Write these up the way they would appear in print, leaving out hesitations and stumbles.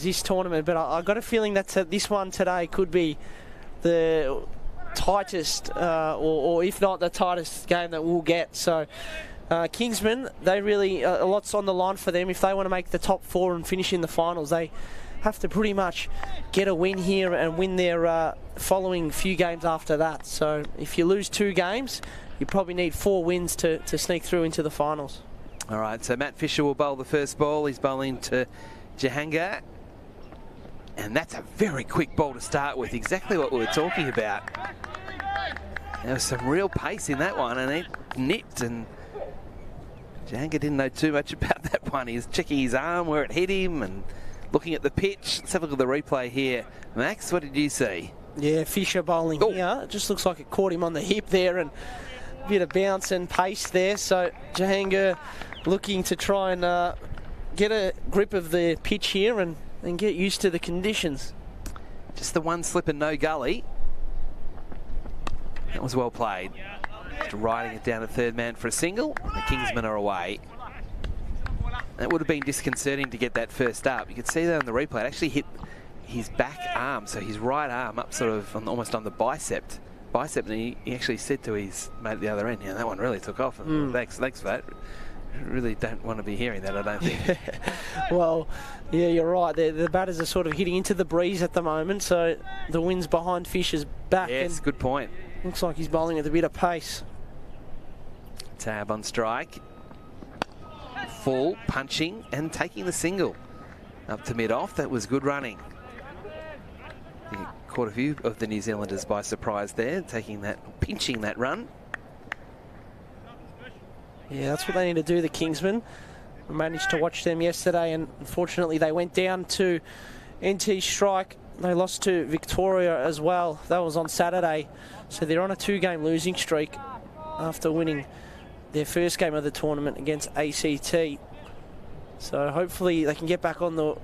this tournament, but I got a feeling that this one today could be the tightest, or if not the tightest game that we'll get. So Kingsmen, they really, a lot's on the line for them. If they want to make the top 4 and finish in the finals, they have to pretty much get a win here and win their following few games after that. So if you lose 2 games, you probably need 4 wins to sneak through into the finals. All right, so Matt Fisher will bowl the first ball. He's bowling to Jahangir. And that's a very quick ball to start with, exactly what we were talking about. There was some real pace in that one, and it nipped, and Jahangir didn't know too much about that one. He was checking his arm, where it hit him, and looking at the pitch. Let's have a look at the replay here. Max, what did you see? Yeah, Fisher bowling here. It just looks like it caught him on the hip there, and a bit of bounce and pace there. So Jahangir looking to try and get a grip of the pitch here and get used to the conditions. Just the one slip and no gully. That was well played. Just riding it down to third man for a single. The Kingsmen are away. That would have been disconcerting to get that first up. You could see that on the replay. It actually hit his back arm, so his right arm up sort of almost on the bicep, and he actually said to his mate at the other end, yeah, that one really took off. Thanks for that. Really don't want to be hearing that, I don't think. Well, yeah, you're right. The batters are sort of hitting into the breeze at the moment, so the wind's behind Fisher's back. Yes, and good point. Looks like he's bowling with a bit of pace. Tab on strike. Full, punching, and taking the single. Up to mid-off, that was good running. He caught a few of the New Zealanders by surprise there, pinching that run. Yeah, that's what they need to do, the Kingsmen. I managed to watch them yesterday, and unfortunately they went down to NT strike. They lost to Victoria as well. That was on Saturday. So they're on a 2-game losing streak after winning their first game of the tournament against ACT. So hopefully they can get back on the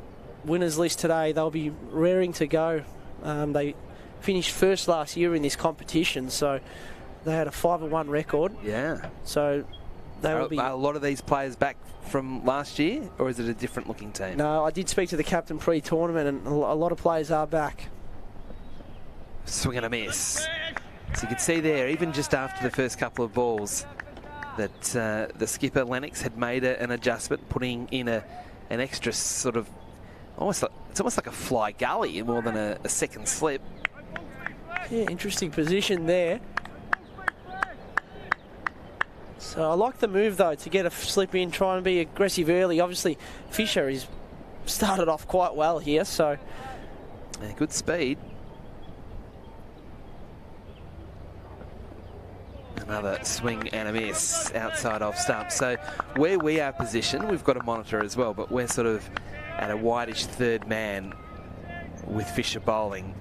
winners list today. They'll be raring to go. They finished first last year in this competition, so they had a 5-1 record. Yeah. So are a lot of these players back from last year, or is it a different looking team? No, I did speak to the captain pre-tournament, and a lot of players are back. Swing and a miss. So you can see there, even just after the first couple of balls, that the skipper Lennox had made an adjustment, putting in an extra sort of it's almost like a fly gully more than a second slip. Yeah, interesting position there. So I like the move, though, to get a slip in, try and be aggressive early. Obviously, Fisher has started off quite well here, so... Yeah, good speed. Another swing and a miss outside off stump. So where we are positioned, we've got a monitor as well, but we're sort of at a wideish third man with Fisher bowling.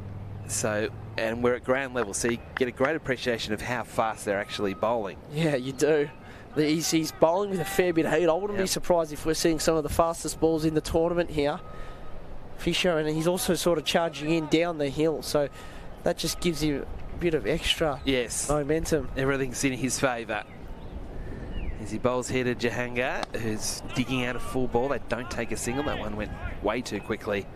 So, and we're at ground level, so you get a great appreciation of how fast they're actually bowling. Yeah, you do. He's bowling with a fair bit of heat. I wouldn't be surprised if we're seeing some of the fastest balls in the tournament here. Fisher, and he's also sort of charging in down the hill, so that just gives you a bit of extra momentum. Everything's in his favour. As he bowls here to Jahangir, who's digging out a full ball. They don't take a single. That one went way too quickly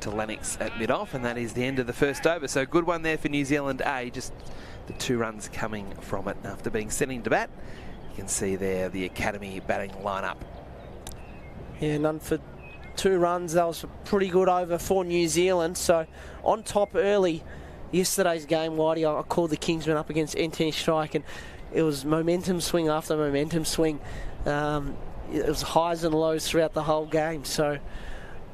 to Lennox at mid-off, and that is the end of the first over. So good one there for New Zealand A, just the 2 runs coming from it after being sent into bat. You can see there the academy batting lineup. Yeah, none for 2 runs. That was a pretty good over for New Zealand. So on top early yesterday's game, Whitey, I called the Kingsmen up against NT strike, and it was momentum swing after momentum swing. It was highs and lows throughout the whole game. So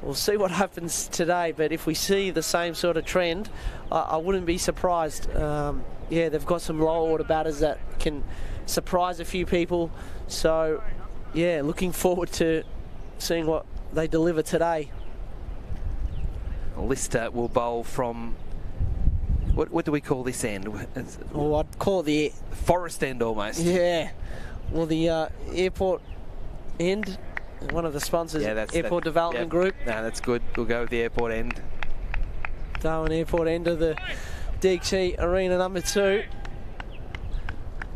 we'll see what happens today, but if we see the same sort of trend, I wouldn't be surprised. Yeah, they've got some lower order batters that can surprise a few people. So, yeah, looking forward to seeing what they deliver today. Lister will bowl from, what do we call this end? Oh, I'd call it the forest end almost. Yeah, well, the airport end. One of the sponsors, Airport Development Group. No, that's good. We'll go with the airport end. Darwin Airport end of the DXC Arena number 2.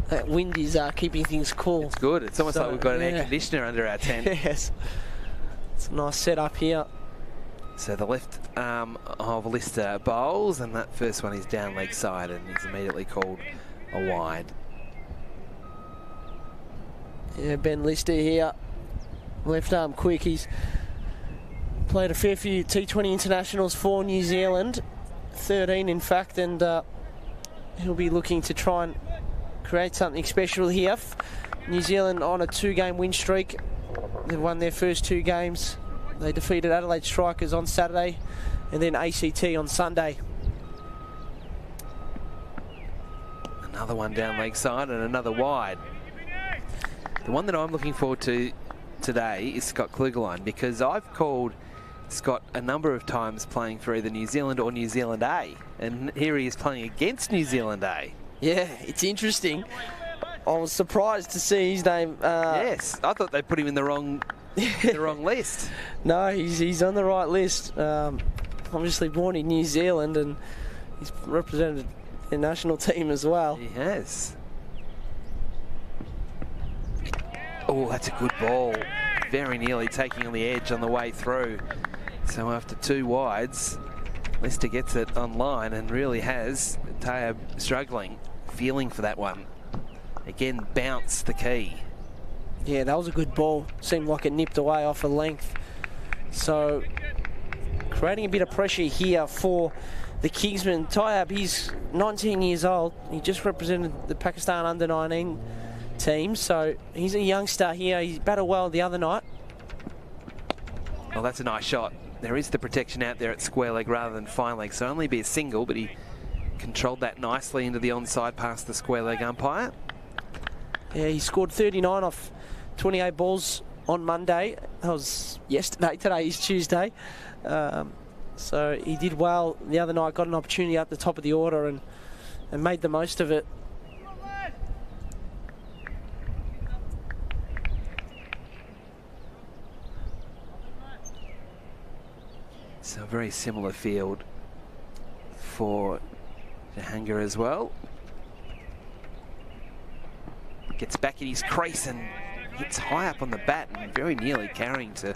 That wind is keeping things cool. It's good. It's almost like we've got an air conditioner under our tent. Yes. It's a nice setup here. So the left arm of Lister bowls, and that first one is down leg side, and he's immediately called a wide. Yeah, Ben Lister here, left arm quick. He's played a fair few T20 internationals for New Zealand, 13 in fact, and he'll be looking to try and create something special here. New Zealand on a 2-game win streak. They've won their first 2 games. They defeated Adelaide Strikers on Saturday and then ACT on Sunday. Another one down leg side and another wide. The one that I'm looking forward to today is Scott Klugerline, because I've called Scott a number of times playing for either New Zealand or New Zealand A, and here he is playing against New Zealand A. Yeah, it's interesting. I was surprised to see his name. Yes, I thought they put him in the wrong list. No, he's on the right list. Obviously born in New Zealand, and he's represented the national team as well. He has. Oh, that's a good ball. Very nearly taking on the edge on the way through. So after 2 wides, Lister gets it on line and really has. Tayeb struggling, feeling for that one. Again, bounce the key. Yeah, that was a good ball. Seemed like it nipped away off a length. So, creating a bit of pressure here for the Kingsmen. Tayeb, he's 19 years old. He just represented the Pakistan under-19 team. So, he's a youngster here. He batted well the other night. Well, that's a nice shot. There is the protection out there at square leg rather than fine leg. So, only be a single, but he controlled that nicely into the onside past the square leg umpire. Yeah, he scored 39 off 28 balls on Monday. That was yesterday. Today is Tuesday. So he did well the other night, got an opportunity at the top of the order and made the most of it. So a very similar field for Jahangir as well. Gets back in his crease and hits high up on the bat and very nearly carrying to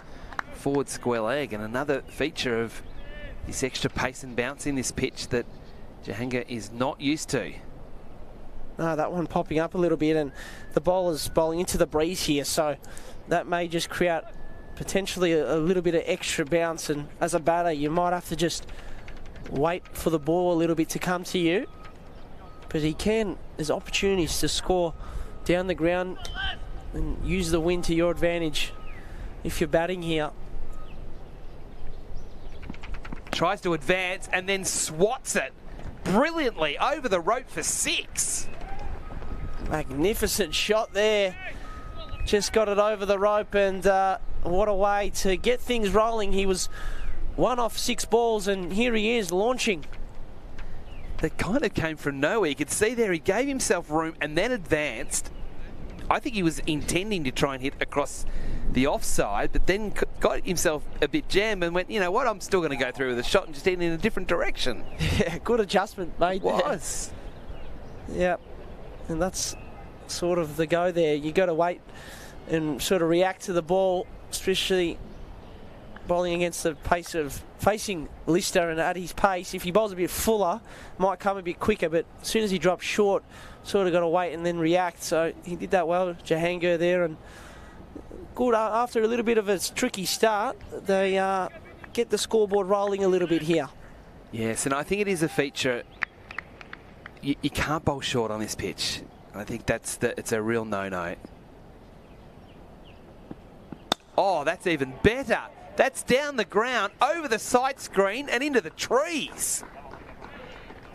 forward square leg. And another feature of this extra pace and bounce in this pitch that Jahangir is not used to. No, that one popping up a little bit, and the bowler's bowling into the breeze here, so that may just create potentially a little bit of extra bounce, and as a batter you might have to just wait for the ball a little bit to come to you. But there's opportunities to score down the ground and use the wind to your advantage if you're batting here. Tries to advance and then swats it brilliantly over the rope for 6. Magnificent shot there. Just got it over the rope, and what a way to get things rolling. He was 1 off 6 balls, and here he is launching. That kind of came from nowhere. You could see there he gave himself room and then advanced. I think he was intending to try and hit across the offside, but then got himself a bit jammed and went, you know what, I'm still going to go through with a shot and just hit in a different direction. Yeah, good adjustment made there. Was. Yeah, and that's sort of the go there. You got to wait and sort of react to the ball, especially bowling against the pace of facing Lister and at his pace. If he bowls a bit fuller, might come a bit quicker, but as soon as he drops short, sort of got to wait and then react. So he did that well, Jahangir there, and good. After a little bit of a tricky start, they get the scoreboard rolling a little bit here. Yes, and I think it is a feature. You can't bowl short on this pitch. I think it's a real no-no. Oh, that's even better. That's down the ground, over the sight screen and into the trees.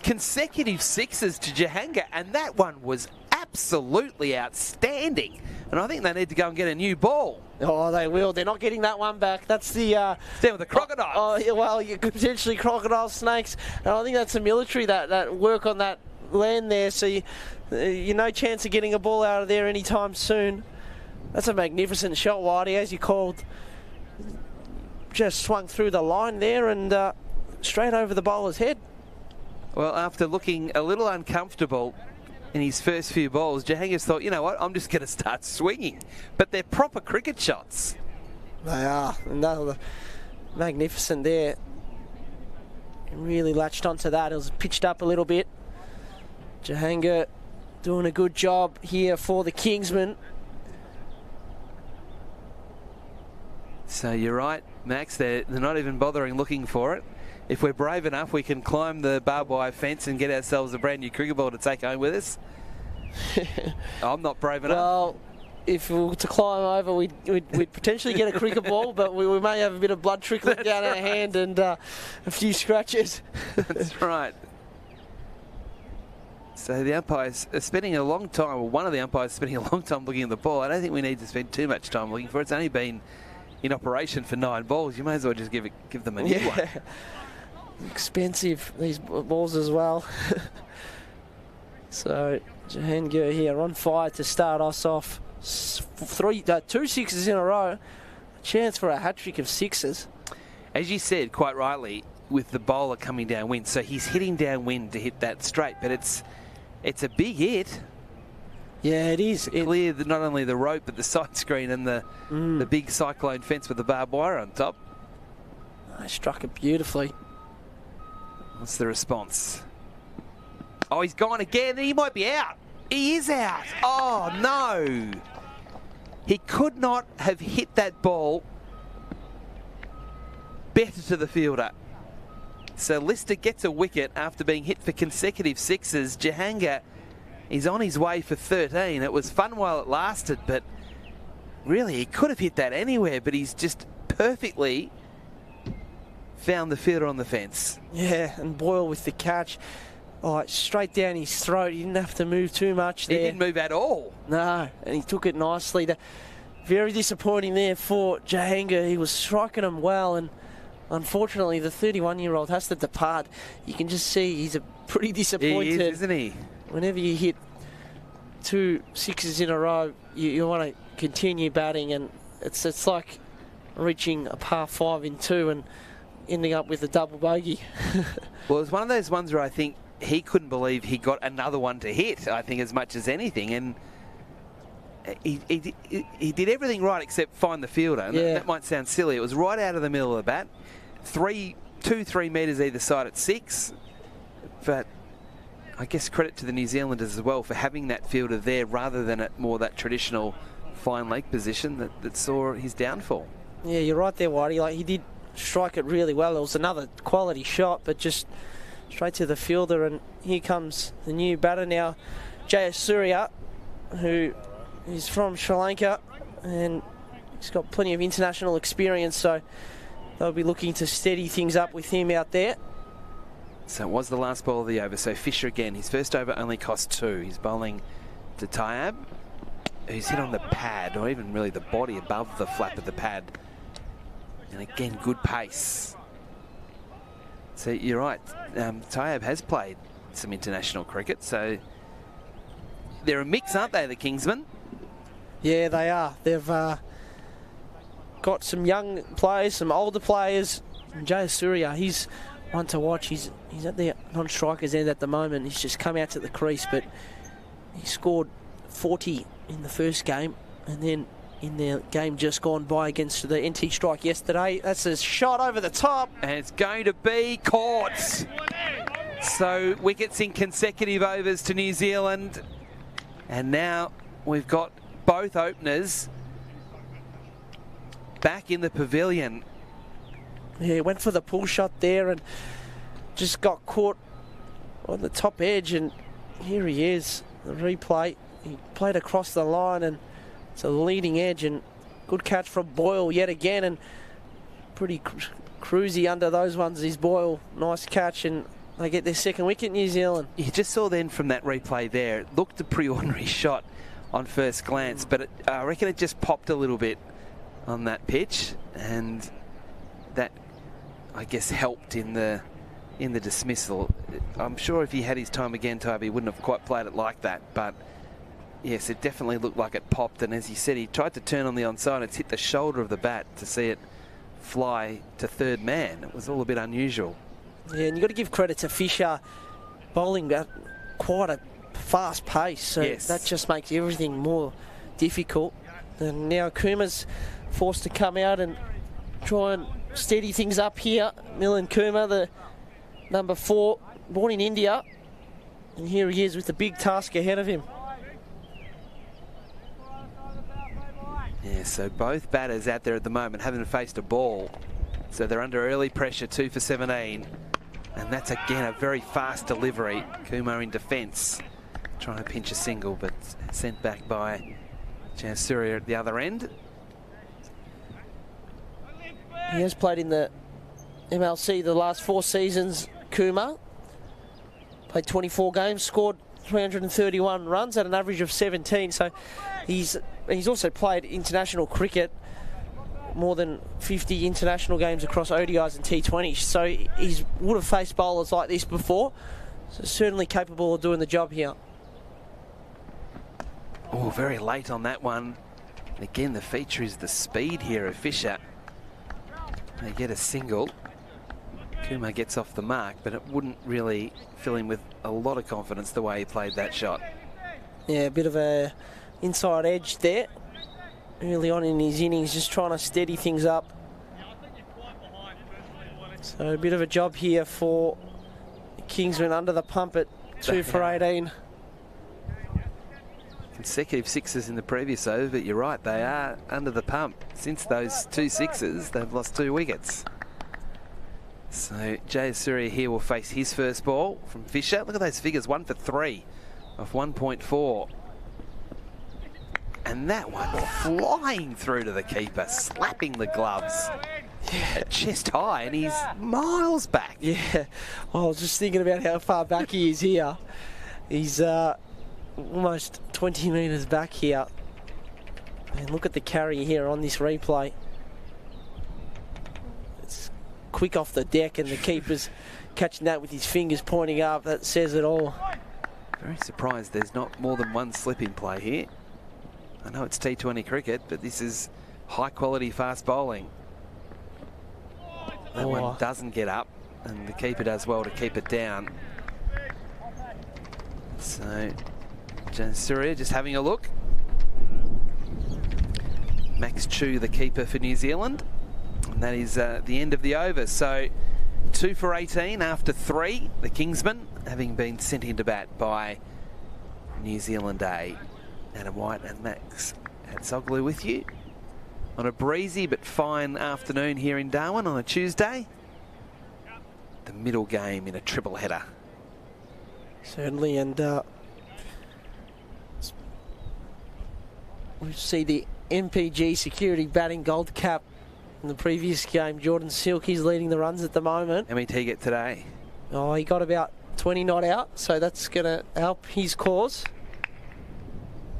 Consecutive 6s to Jahangir, and that one was absolutely outstanding. And I think they need to go and get a new ball. Oh, they will. They're not getting that one back. That's the... Down with the crocodile. Oh, yeah, well, you could potentially crocodile snakes. And I think that's the military that work on that land there. So you no chance of getting a ball out of there anytime soon. That's a magnificent shot, Whitey, as you called. Just swung through the line there and straight over the bowler's head. Well, after looking a little uncomfortable in his first few balls, Jahangir's thought, you know what, I'm just going to start swinging. But they're proper cricket shots. They are. And magnificent there. Really latched onto that. It was pitched up a little bit. Jahangir doing a good job here for the Kingsmen. So you're right, Max, they're not even bothering looking for it. If we're brave enough, we can climb the barbed wire fence and get ourselves a brand new cricket ball to take home with us. I'm not brave enough. Well, if we were to climb over, we'd potentially get a cricket ball, but we may have a bit of blood trickling down our hand and a few scratches. That's right. So the umpires are spending a long time, or one of the umpires is spending a long time looking at the ball. I don't think we need to spend too much time looking for it. It's only been in operation for 9 balls. You may as well just give them a new one. Expensive, these balls as well. So Jahangir here on fire to start us off. 2 sixes in a row. A chance for a hat-trick of 6s. As you said, quite rightly, with the bowler coming downwind. So he's hitting downwind to hit that straight, but it's a big hit. Yeah, it is. Clear not only the rope, but the side screen and the big cyclone fence with the barbed wire on top. I struck it beautifully. What's the response? Oh, he's gone again. He might be out. He is out. Oh, no. He could not have hit that ball better to the fielder. So Lister gets a wicket after being hit for consecutive 6s. Jahangir is on his way for 13. It was fun while it lasted, but really he could have hit that anywhere, but he's just perfectly found the fielder on the fence. Yeah, and Boyle with the catch. Oh, straight down his throat. He didn't have to move too much there. He didn't move at all. No, and he took it nicely. Very disappointing there for Jahangir. He was striking him well, and unfortunately the 31-year-old has to depart. You can just see he's a pretty disappointed. He is, isn't he? Whenever you hit 2 6s in a row, you want to continue batting, and it's like reaching a par 5 in 2 and ending up with a double bogey. Well, it was one of those ones where I think he couldn't believe he got another one to hit, I think, as much as anything. And he did everything right except find the fielder. And that might sound silly. It was right out of the middle of the bat. 2-3 metres either side at 6. But I guess credit to the New Zealanders as well for having that fielder there rather than at more that traditional fine leg position that saw his downfall. Yeah, you're right there, Whitey. Like, he did strike it really well. It was another quality shot, but just straight to the fielder. And here comes the new batter now, Jayasuriya, who is from Sri Lanka, and he's got plenty of international experience, so they'll be looking to steady things up with him out there. So it was the last ball of the over. So Fisher again, his first over only cost 2. He's bowling to Tayyab, who's hit on the pad, or even really the body above the flap of the pad. And again, good pace. So you're right, Tayyab has played some international cricket, so they're a mix, aren't they, the Kingsmen? Yeah, they are. They've got some young players, some older players. Jayasuriya, he's one to watch. He's at the non-striker's end at the moment. He's just come out to the crease, but he scored 40 in the first game, and then in the game just gone by against the NT strike yesterday. That's a shot over the top. And it's going to be caught. So wickets in consecutive overs to New Zealand. And now we've got both openers back in the pavilion. Yeah, went for the pull shot there and just got caught on the top edge. And here he is, the replay. He played across the line, and it's a leading edge, and good catch from Boyle yet again, and pretty cruisy under those ones is Boyle. Nice catch, and they get their second wicket, New Zealand. You just saw then from that replay there, it looked a pretty ordinary shot on first glance, but I reckon it just popped a little bit on that pitch, and that, I guess, helped in the dismissal. I'm sure if he had his time again, Toby wouldn't have quite played it like that, but yes, it definitely looked like it popped, and as he said, he tried to turn on the onside. It's hit the shoulder of the bat to see it fly to third man. It was all a bit unusual. Yeah, and you've got to give credit to Fisher bowling at quite a fast pace, so that just makes everything more difficult. And now Kuma's forced to come out and try and steady things up here. Milan Kumar, the number 4, born in India. And here he is with the big task ahead of him. Yeah, so both batters out there at the moment haven't faced a ball. So they're under early pressure, 2 for 17. And that's again a very fast delivery. Kumar in defence, trying to pinch a single, but sent back by Jayasuriya at the other end. He has played in the MLC the last 4 seasons, Kumar. Played 24 games, scored 331 runs at an average of 17. So he's also played international cricket, more than 50 international games across ODIs and T20. So he would have faced bowlers like this before. So certainly capable of doing the job here. Oh, very late on that one. And again, the feature is the speed here of Fisher. They get a single. Kumar gets off the mark, but it wouldn't really fill him with a lot of confidence the way he played that shot. Yeah, a bit of a inside edge there. Early on in his innings, just trying to steady things up. So a bit of a job here for Kingsman under the pump at 2 for 18. Consecutive sixes in the previous over, but you're right, they are under the pump. Since those 2 sixes, they've lost 2 wickets. So Jayasuriya here will face his first ball from Fisher. Look at those figures, 1 for 3 of 1.4. And that one flying through to the keeper, slapping the gloves at chest high, and he's miles back. Yeah, I was just thinking about how far back he is here. He's almost 20 metres back here. And look at the carry here on this replay. It's quick off the deck, and the keeper's catching that with his fingers pointing up. That says it all. Very surprised there's not more than one slip in play here. I know it's T20 cricket, but this is high quality fast bowling. That one doesn't get up, and the keeper does well to keep it down. So Jayasuriya just having a look. Max Chu, the keeper for New Zealand, and that is the end of the over. So 2 for 18 after 3. The Kingsmen having been sent into bat by New Zealand A. Adam White and Max Hatzoglu with you on a breezy but fine afternoon here in Darwin on a Tuesday. The middle game in a triple header. Certainly, and we see the MPG Security batting gold cap in the previous game. Jordan Silk, he's leading the runs at the moment. How many did he get today? Oh, he got about 20 not out, so that's going to help his cause.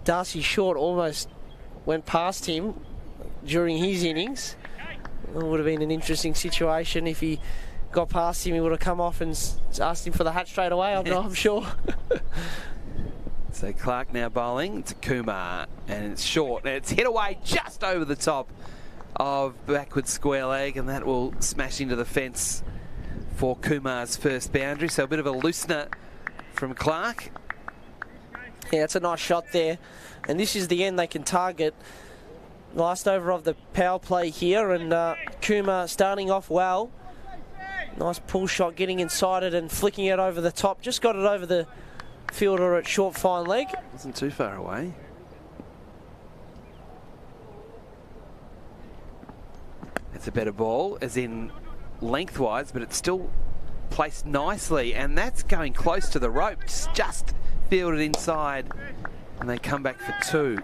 Darcy Short almost went past him during his innings. It would have been an interesting situation if he got past him. He would have come off and asked him for the hat straight away, I'm sure. So Clark now bowling to Kumar, and it's short, and it's hit away just over the top of backward square leg, and that will smash into the fence for Kumar's first boundary. So a bit of a loosener from Clark. Yeah, it's a nice shot there, and this is the end they can target. Last over of the power play here, and Kumar starting off well. Nice pull shot, getting inside it and flicking it over the top. Just got it over the fielder at short fine leg. Wasn't too far away. It's a better ball, as in lengthwise, but it's still placed nicely, and that's going close to the ropes. Just fielded inside, and they come back for 2.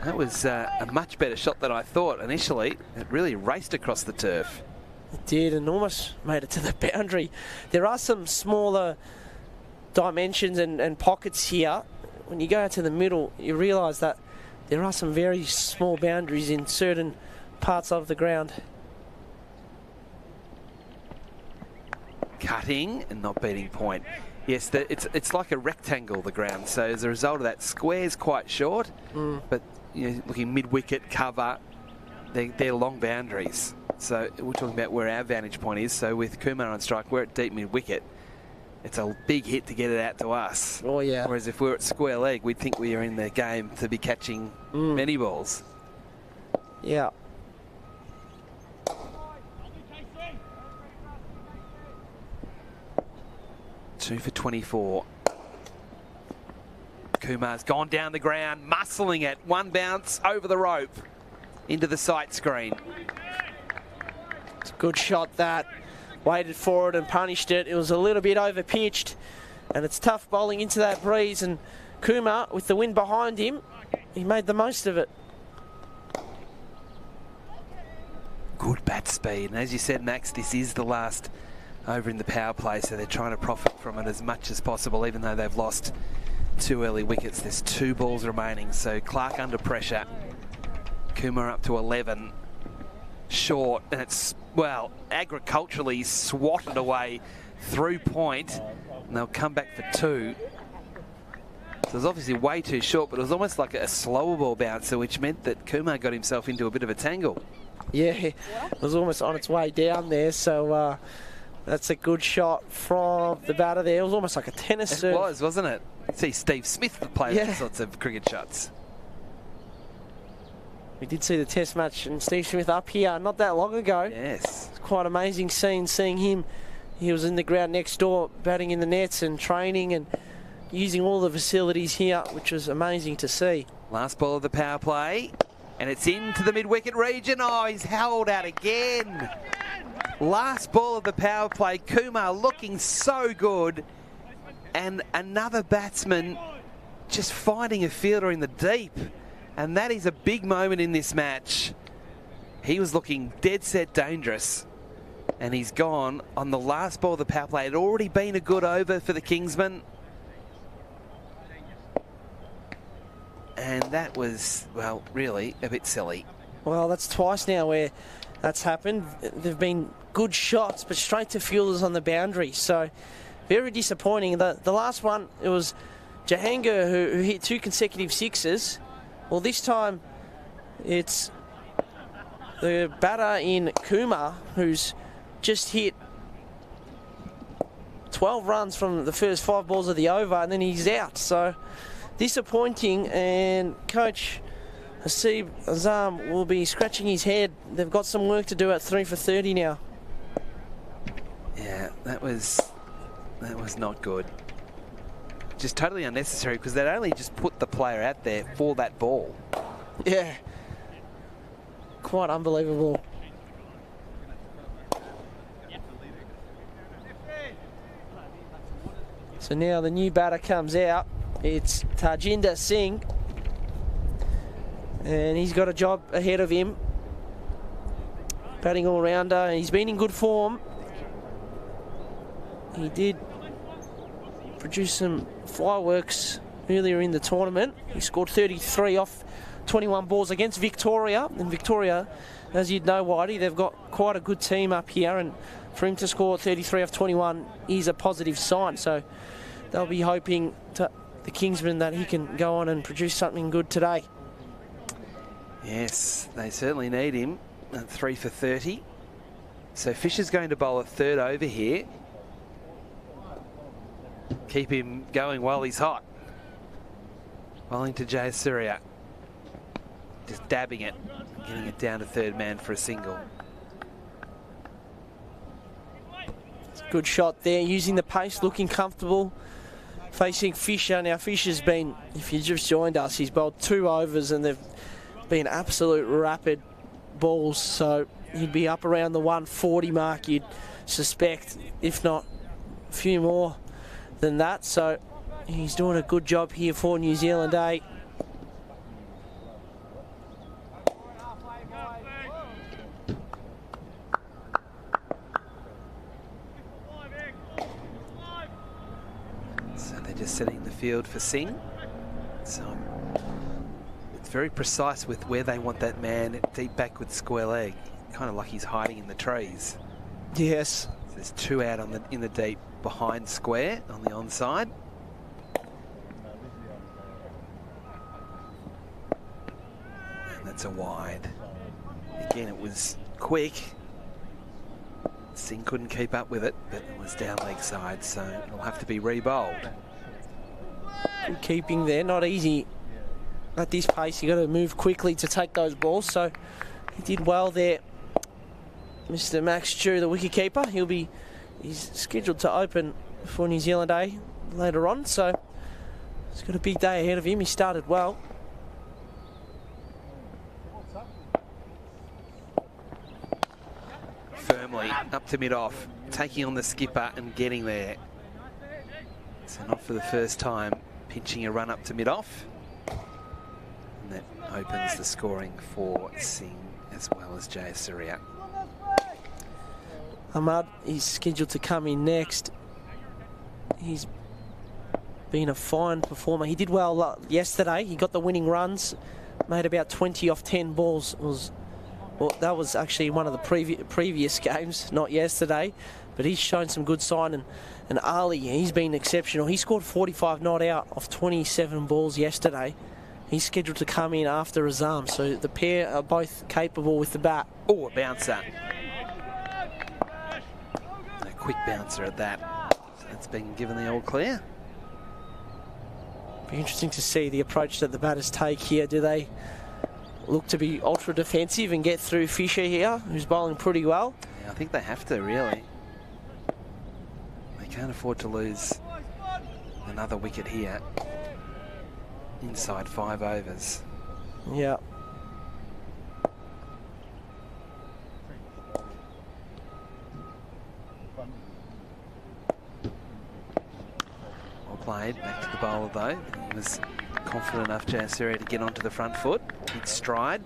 That was a much better shot than I thought initially. It really raced across the turf. It did, and almost made it to the boundary. There are some smaller dimensions and pockets here. When you go out to the middle, you realise that there are some very small boundaries in certain parts of the ground. Cutting and not beating point. Yes, it's like a rectangle, the ground. So as a result of that, square's quite short, but you know, looking mid-wicket cover, they're long boundaries. So we're talking about where our vantage point is. So with Kumar on strike, we're at deep mid-wicket. It's a big hit to get it out to us. Oh, yeah. Whereas if we're at square leg, we'd think we are in the game to be catching many balls. Yeah. 2 for 24. Kumar's gone down the ground, muscling it. One bounce over the rope into the sight screen. It's a good shot that. Waited for it and punished it. It was a little bit over pitched, and it's tough bowling into that breeze. And Kumar, with the wind behind him, he made the most of it. Good bat speed, and as you said, Max, this is the last over in the power play, so they're trying to profit from it as much as possible, even though they've lost 2 early wickets. There's 2 balls remaining, so Clark under pressure. Kumar up to 11. Short, and it's, well, agriculturally swatted away through point, and they'll come back for 2. So it was obviously way too short, but it was almost like a slower ball bouncer, which meant that Kumar got himself into a bit of a tangle. Yeah, it was almost on its way down there, so that's a good shot from the batter there. It was almost like a tennis serve. It was, wasn't it? See Steve Smith play those sorts of cricket shots. We did see the test match and Steve Smith up here not that long ago. Yes. It's quite an amazing scene seeing him. He was in the ground next door batting in the nets and training and using all the facilities here, which was amazing to see. Last ball of the power play, and it's into the mid-wicket region. Oh, he's held out again. Last ball of the power play, Kumar looking so good, and another batsman just finding a fielder in the deep. And that is a big moment in this match. He was looking dead set dangerous, and he's gone on the last ball of the power play. It had already been a good over for the Kingsmen, and that was, well, really a bit silly. Well, that's twice now where that's happened. There've been good shots, but straight to fielders on the boundary. So very disappointing. The last one, it was Jahangir who hit 2 consecutive sixes. Well, this time it's the batter in Kumar who's just hit 12 runs from the first 5 balls of the over, and then he's out. So disappointing, and Coach Hasib Azam will be scratching his head. They've got some work to do at 3 for 30 now. Yeah, that was not good. Just totally unnecessary, because they'd only just put the player out there for that ball. Yeah. Quite unbelievable. So now the new batter comes out. It's Tajinder Singh. And he's got a job ahead of him. Batting all-rounder. He's been in good form. He did produce some fireworks earlier in the tournament. He scored 33 off 21 balls against Victoria. And Victoria, as you'd know, Whitey, they've got quite a good team up here. And for him to score 33 off 21 is a positive sign. So they'll be hoping to the Kingsmen that he can go on and produce something good today. Yes, they certainly need him at 3 for 30. So Fisher's going to bowl a 3rd over here. Keep him going while he's hot. Bowling to Jayasuriya. Just dabbing it, getting it down to 3rd man for a single. Good shot there, using the pace, looking comfortable. Facing Fisher. Now Fisher's been, if you just joined us, he's bowled 2 overs and they've been absolute rapid balls. So he'd be up around the 140 mark, you'd suspect, if not a few more than that. So he's doing a good job here for New Zealand, eh? So they're just setting the field for Singh. So it's very precise with where they want that man, deep backward square leg. Kind of like he's hiding in the trees. Yes. So there's 2 out on in the deep behind square on the onside. And that's a wide. Again, it was quick. Singh couldn't keep up with it, but it was down leg side, so it'll have to be re-bowled. Good keeping there, not easy at this pace. You got to move quickly to take those balls, so he did well there. Mr. Max Chu, the wicketkeeper, he'll be he's scheduled to open for New Zealand A later on, so he's got a big day ahead of him. He started well. Firmly up to mid-off, taking on the skipper and getting there. So not for the first time, pinching a run up to mid-off. And that opens the scoring for Singh as well as Jayasuriya. Ahmad, he's scheduled to come in next. He's been a fine performer. He did well yesterday. He got the winning runs, made about 20 off 10 balls. Well, that was actually one of the previous games, not yesterday. But he's shown some good sign. And Ali, he's been exceptional. He scored 45 not out off 27 balls yesterday. He's scheduled to come in after Azam. So the pair are both capable with the bat. Oh, a bouncer. A quick bouncer at that. So that's been given the all clear. Be interesting to see the approach that the batters take here. Do they look to be ultra defensive and get through Fisher here, who's bowling pretty well? Yeah, I think they have to, really. They can't afford to lose another wicket here. Inside 5 overs. Yeah. Well played. Back to the bowler, though. He was confident enough, Jayasuriya, to get onto the front foot. Big stride.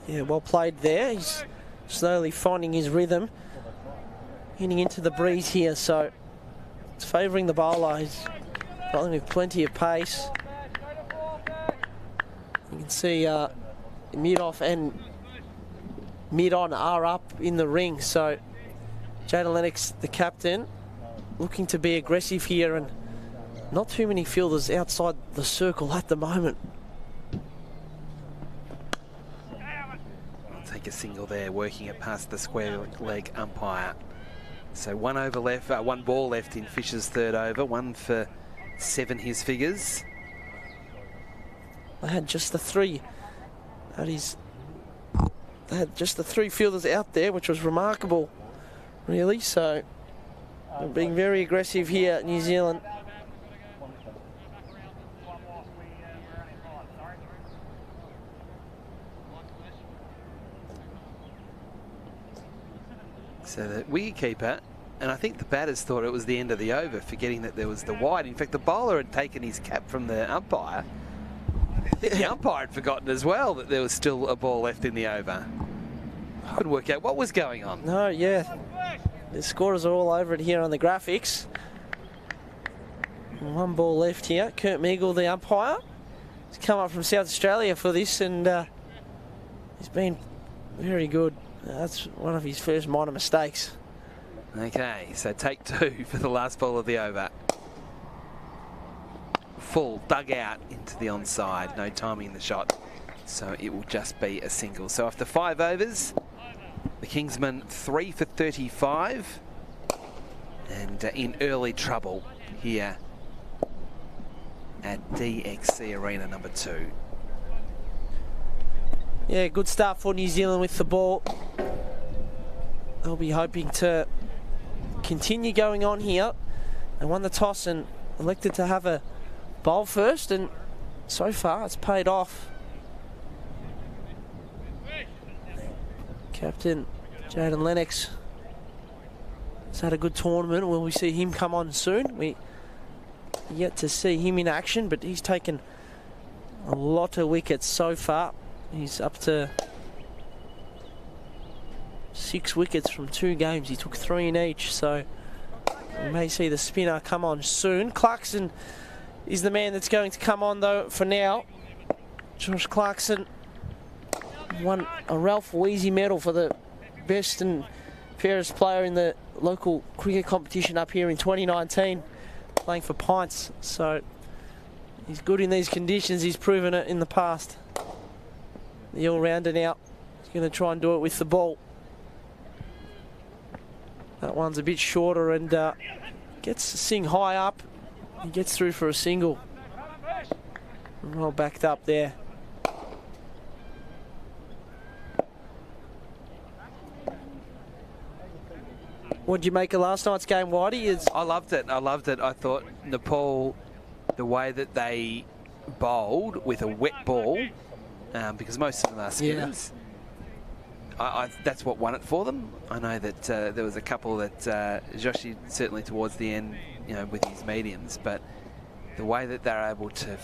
Yeah, well played there. He's slowly finding his rhythm. Hitting into the breeze here, so it's favouring the bowler. He's bowling with plenty of pace. You can see mid-off and mid-on are up in the ring, so Jaden Lennox, the captain, looking to be aggressive here, and not too many fielders outside the circle at the moment. I'll take a single there, working it past the square leg umpire. So one ball left in Fisher's third over, 1 for 7 his figures. They had just the 3. They had just the 3 fielders out there, which was remarkable, really. So they're being very aggressive here at New Zealand. So the wicketkeeper, and I think the batters thought it was the end of the over, forgetting that there was the wide. In fact, the bowler had taken his cap from the umpire. I think the umpire had forgotten as well that there was still a ball left in the over. I couldn't work out what was going on. No, yeah. The scorers are all over it here on the graphics. 1 ball left here. Kurt Meagle, the umpire, has come up from South Australia for this, and he's been very good. That's one of his first minor mistakes. Okay, so take 2 for the last ball of the over. Full, dug out into the onside. No timing in the shot, so it will just be a single. So after 5 overs, the Kingsmen 3 for 35, and in early trouble here at DXC Arena number 2. Yeah, good start for New Zealand with the ball. They'll be hoping to continue going on here. They won the toss and elected to have a bowl first, and so far it's paid off. Captain Jaden Lennox has had a good tournament. Will we see him come on soon? We yet to see him in action, but he's taken a lot of wickets so far. He's up to 6 wickets from 2 games. He took 3 in each, so we may see the spinner come on soon. Clarkson is the man that's going to come on, though, for now. Josh Clarkson won a Ralph Wheezy medal for the best and fairest player in the local cricket competition up here in 2019, playing for Pints. So he's good in these conditions. He's proven it in the past. The all-rounder now. He's going to try and do it with the ball. That one's a bit shorter and gets Singh high up. He gets through for a single. Well backed up there. What did you make of last night's game, Whitey? I loved it. I thought Nepal, the way that they bowled with a wet ball, because most of them are spinners, that's what won it for them. I know that there was a couple that Joshi certainly towards the end, with his mediums, but the way that they were able to,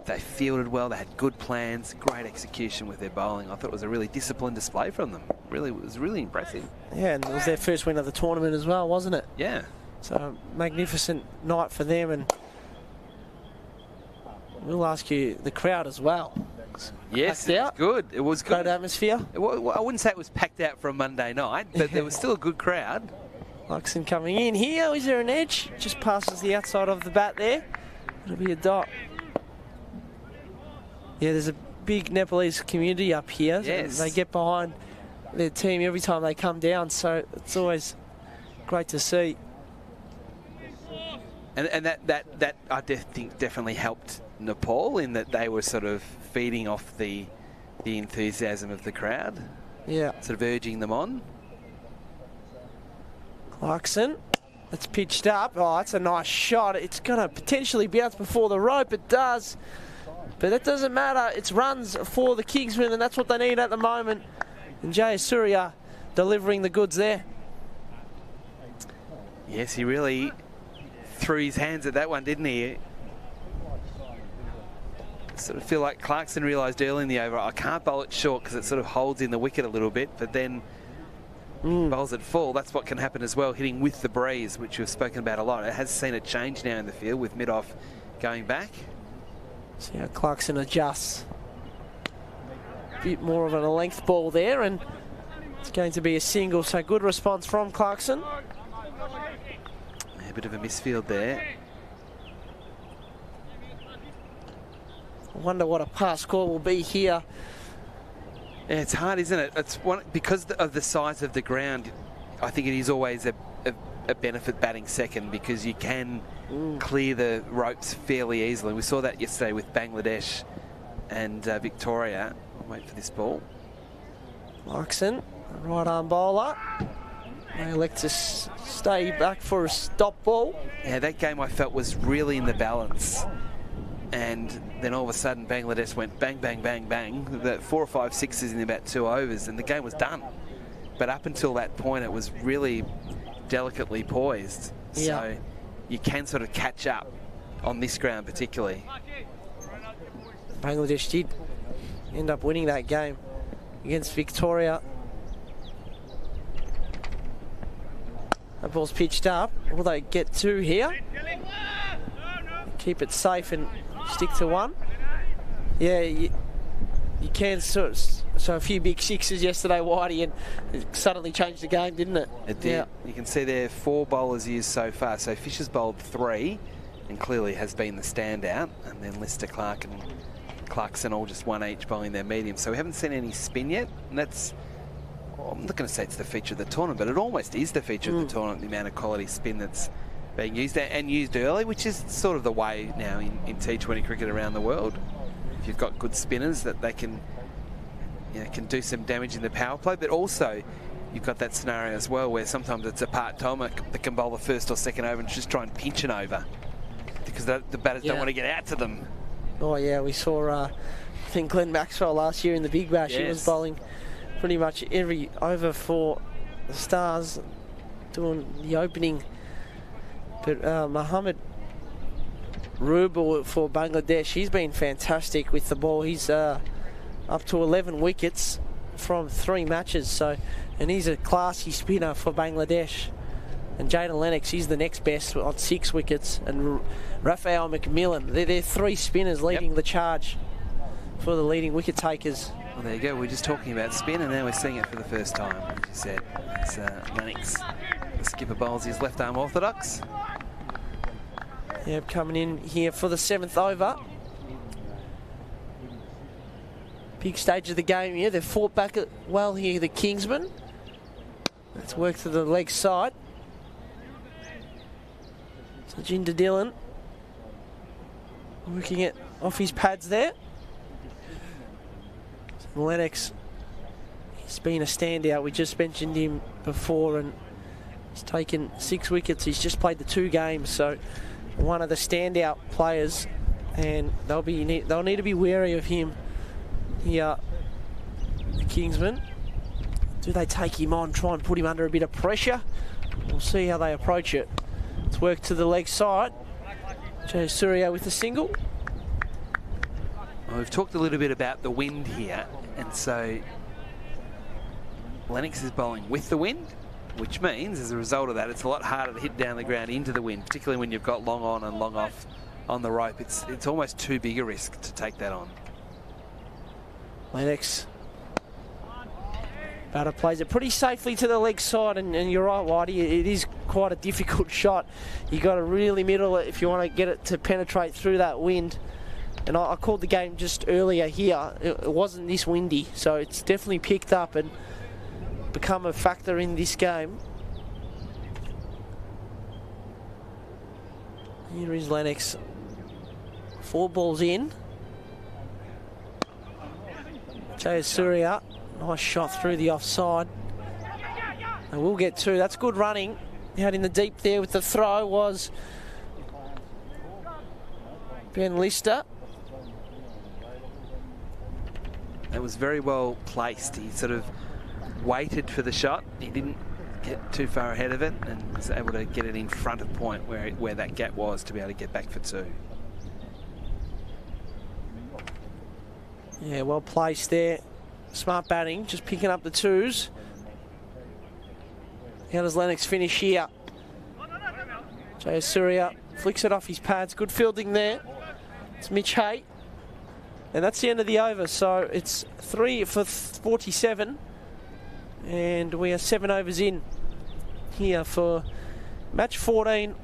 they fielded well, they had good plans, great execution with their bowling. I thought it was a really disciplined display from them. It was really impressive. Yeah, and it was their first win of the tournament as well, wasn't it? Yeah. So, magnificent night for them, and we'll ask you the crowd as well. Yes, it was good. It was good. Great atmosphere. I wouldn't say it was packed out for a Monday night, but there was still a good crowd. Luxon coming in here. Is there an edge? Just passes the outside of the bat there. It'll be a dot. Yeah, there's a big Nepalese community up here. Yes. They get behind their team every time they come down, so it's always great to see. And that I think definitely helped Nepal in that they were sort of feeding off the enthusiasm of the crowd. Yeah. Sort of urging them on. Clarkson. It's pitched up. Oh, that's a nice shot. It's going to potentially bounce before the rope. It does. But that doesn't matter. It's runs for the Kingsmen, and that's what they need at the moment. And Jay Surya delivering the goods there. Yes, he really threw his hands at that one, didn't he? Sort of feel like Clarkson realised early in the over, I can't bowl it short because it sort of holds in the wicket a little bit, but then bowls it full. That's what can happen as well, hitting with the breeze, which we've spoken about a lot. It has seen a change now in the field with mid-off going back. See how Clarkson adjusts. A bit more of a length ball there, and it's going to be a single, so good response from Clarkson. A bit of a misfield there. I wonder what a pass score will be here. Yeah, it's hard, isn't it? It's because of the size of the ground. I think it is always a benefit batting second because you can clear the ropes fairly easily. We saw that yesterday with Bangladesh and Victoria. I'll wait for this ball. Clarkson, right arm bowler. They elect to stay back for a stop ball. Yeah, that game I felt was really in the balance. And then all of a sudden Bangladesh went bang, bang, bang, bang. The 4 or 5 sixes in about 2 overs and the game was done. But up until that point it was really delicately poised. Yeah. So you can sort of catch up on this ground particularly. Bangladesh did end up winning that game against Victoria. That ball's pitched up. Will they get 2 here? Keep it safe and stick to 1. Yeah, you can so a few big sixes yesterday, Whitey, and it suddenly changed the game, didn't it? It did. Yeah. You can see there 4 bowlers used so far. So Fisher's bowled 3 and clearly has been the standout. And then Lister, Clark and Clarkson all just 1 each bowling their medium. So we haven't seen any spin yet. And that's, well, I'm not going to say it's the feature of the tournament, but it almost is the feature of the tournament, the amount of quality spin that's being used and used early, which is sort of the way now in T20 cricket around the world. If you've got good spinners that they can do some damage in the power play, but also you've got that scenario as well where sometimes it's a part-timer that can bowl the first or second over and just try and pinch an over because the batters don't want to get out to them. Oh yeah, we saw I think Glenn Maxwell last year in the Big Bash. Yes. He was bowling pretty much every over for the Stars, doing the opening. But Mohammed Rubel for Bangladesh, he's been fantastic with the ball. He's up to 11 wickets from 3 matches, so, and he's a classy spinner for Bangladesh. And Jaden Lennox, he's the next best on 6 wickets, and Raphael McMillan, they're 3 spinners leading the charge for the leading wicket takers. Well, there you go. We're just talking about spin, and now we're seeing it for the first time. As you said, it's Lennox. The skipper bowls his left arm orthodox. Yep, coming in here for the 7th over. Big stage of the game here. They've fought back well here, the Kingsmen. Let's work to the leg side. So Jinder Dillon working it off his pads there. So Lennox, he's been a standout. We just mentioned him before, and He's taken 6 wickets. He's just played the 2 games, so one of the standout players, and they'll need to be wary of him here. The Kingsmen. Do they take him on, try and put him under a bit of pressure? We'll see how they approach it. Let's work to the leg side. Joe Surya with the single. Well, we've talked a little bit about the wind here, and so Lennox is bowling with the wind, which means as a result of that it's a lot harder to hit down the ground into the wind, particularly when you've got long on and long off on the rope. It's almost too big a risk to take that on. Lennox. Batter plays it pretty safely to the leg side, and you're right, Whitey, it is quite a difficult shot. You've got to really middle it if you want to get it to penetrate through that wind. And I called the game just earlier here. It wasn't this windy, so it's definitely picked up and become a factor in this game. Here is Lennox. 4 balls in. Jayasuriya. Nice shot through the offside. And we'll get 2. That's good running. Out in the deep there with the throw was Ben Lister. It was very well placed. He sort of waited for the shot. He didn't get too far ahead of it and was able to get it in front of point where that gap was to be able to get back for 2. Yeah, well placed there. Smart batting, just picking up the 2s. How does Lennox finish here? Jayasuriya flicks it off his pads. Good fielding there. It's Mitch Hay. And that's the end of the over. So it's 3 for 47. And we are 7 overs in here for match 14.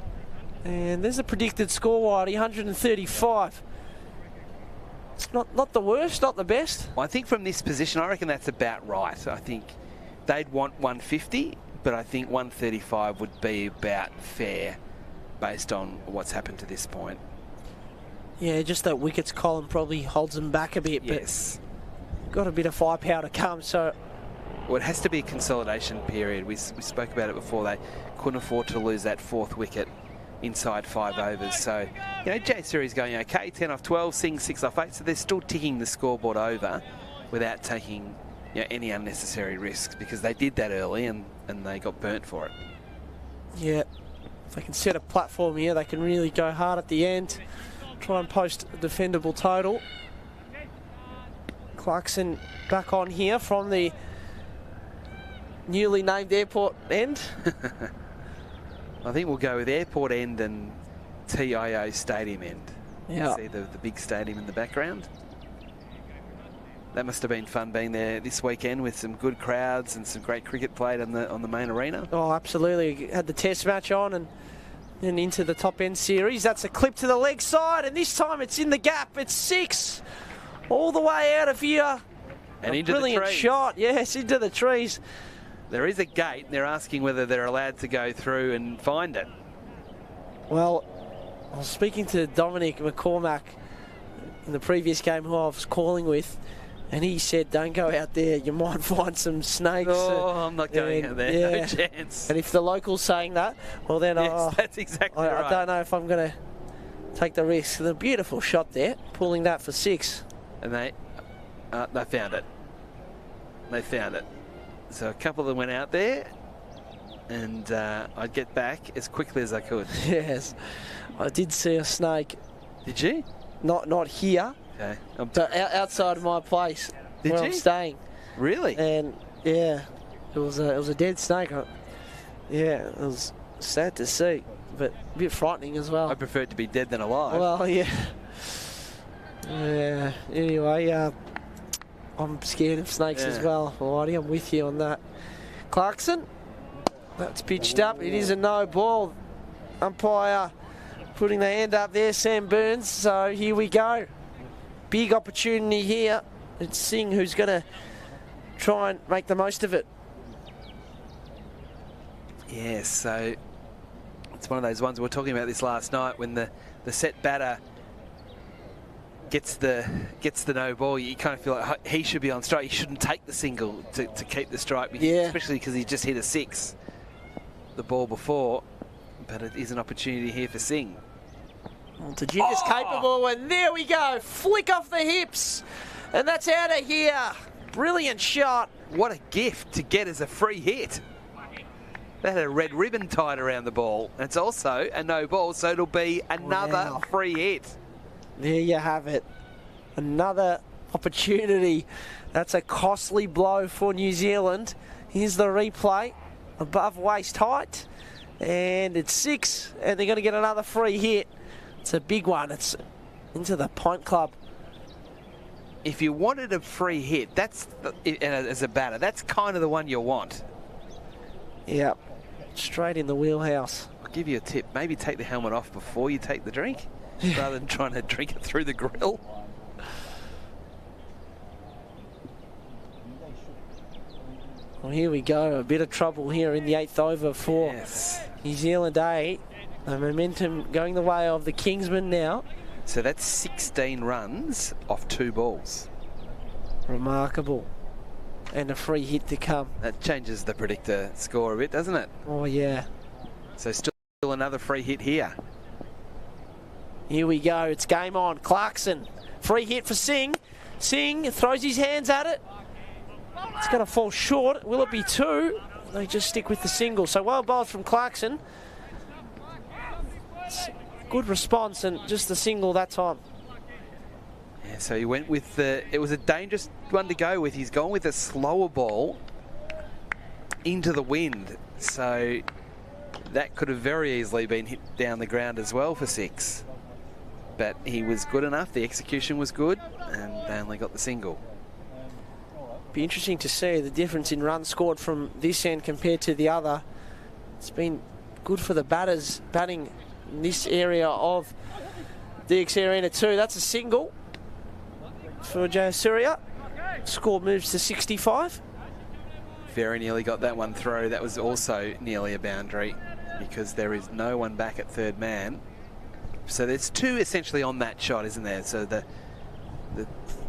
And there's a predicted score, Whitey, 135. It's not the worst, not the best. Well, I think from this position, I reckon that's about right. I think they'd want 150, but I think 135 would be about fair based on what's happened to this point. Yeah, just that wickets column probably holds them back a bit. Yes. But got a bit of firepower to come, so... Well, it has to be a consolidation period. We spoke about it before. They couldn't afford to lose that 4th wicket inside 5 overs. So, you know, J Series going okay, 10 off 12, Singh 6 off 8. So they're still ticking the scoreboard over without taking, you know, any unnecessary risks, because they did that early and they got burnt for it. Yeah, if they can set a platform here, they can really go hard at the end. Try and post a defendable total. Clarkson back on here from the newly named airport end. I think we'll go with airport end and TIO stadium end. Yeah. See the big stadium in the background. That must have been fun being there this weekend with some good crowds and some great cricket played on the main arena. Oh, absolutely. Had the test match on and then into the top end series. That's a clip to the leg side, and this time it's in the gap. It's 6 all the way out of here. And into the trees. Brilliant shot. Yes, into the trees. There is a gate, and they're asking whether they're allowed to go through and find it. Well, I was speaking to Dominic McCormack in the previous game, who I was calling with, and he said, don't go out there, you might find some snakes. Oh, I'm not going out there, yeah. no chance. And if the local's saying that, well then yes, that's exactly right. I don't know if I'm going to take the risk. The beautiful shot there, pulling that for 6. And they found it. They found it. So a couple of them went out there, and I'd get back as quickly as I could. Yes, I did see a snake. Did you? Not here. Okay. So outside of my place Did where you? I'm staying. Really? And yeah, it was a dead snake. Yeah, it was sad to see, but a bit frightening as well. I prefer it to be dead than alive. Well, yeah. Yeah. Anyway, I'm scared of snakes as well. Alrighty, I'm with you on that. Clarkson, that's pitched up. It is a no ball. Umpire putting the hand up there, Sam Burns. So here we go. Big opportunity here. It's Singh who's going to try and make the most of it. Yeah, so it's one of those ones we were talking about this last night, when the set batter gets the no ball. You kind of feel like he should be on strike. He shouldn't take the single to keep the strike, yeah. Especially because he just hit a 6. the ball before, but it is an opportunity here for Singh. Well, Tajika's capable, and there we go. Flick off the hips, and that's out of here. Brilliant shot. What a gift to get as a free hit. That had a red ribbon tied around the ball. It's also a no ball, so it'll be another free hit. There you have it. Another opportunity. That's a costly blow for New Zealand. Here's the replay. Above waist height. And it's 6. And they're going to get another free hit. It's a big one. It's into the Pint Club. If you wanted a free hit, as a batter, that's kind of the one you want. Yep. Straight in the wheelhouse. I'll give you a tip. Maybe take the helmet off before you take the drink, rather than trying to drink it through the grill. Well, here we go. A bit of trouble here in the 8th over for New Zealand A. The momentum going the way of the Kingsmen now. So that's 16 runs off 2 balls. Remarkable. And a free hit to come. That changes the predictor score a bit, doesn't it? Oh, yeah. So still another free hit here. Here we go. It's game on. Clarkson. Free hit for Singh. Singh throws his hands at it. It's going to fall short. Will it be 2? They just stick with the single. So well bowled from Clarkson. Good response and just the single that time. Yeah, so he went with it was a dangerous one to go with. He's gone with a slower ball into the wind. So that could have very easily been hit down the ground as well for 6. But he was good enough. The execution was good and they only got the single. Be interesting to see the difference in runs scored from this end compared to the other. It's been good for the batters batting in this area of DX Arena too. That's a single for Jayasuriya. Score moves to 65. Very nearly got that one through. That was also nearly a boundary because there is no one back at third man. So there's 2 essentially on that shot, isn't there? So the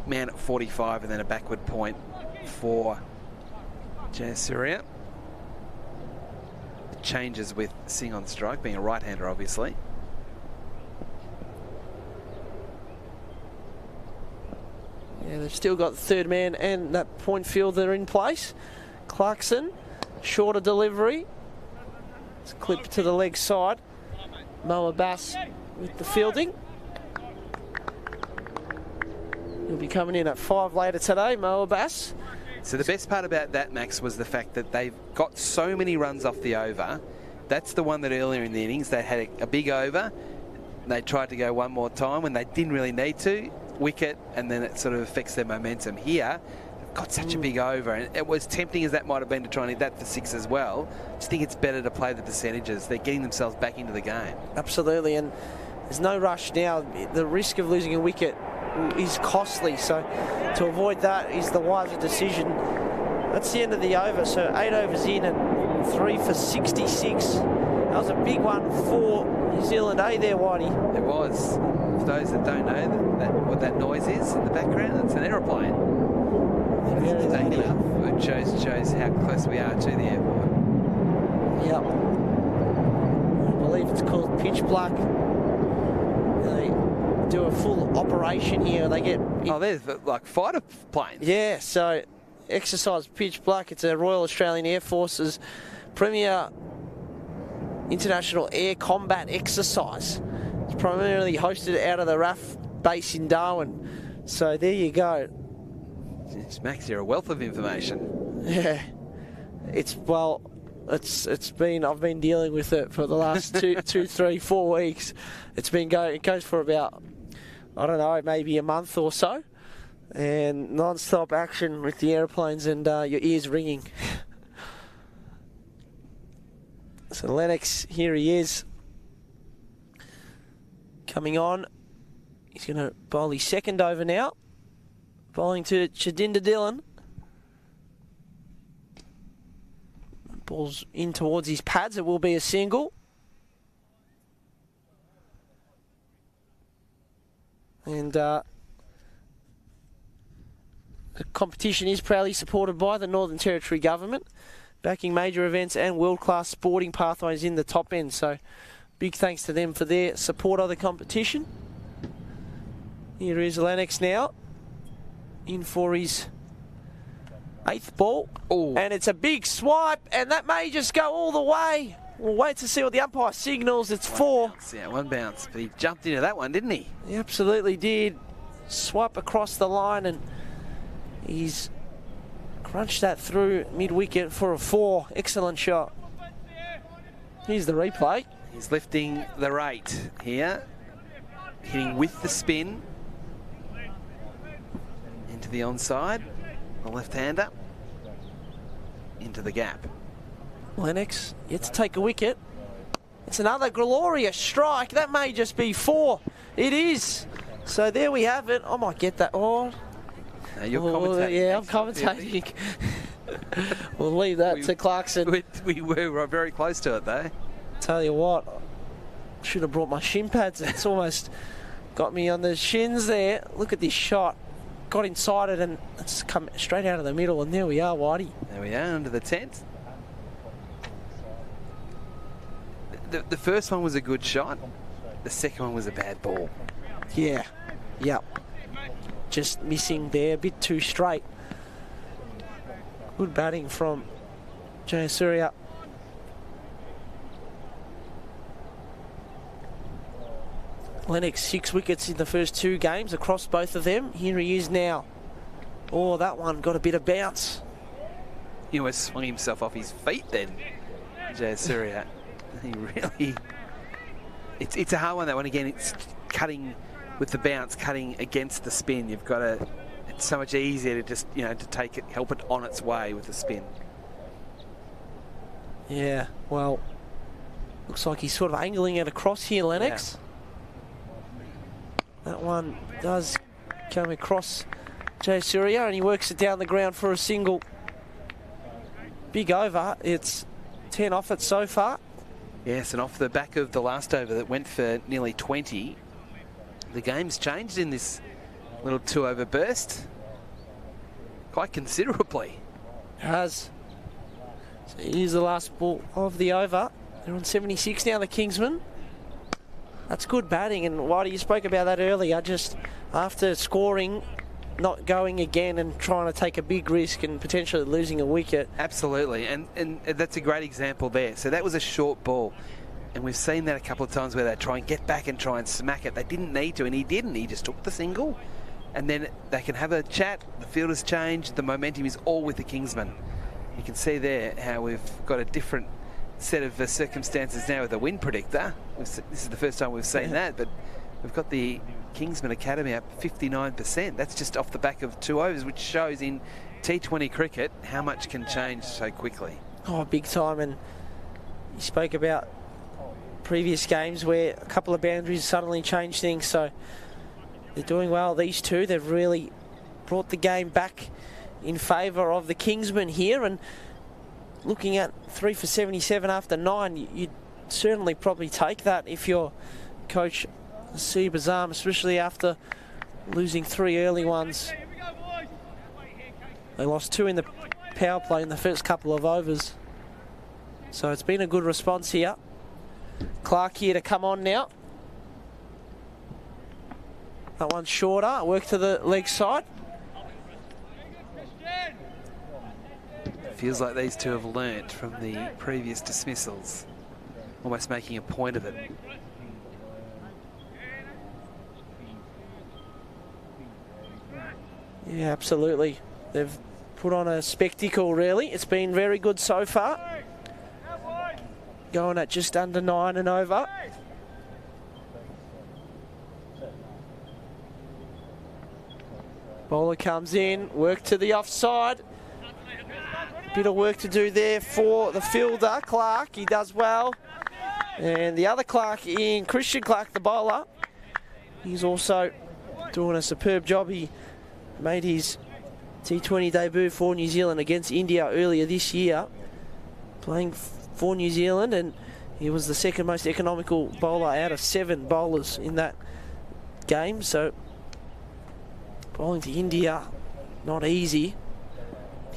man at 45 and then a backward point for Jayasuriya. It changes with Singh on strike, being a right-hander obviously. Yeah, they've still got the third man and that point fielder in place. Clarkson, shorter delivery. It's clipped to the leg side. Moa Bass with the fielding. He'll be coming in at 5 later today, Moa Bass. So the best part about that, Max, was the fact that they've got so many runs off the over. That's the one that earlier in the innings they had a big over. They tried to go one more time when they didn't really need to. Wicket, and then it sort of affects their momentum. Here, they've got such a big over, and it was tempting as that might have been to try and hit that for 6 as well. I just think it's better to play the percentages. They're getting themselves back into the game. Absolutely, and there's no rush now. The risk of losing a wicket is costly, so to avoid that is the wiser decision. That's the end of the over, so 8 overs in and 3 for 66. That was a big one for New Zealand A there, Whitey. It was. For those that don't know what that noise is in the background, it's an aeroplane. It shows how close we are to the airport. Yep. I believe it's called pitch black. They do a full operation here. They get... there's like fighter planes. Yeah, so exercise pitch black. It's a Royal Australian Air Force's premier international air combat exercise. It's primarily hosted out of the RAF base in Darwin. So there you go. Jeez, Max, you're a wealth of information. Yeah. I've been dealing with it for the last 2, 3, 4 weeks. It goes for about, I don't know, maybe a month or so. And non-stop action with the airplanes and your ears ringing. So Lennox, here he is. Coming on. He's going to bowl his 2nd over now. Bowling to Chadinder Dillon. Ball's in towards his pads. It will be a single. And the competition is proudly supported by the Northern Territory Government. backing major events and world-class sporting pathways in the top end. So big thanks to them for their support of the competition. Here is Lennox now, in for his 8th ball. Ooh. And it's a big swipe, and that may just go all the way. We'll wait to see what the umpire signals. It's 4. Bounce, yeah, 1 bounce. But he jumped into that one, didn't he? He absolutely did. Swipe across the line, and he's crunched that through mid-wicket for a 4. Excellent shot. Here's the replay. He's lifting the rate here. Hitting with the spin. Into the onside. The left-hander. Into the gap. Lennox yet to take a wicket. It's another glorious strike. That may just be 4. It is. So there we have it. I might get that. Oh, you're commentating. Yeah, I'm commentating. We'll leave that to Clarkson. We were very close to it, though. Tell you what, should have brought my shin pads. It's almost got me on the shins there. Look at this shot. Got inside it, and it's come straight out of the middle, and there we are, Whitey. There we are, under the tent. The first one was a good shot. The second one was a bad ball. Yeah. Yep. Just missing there, a bit too straight. Good batting from Jayasuriya. Lennox 6 wickets in the first 2 games across both of them. Here he is now. Oh, that one got a bit of bounce. He almost swung himself off his feet then, Jayasuriya. He really... It's a hard one, that one. Again, it's cutting with the bounce, cutting against the spin. You've got to... It's so much easier to just, to take it, help it on its way with the spin. Yeah, well, looks like he's sort of angling it across here, Lennox. Yeah. That one does come across Jayasuriya, and he works it down the ground for a single. Big over. It's 10 off it so far. Yes, and off the back of the last over that went for nearly 20, the game's changed in this little 2-over burst quite considerably. It has. So here's the last ball of the over. They're on 76 now, the Kingsmen. That's good batting, and Whitey, you spoke about that earlier, just after scoring, not going again and trying to take a big risk and potentially losing a wicket. Absolutely, and that's a great example there. So that was a short ball, and we've seen that a couple of times where they try and get back and try and smack it. They didn't need to, and he didn't. He just took the single, and then they can have a chat. The field has changed. The momentum is all with the Kingsmen. You can see there how we've got a different set of circumstances now with the wind predictor. This is the first time we've seen that, but we've got the Kingsmen Academy up 59%. That's just off the back of 2 overs, which shows in T20 cricket how much can change so quickly. Oh, big time. And you spoke about previous games where a couple of boundaries suddenly changed things, so they're doing well. These two, they've really brought the game back in favour of the Kingsmen here, and looking at 3 for 77 after 9, you'd certainly probably take that if you're coach Nasib Azam, especially after losing 3 early ones. They lost 2 in the power play in the first couple of overs. So it's been a good response here. Clark here to come on now. That one's shorter, work to the leg side. Feels like these two have learnt from the previous dismissals, almost making a point of it. Yeah, absolutely. They've put on a spectacle, really. It's been very good so far. Going at just under 9 and over. Bowler comes in, work to the offside. Bit of work to do there for the fielder, Clark. He does well. And the other Clark in, Christian Clark, the bowler. He's also doing a superb job. He made his T20 debut for New Zealand against India earlier this year, playing for New Zealand, and he was the second most economical bowler out of 7 bowlers in that game. So bowling to India, not easy.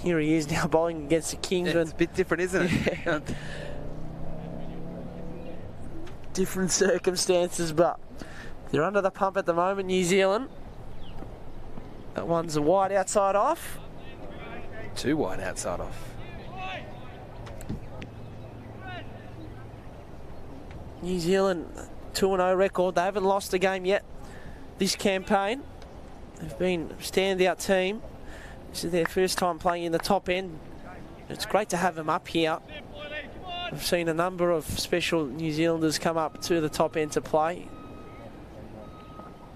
here he is now bowling against the Kingsmen. It's a bit different, isn't it? Different circumstances, but they're under the pump at the moment, New Zealand. That one's a wide outside off. 2 wide outside off. New Zealand 2-0 record. They haven't lost a game yet this campaign. They've been a standout team. This is their first time playing in the top end. It's great to have them up here. I've seen a number of special New Zealanders come up to the top end to play.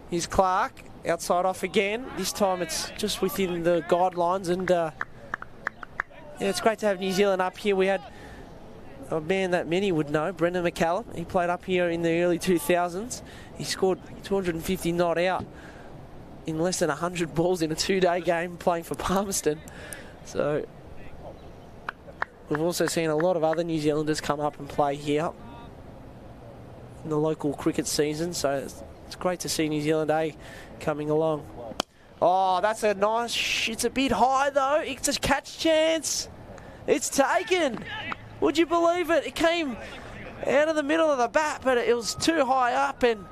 Here's Clark, outside off again. This time it's just within the guidelines, and yeah, it's great to have New Zealand up here. We had a man that many would know, Brendan McCallum. He played up here in the early 2000s. He scored 250 not out in less than 100 balls in a 2-day game playing for Palmerston. So we've also seen a lot of other New Zealanders come up and play here in the local cricket season. So it's great to see New Zealand A coming along. Oh, that's a nice, it's a bit high though. It's a catch chance. It's taken. Would you believe it? It came out of the middle of the bat, but it was too high up, and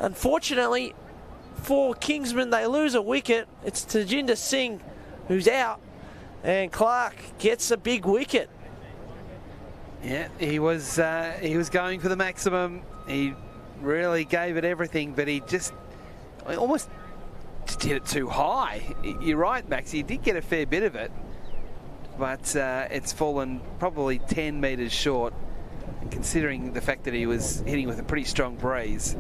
unfortunately for Kingsmen, they lose a wicket. It's Tajinder Singh who's out, and Clark gets a big wicket. Yeah, he was going for the maximum. He really gave it everything, but he just almost just hit it too high. You're right, Max. He did get a fair bit of it, but it's fallen probably 10 metres short. And considering the fact that he was hitting with a pretty strong breeze,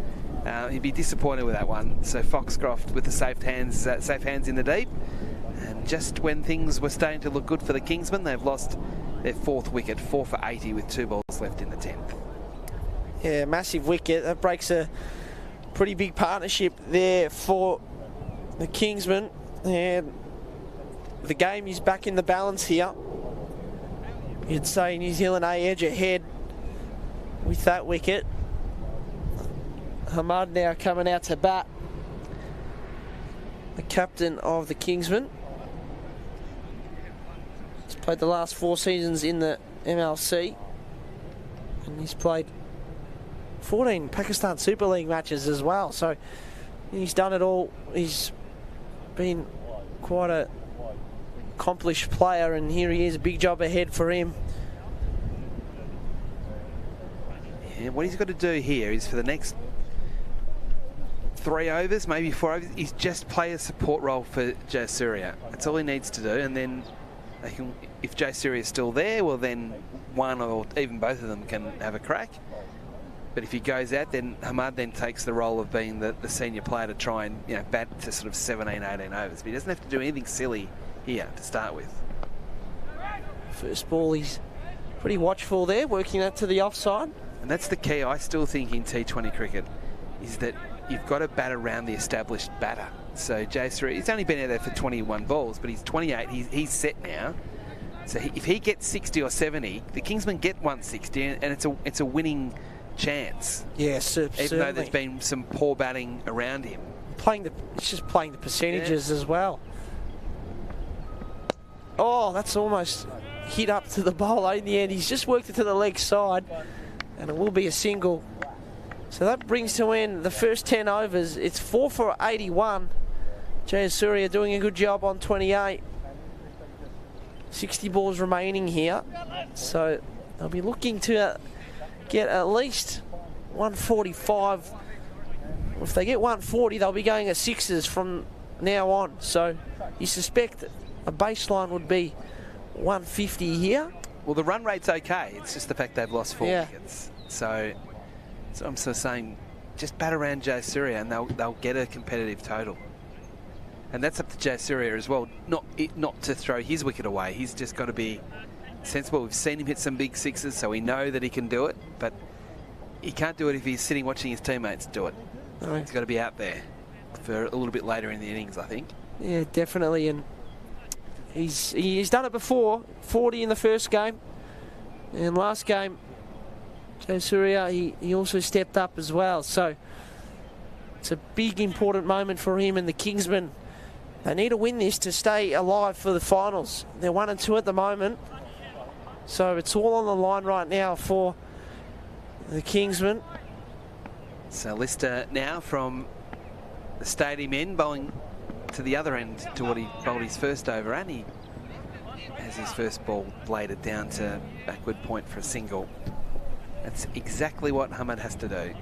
he'd be disappointed with that one. So Foxcroft with the safe hands in the deep. And just when things were starting to look good for the Kingsmen, they've lost their 4th wicket, 4 for 80 with 2 balls left in the 10th. Yeah, massive wicket. That breaks a pretty big partnership there for the Kingsmen. And the game is back in the balance here. You'd say New Zealand A edge ahead with that wicket. Hamad now coming out to bat, the captain of the Kingsmen. He's played the last 4 seasons in the MLC, and he's played 14 Pakistan Super League matches as well, so he's done it all. He's been quite a accomplished player, and here he is, a big job ahead for him. Yeah, what he's got to do here is for the next 3 overs, maybe 4 overs, is just play a support role for Joe Surya. That's all he needs to do, and then they can, if Joe Surya is still there, well then one or even both of them can have a crack. But if he goes out, then Hamad then takes the role of being the senior player to try and bat to sort of 17, 18 overs. But he doesn't have to do anything silly here to start with. First ball, he's pretty watchful there, working that to the offside. And that's the key, I still think, in T20 cricket, is that you've got to bat around the established batter. So Jay Surya, he's only been out there for 21 balls, but he's 28, he's set now. So if he gets 60 or 70, the Kingsmen get 160, and it's a winning chance. Yes, even certainly. though there's been some poor batting around him. It's just playing the percentages as well. Oh, that's almost hit up to the bowler in the end. He's just worked it to the leg side, and it will be a single. So that brings to end the first 10 overs. It's 4 for 81. Jay Surya doing a good job on 28. 60 balls remaining here. So they'll be looking to get at least 145. If they get 140, they'll be going at 6s from now on. So you suspect a baseline would be 150 here. Well, the run rate's okay. It's just the fact they've lost 4 wickets. So I'm sort of saying, just bat around Jay Surya and they'll get a competitive total. And that's up to Jay Surya as well, not to throw his wicket away. He's just got to be sensible. We've seen him hit some big 6s, so we know that he can do it, but he can't do it if he's sitting watching his teammates do it. No. He's got to be out there for a little bit later in the innings, I think. Yeah, definitely, and he's done it before. 40 in the first game, and last game Jay Surya, he also stepped up as well. So it's a big important moment for him and the Kingsmen They need to win this to stay alive for the finals. They're 1 and 2 at the moment. So it's all on the line right now for the Kingsmen. So Lister now from the stadium end, bowling to the other end to what he bowled his first over, and he has his first ball bladed down to backward point for a single. That's exactly what Hamad has to do.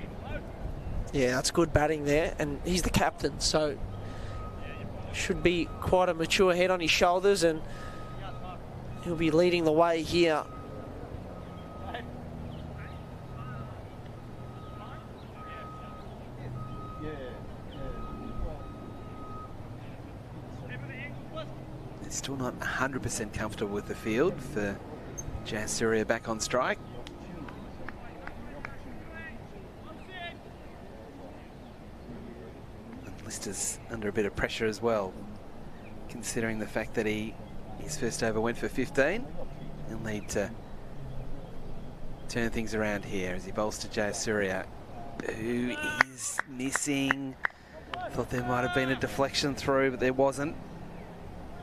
Yeah, that's good batting there, and he's the captain, so should be quite a mature head on his shoulders, and he'll be leading the way here. He's still not 100% comfortable with the field for Jayasuriya back on strike. Lister's under a bit of pressure as well, considering the fact that his first over went for 15. He'll need to turn things around here as he bowls to Jayasuriya, who is missing. Thought there might have been a deflection through, but there wasn't.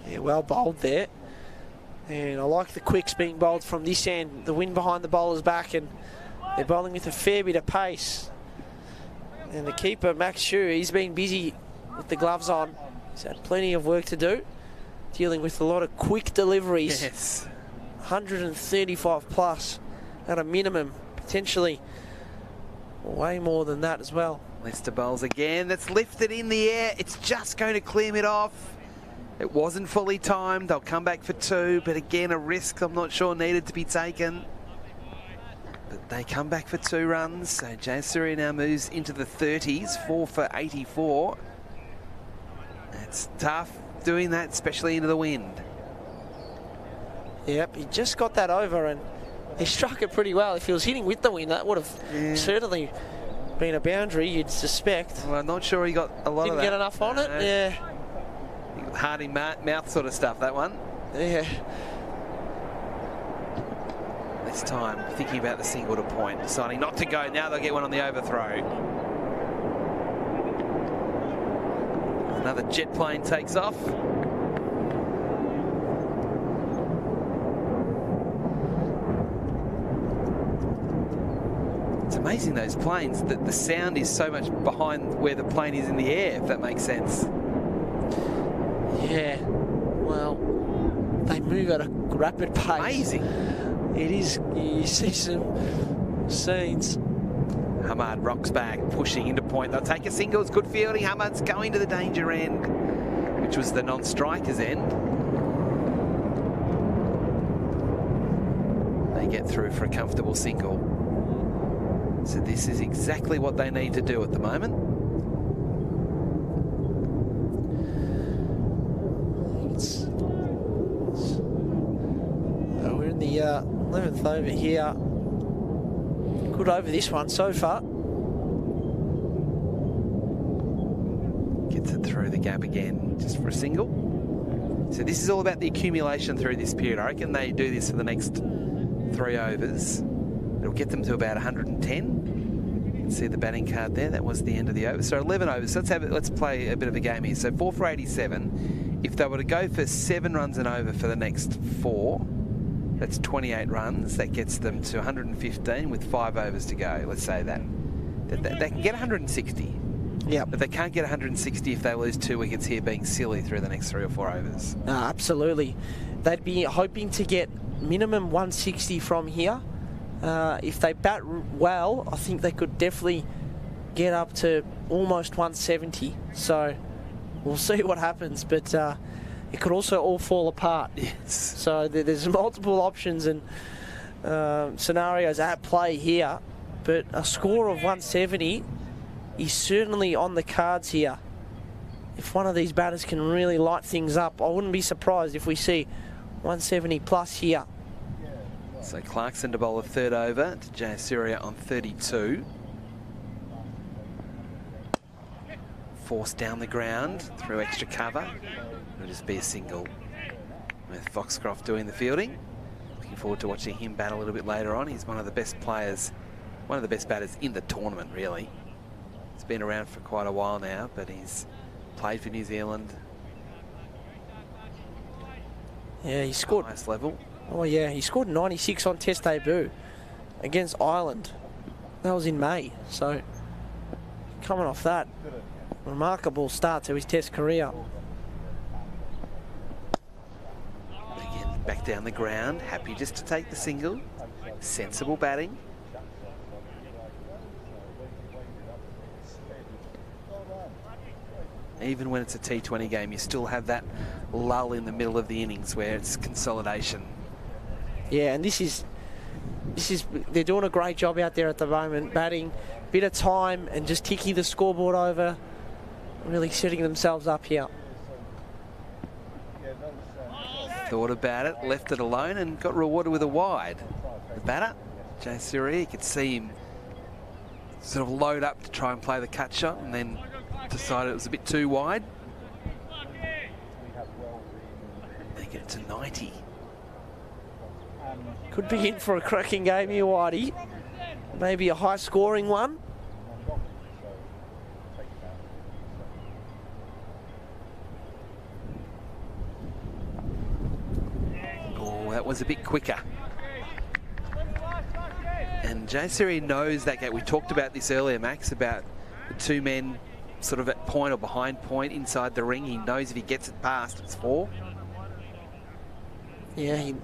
Yeah, well bowled there. And I like the quicks being bowled from this end. The wind behind the bowler's back, and they're bowling with a fair bit of pace. And the keeper, Max Shue, he's been busy with the gloves on. He's had plenty of work to do, dealing with a lot of quick deliveries. Yes. 135 plus at a minimum, potentially way more than that as well. Lister bowls again. That's lifted in the air. It's just going to clear mid off. It wasn't fully timed. They'll come back for 2, but again, a risk I'm not sure needed to be taken. But they come back for 2 runs. So Jayasuriya now moves into the 30s, 4 for 84. It's tough doing that, especially into the wind. Yep, he just got that over, and he struck it pretty well. If he was hitting with the wind, that would have certainly been a boundary, you'd suspect. Well, I'm not sure he got a lot of that. Didn't get enough on it? Yeah. Hard in mouth sort of stuff, that one. Yeah. This time, thinking about the single to point, deciding not to go. Now they'll get one on the overthrow. Another jet plane takes off. It's amazing, those planes, that the sound is so much behind where the plane is in the air, if that makes sense. Yeah, well, they move at a rapid pace. Amazing. It is, you see some scenes. Hamad rocks back, pushing into point. They'll take a single. It's good fielding. Hamad's going to the danger end, which was the non-striker's end. They get through for a comfortable single. So this is exactly what they need to do at the moment. We're in the 11th over here. Good over this one so far. Gets it through the gap again, just for a single. So this is all about the accumulation through this period. I reckon they do this for the next 3 overs. It'll get them to about 110. You can see the batting card there. That was the end of the over. So 11 overs. So let's play a bit of a game here. So 4 for 87. If they were to go for 7 runs and over for the next 4, that's 28 runs. That gets them to 115 with 5 overs to go. Let's say that. They can get 160. Yeah, but they can't get 160 if they lose 2 wickets here, being silly through the next 3 or 4 overs. No, absolutely. They'd be hoping to get minimum 160 from here. If they bat well, I think they could definitely get up to almost 170. So we'll see what happens, but it could also all fall apart. Yes. So there's multiple options and scenarios at play here, but a score of 170 is certainly on the cards here. If one of these batters can really light things up, I wouldn't be surprised if we see 170 plus here. So Clarkson to bowl a 3rd over to Jayasuriya on 32. Forced down the ground through extra cover. It'll just be a single with Foxcroft doing the fielding. Looking forward to watching him bat a little bit later on. He's one of the best players, one of the best batters in the tournament, really. He's been around for quite a while now, but he's played for New Zealand, Yeah, he scored. Highest level. Oh yeah, he scored 96 on Test debut against Ireland. That was in May. So coming off that, remarkable start to his Test career. Again, back down the ground, happy just to take the single. Sensible batting. Even when it's a T20 game, you still have that lull in the middle of the innings where it's consolidation. Yeah, and they're doing a great job out there at the moment, batting, bit of time and just ticking the scoreboard over, really setting themselves up here. Thought about it, left it alone and got rewarded with a wide. The batter, Jay Surya, you could see him sort of load up to try and play the cut shot and then decided it was a bit too wide. They get it to 90. Could be in for a cracking game here, Whitey. Maybe a high-scoring one. Oh, that was a bit quicker. And Jay Surya knows that gate. We talked about this earlier, Max, about the two men sort of at point or behind point inside the ring. He knows if he gets it past, it's 4. Yeah, he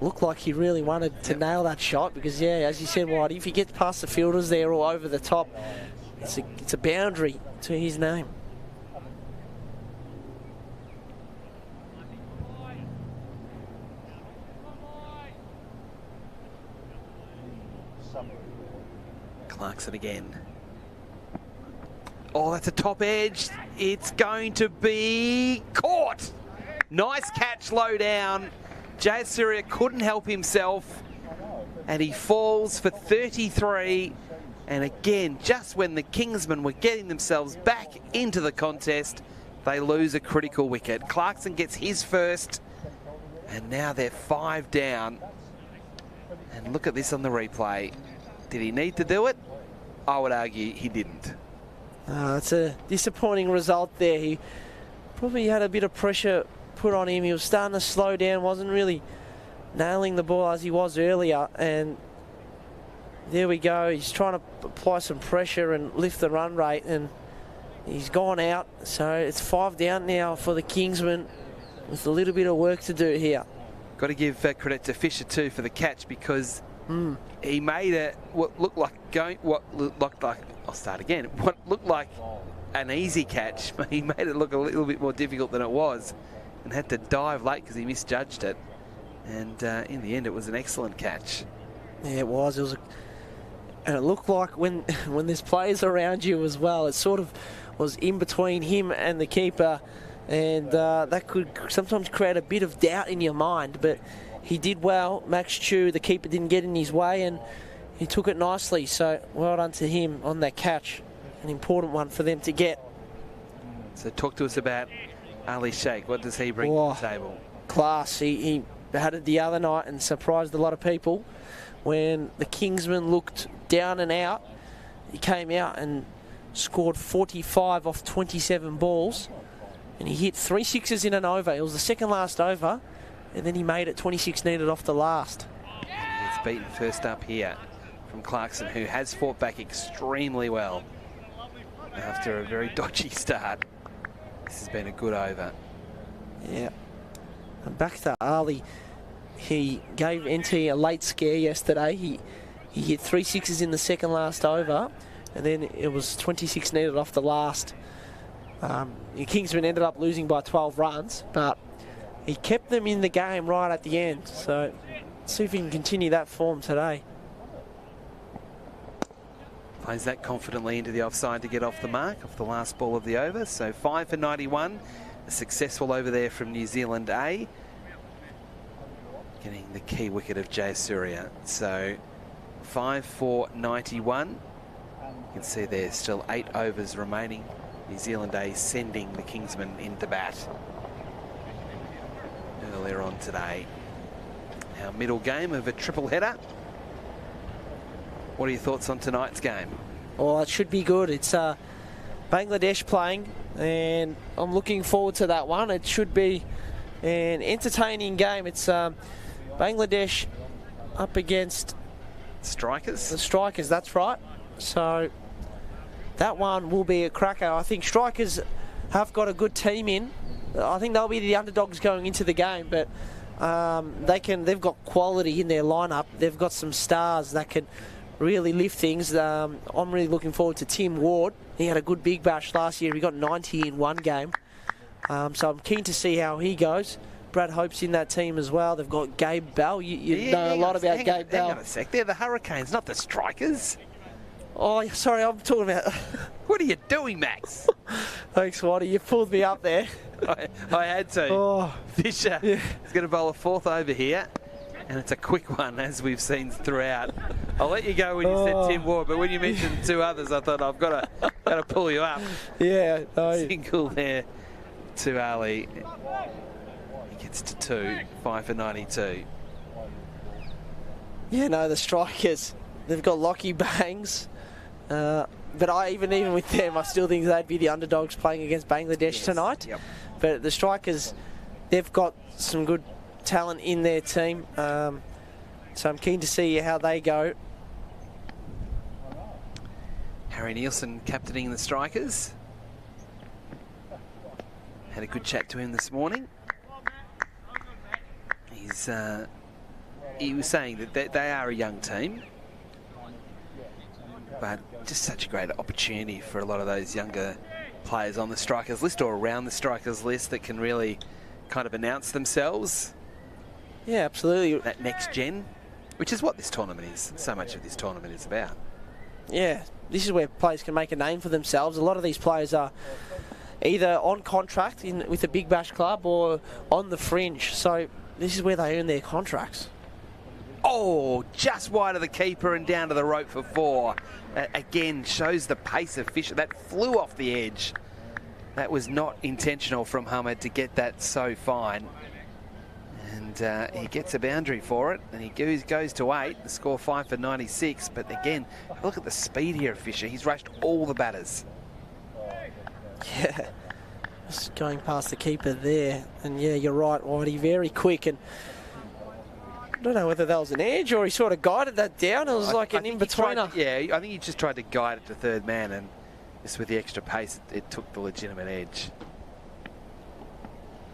looked like he really wanted to nail that shot because, yeah, as you said, Whitey, if he gets past the fielders there or over the top, it's a boundary to his name. Clarkson again. Oh, that's a top edge. It's going to be caught. Nice catch low down. Jay Surya couldn't help himself. And he falls for 33. And again, just when the Kingsmen were getting themselves back into the contest, they lose a critical wicket. Clarkson gets his first. And now they're 5 down. And look at this on the replay. Did he need to do it? I would argue he didn't. It's a disappointing result there. He probably had a bit of pressure put on him. He was starting to slow down, wasn't really nailing the ball as he was earlier. And there we go. He's trying to apply some pressure and lift the run rate, and he's gone out. So it's 5 down now for the Kingsmen with a little bit of work to do here. Got to give credit to Fisher too for the catch, because he made what looked like I'll start again. What looked like an easy catch, but he made it look a little bit more difficult than it was, and had to dive late because he misjudged it. And in the end, it was an excellent catch. Yeah, it was. And it looked like when there's players around you as well, it sort of was in between him and the keeper, and that could sometimes create a bit of doubt in your mind. But he did well. Max Chu, the keeper, didn't get in his way, and he took it nicely. So well done to him on that catch. An important one for them to get. So talk to us about Ali Sheikh. What does he bring to the table? Class. He had it the other night and surprised a lot of people. When the Kingsmen looked down and out, he came out and scored 45 off 27 balls, and he hit 3 sixes in an over. It was the second last over, and then he made it 26 needed off the last. And he gets beaten first up here from Clarkson, who has fought back extremely well after a very dodgy start. This has been a good over. Yeah. And back to Ali. He gave NT a late scare yesterday. He hit 3 sixes in the second last over, and then it was 26 needed off the last. The Kingsmen ended up losing by 12 runs, but he kept them in the game right at the end. So let's see if he can continue that form today. Plays that confidently into the offside to get off the mark, off the last ball of the over. So 5 for 91. A successful over there from New Zealand A. Getting the key wicket of Jay Surya. So 5 for 91. You can see there's still 8 overs remaining. New Zealand A sending the Kingsmen into bat earlier on today. Our middle game of a triple header. What are your thoughts on tonight's game? Well, it should be good. It's Bangladesh playing, and I'm looking forward to that one. It should be An entertaining game. It's Bangladesh up against Strikers. the Strikers, that's right. So that one will be a cracker. I think Strikers have got a good team in. I think they'll be the underdogs going into the game, but they've got quality in their lineup. They've got some stars that can really lift things. I'm really looking forward to Tim Ward. He had a good big bash last year. He got 90 in one game. So I'm keen to see how he goes. Brad Hope's in that team as well. They've got Gabe Bell. You know a lot about Gabe Bell. Hang on a sec. They're the Hurricanes, not the Strikers. Oh, sorry, I'm talking about... What are you doing, Max? Thanks, Waddy. You pulled me up there. I had to. Oh, Fisher yeah. is going to bowl a fourth over here. And it's a quick one, as we've seen throughout. I'll let you go when you said Tim Ward, but when you mentioned two others, I thought I've got to pull you up. Yeah. No. Single there to Ali. He gets to 2, 5 for 92. Yeah, no, the Strikers, they've got Lockie Bangs. But even with them, I still think they'd be the underdogs playing against Bangladesh tonight. Yep. But the Strikers, they've got some good talent in their team. So I'm keen to see how they go. Harry Nielsen captaining the Strikers. Had a good chat to him this morning. He was saying that they are a young team, but just such a great opportunity for a lot of those younger players on the Strikers list or around the Strikers list that can really kind of announce themselves. Yeah, absolutely. That next gen, which is what this tournament is. So much of this tournament is about. Yeah, this is where players can make a name for themselves. A lot of these players are either on contract with a big bash club or on the fringe. So this is where they earn their contracts. Oh, just wide of the keeper and down to the rope for 4. Again, shows the pace of Fisher. That flew off the edge. That was not intentional from Hamid to get that so fine. And he gets a boundary for it, and he goes to 8. The score 5 for 96. But again, look at the speed here of Fisher. He's rushed all the batters. Yeah, just going past the keeper there. And yeah, you're right, Whitey, very quick. And I don't know whether that was an edge or he sort of guided that down. It was like an in-betweener. Yeah, I think he just tried to guide it to third man, and just with the extra pace, it took the legitimate edge.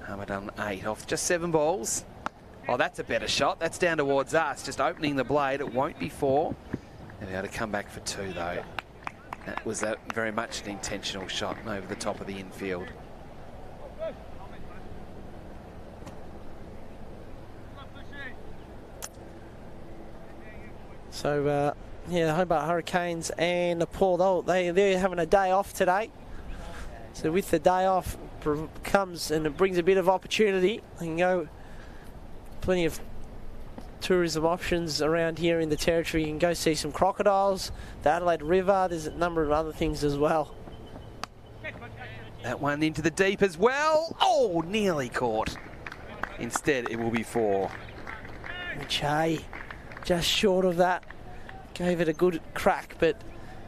Hamid on 8 off just 7 balls. Oh, that's a better shot. That's down towards us, just opening the blade. It won't be 4. And they ought to come back for 2, though. That was very much an intentional shot over the top of the infield. So, yeah, the Hobart Hurricanes and Nepal, they're having a day off today. So with the day off comes and it brings a bit of opportunity. They can go, plenty of tourism options around here in the territory. You can go see some crocodiles, the Adelaide River. There's a number of other things as well. That one into the deep as well. Oh, nearly caught. Instead, it will be 4. Michai, just short of that. Gave it a good crack, but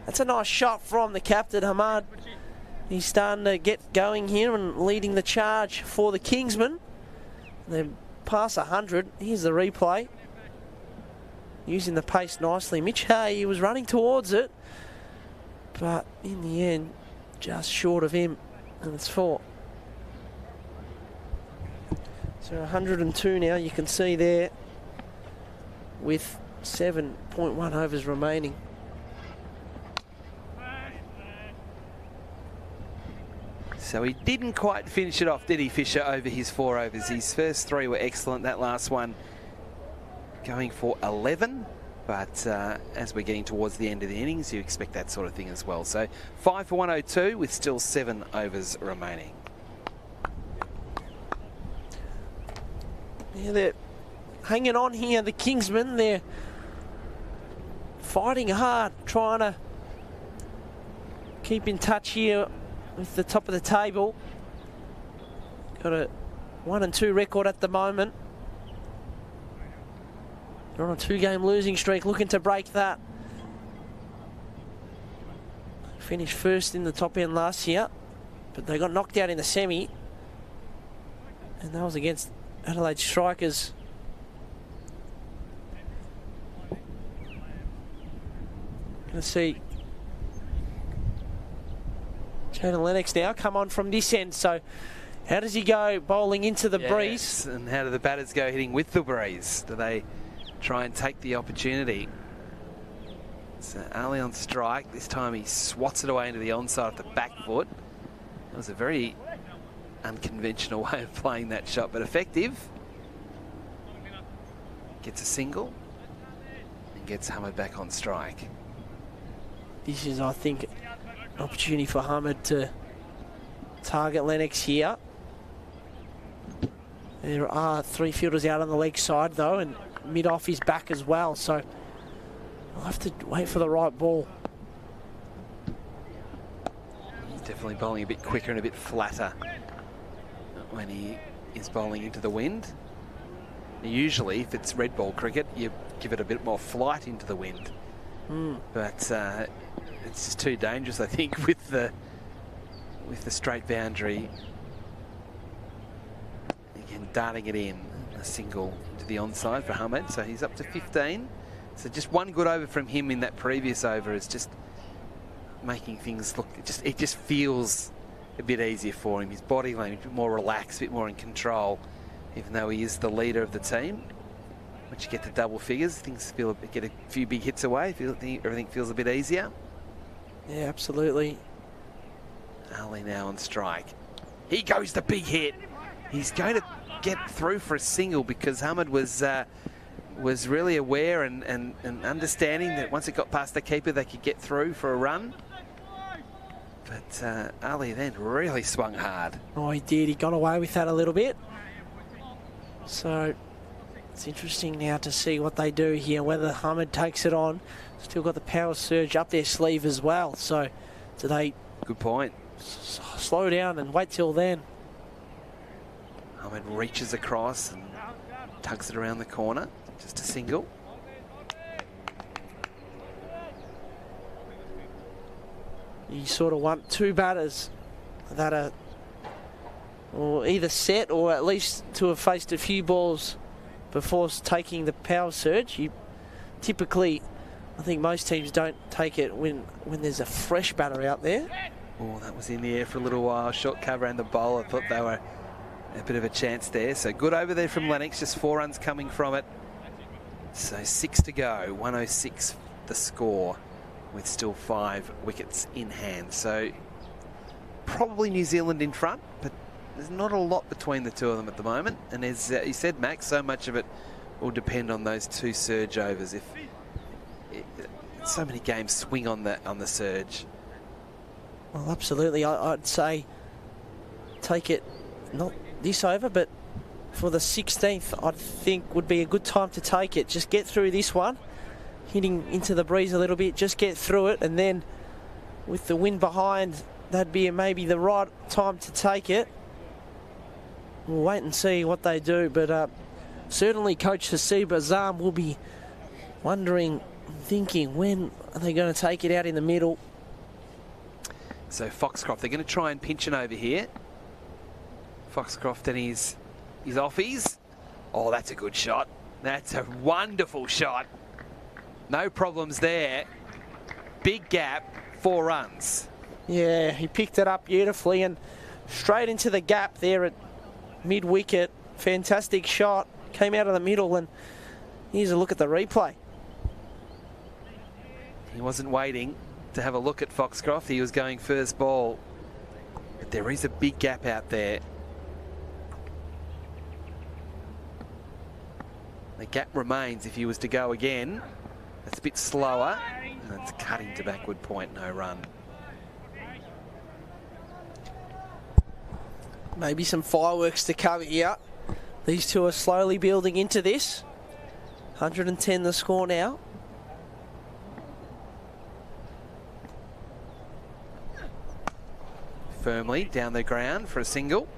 that's a nice shot from the captain, Hamad. He's starting to get going here and leading the charge for the Kingsmen. They're past 100. Here's the replay. Using the pace nicely. Mitch Hay, he was running towards it, but in the end, just short of him, and it's 4. So 102 now, you can see there, with 7.1 overs remaining. So he didn't quite finish it off, did he, Fisher, over his 4 overs? His first 3 were excellent. That last one going for 11. But as we're getting towards the end of the innings, you expect that sort of thing as well. So 5 for 102 with still 7 overs remaining. Yeah, they're hanging on here, the Kingsmen. They're fighting hard, trying to keep in touch here with the top of the table. Got a 1-2 record at the moment. They're on a 2-game losing streak, looking to break that. Finished first in the top end last year, but they got knocked out in the semi. And that was against Adelaide Strikers. Going to see Jaden Lennox now come on from this end. So how does he go bowling into the breeze? And how do the batters go hitting with the breeze? Do they try and take the opportunity? So Ali on strike. This time he swats it away into the onside of the back foot. That was a very unconventional way of playing that shot, but effective. Gets a single and gets Hamid back on strike. This is, I think, an opportunity for Hamid to target Lennox here. There are 3 fielders out on the leg side though, and mid off his back as well, so I'll have to wait for the right ball. He's definitely bowling a bit quicker and a bit flatter when he is bowling into the wind. Usually, if it's red ball cricket, you give it a bit more flight into the wind. But it's just too dangerous, I think, with the straight boundary. Again, darting it in, a single to the onside for Hamid, so he's up to 15. So just one good over from him in that previous over is just making things look, it just feels a bit easier for him. His body language a bit more relaxed, a bit more in control, even though he is the leader of the team. Once you get to double figures, things get a few big hits away, everything feels a bit easier. Yeah, absolutely. Ali now on strike. He goes the big hit. He's going to get through for a single because Hamid was really aware and understanding that once it got past the keeper, they could get through for a run. But Ali then really swung hard. Oh, he did. He got away with that a little bit. So it's interesting now to see what they do here, whether Hamid takes it on. Still got the power surge up their sleeve as well. So do they... Good point. Slow down and wait till then. Hamid reaches across and tugs it around the corner. Just a single. You sort of want 2 batters that are either set or at least to have faced a few balls before taking the power surge. You typically, I think most teams don't take it when there's a fresh batter out there. Oh, that was in the air for a little while. Short cover and the bowl. I thought they were a bit of a chance there. So good over there from Lennox. Just 4 runs coming from it. So 6 to go. 106 the score with still 5 wickets in hand. So probably New Zealand in front, but there's not a lot between the two of them at the moment. And as you said, Max, so much of it will depend on those 2 surge overs. So many games swing on the surge. Well, absolutely. I'd say take it, not this over, but for the 16th, I think would be a good time to take it. Just get through this one, hitting into the breeze a little bit, just get through it, and then with the wind behind, that'd be maybe the right time to take it. We'll wait and see what they do, but certainly Coach Hasib Azam will be wondering, thinking, when are they going to take it out in the middle? So Foxcroft, they're going to try and pinch an over here. Foxcroft and his offies. Oh, that's a good shot. That's a wonderful shot. No problems there. Big gap, 4 runs. Yeah, he picked it up beautifully and straight into the gap there at mid-wicket. Fantastic shot. Came out of the middle, and here's a look at the replay. He wasn't waiting to have a look at Foxcroft. He was going first ball. But there is a big gap out there. The gap remains if he was to go again. That's a bit slower. And it's cutting to backward point, no run. Maybe some fireworks to come here. These two are slowly building into this. 110 the score now. Firmly down the ground for a single.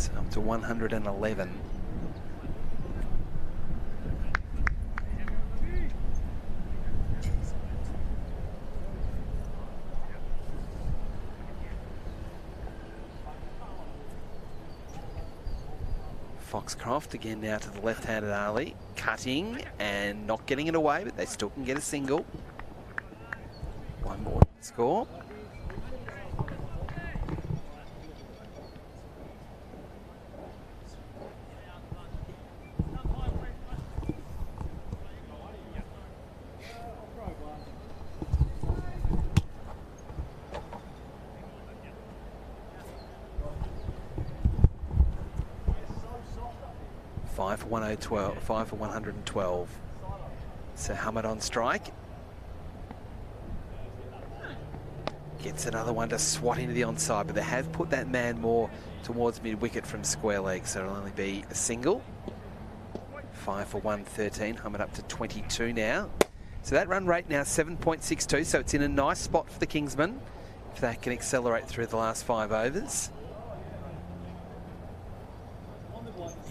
So up to 111. Foxcroft again now to the left-handed Ali, cutting and not getting it away, but they still can get a single. One more to score. Five for 112. So Hamid on strike. Gets another one to swat into the onside, but they have put that man more towards mid-wicket from square leg, so it'll only be a single. 5 for 113, Hamid up to 22 now. So that run rate now 7.62, so it's in a nice spot for the Kingsmen, if they can accelerate through the last 5 overs.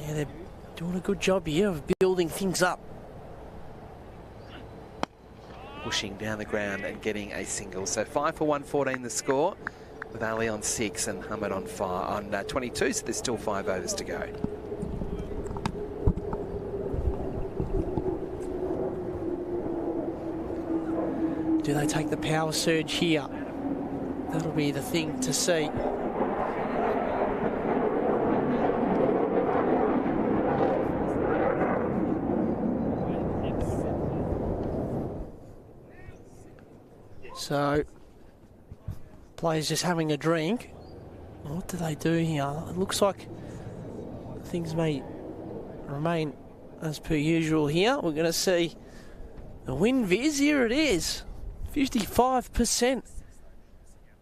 Yeah, they're doing a good job here of building things up. Pushing down the ground and getting a single. So 5 for 114 the score, with Ali on 6 and Hamid on 22, so there's still 5 overs to go. Do they take the power surge here? That'll be the thing to see. So, players just having a drink. What do they do here? It looks like things may remain as per usual here. We're going to see the win viz. Here it is. 55%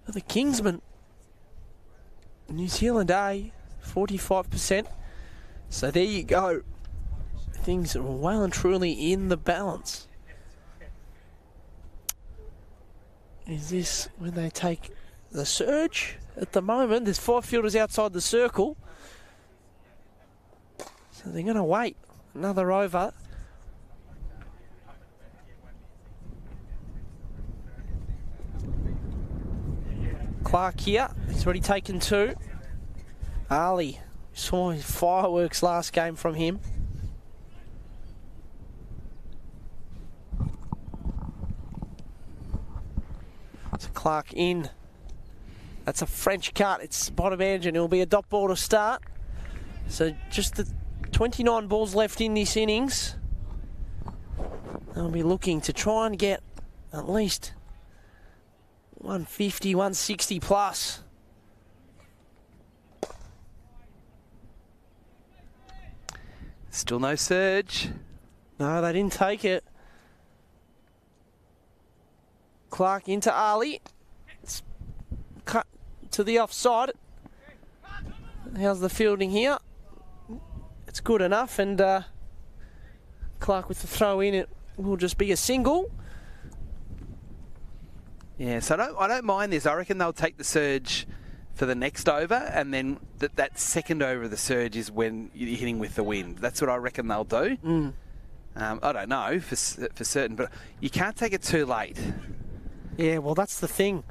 for the Kingsmen. New Zealand A, 45%. So there you go. Things are well and truly in the balance. Is this when they take the surge? At the moment, there's 5 fielders outside the circle. So they're going to wait another over. Clark here. He's already taken 2. Ali. Saw his fireworks last game from him. So Clark in. That's a French cut. It's bottom edge and it'll be a dot ball to start. So just the 29 balls left in this innings. They'll be looking to try and get at least 150, 160 plus. Still no surge. No, they didn't take it. Clark into Ali. It's cut to the offside. How's the fielding here? It's good enough, and Clark with the throw in, it will just be a single. Yeah, so I don't mind this. I reckon they'll take the surge for the next over, and then that second over of the surge is when you're hitting with the wind. That's what I reckon they'll do. I don't know for certain, but you can't take it too late. Yeah, well, that's the thing.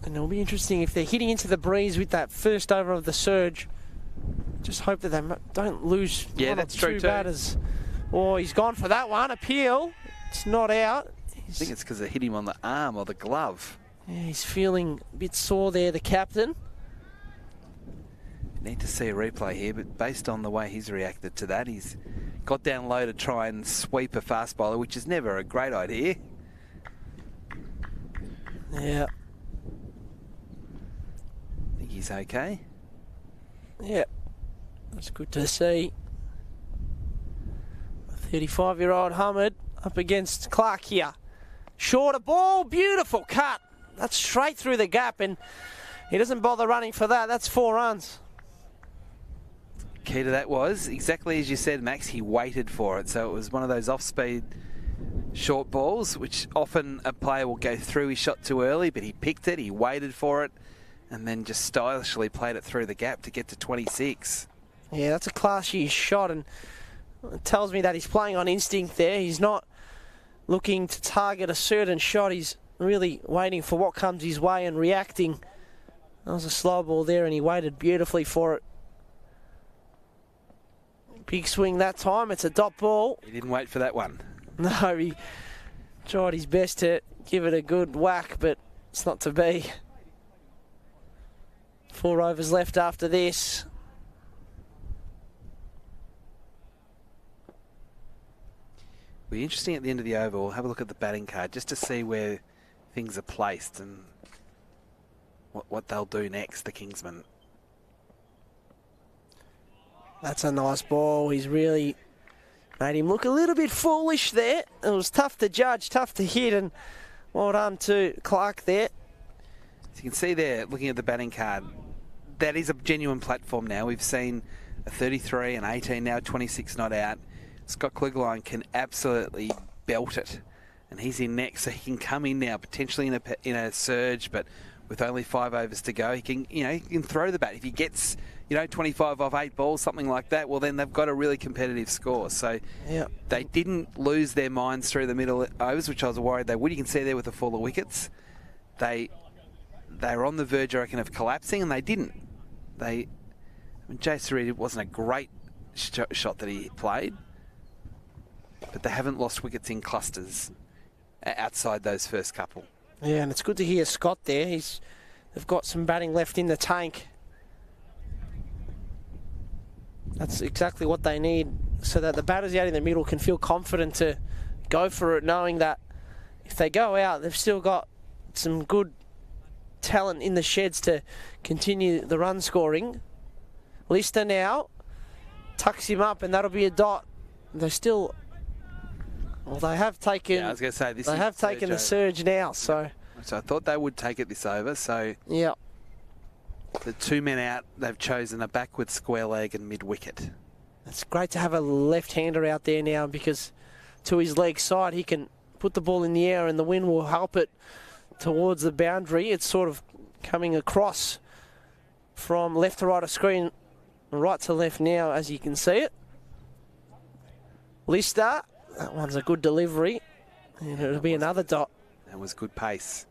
And it'll be interesting if they're hitting into the breeze with that first over of the surge. Just hope that they don't lose one that's or true two too. batters. Oh, he's gone for that one. Appeal. It's not out. I think it's because they hit him on the arm or the glove. Yeah, he's feeling a bit sore there, the captain. Need to see a replay here, but based on the way he's reacted to that, he's got down low to try and sweep a fast bowler, which is never a great idea. Yeah. I think he's okay. Yeah. That's good to see. 35-year-old Hamid up against Clark here. Shorter ball, beautiful cut. That's straight through the gap, and he doesn't bother running for that. That's 4 runs. Key to that was, exactly as you said, Max, he waited for it. So it was one of those off-speed short balls, which often a player will go through his shot too early, but he picked it, he waited for it, and then just stylishly played it through the gap to get to 26. Yeah, that's a classy shot, and it tells me that he's playing on instinct there. He's not looking to target a certain shot. He's really waiting for what comes his way and reacting. That was a slow ball there, and he waited beautifully for it. Big swing that time. It's a dot ball. He didn't wait for that one. No, he tried his best to give it a good whack, but it's not to be. 4 overs left after this. It'll be interesting at the end of the over. We'll have a look at the batting card just to see where things are placed and what they'll do next, the Kingsmen. That's a nice ball. He's really made him look a little bit foolish there. It was tough to judge, tough to hit, and well done to Clark there. As you can see there, looking at the batting card, that is a genuine platform now. We've seen a 33, an 18, now 26 not out. Scott Klugeline can absolutely belt it, and he's in next, so he can come in now potentially in a surge, but with only 5 overs to go, he can he can throw the bat. If he gets 25 off 8 balls, something like that, well then they've got a really competitive score. So they didn't lose their minds through the middle overs, which I was worried they would. You can see there with the fall of wickets, they were on the verge, I reckon, of collapsing, and they didn't. Jay Sarri wasn't a great shot that he played, but they haven't lost wickets in clusters outside those first couple. Yeah, and it's good to hear Scott there. They've got some batting left in the tank. That's exactly what they need, so that the batters out in the middle can feel confident to go for it, knowing that if they go out, they've still got some good talent in the sheds to continue the run scoring. Lister now tucks him up, and that'll be a dot. They still, well, they have taken. Yeah, I was going to say this. They have taken the surge now, so I thought they would take it this over. So yeah, the 2 men out, they've chosen a backward square leg and mid wicket. It's great to have a left-hander out there now, because to his leg side he can put the ball in the air and the wind will help it towards the boundary. It's sort of coming across from left to right of screen, right to left now, as you can see it. Lister, that one's a good delivery, and it'll be another dot. That was good pace.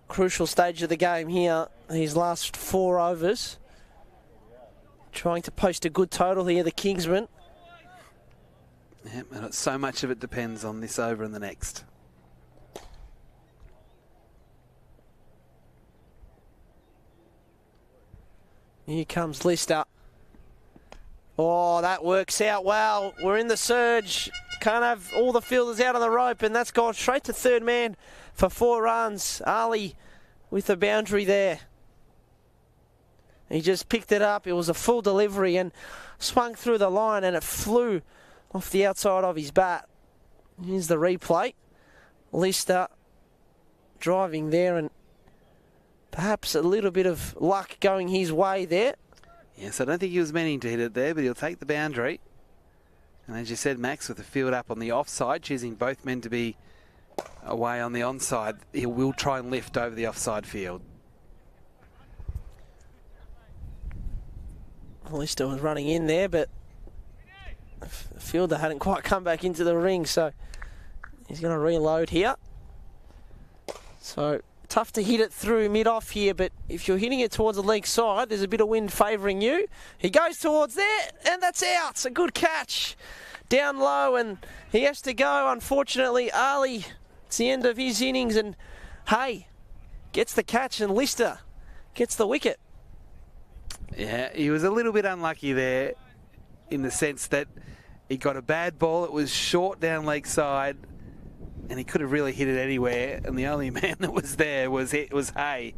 Crucial stage of the game here, these last 4 overs. Trying to post a good total here, the Kingsmen. Yeah, and so much of it depends on this over and the next. Here comes Lister. Oh, that works out well. We're in the surge. Can't have all the fielders out on the rope, and that's gone straight to third man for 4 runs. Ali with the boundary there. He just picked it up. It was a full delivery and swung through the line, and it flew off the outside of his bat. Here's the replay. Lister driving there, and perhaps a little bit of luck going his way there. Yes, I don't think he was meaning to hit it there, but he'll take the boundary. And as you said, Max, with the field up on the offside, choosing both men to be away on the onside, he will try and lift over the offside field. Lister was running in there, but the fielder hadn't quite come back into the ring, so he's going to reload here. So tough to hit it through mid-off here, but if you're hitting it towards the leg side, there's a bit of wind favouring you. He goes towards there, and that's out. It's a good catch. Down low, and he has to go, unfortunately. Ali, it's the end of his innings, and Hay gets the catch, and Lister gets the wicket. Yeah, he was a little bit unlucky there in the sense that he got a bad ball. It was short down leg side, and he could have really hit it anywhere, and the only man that was there was Hay.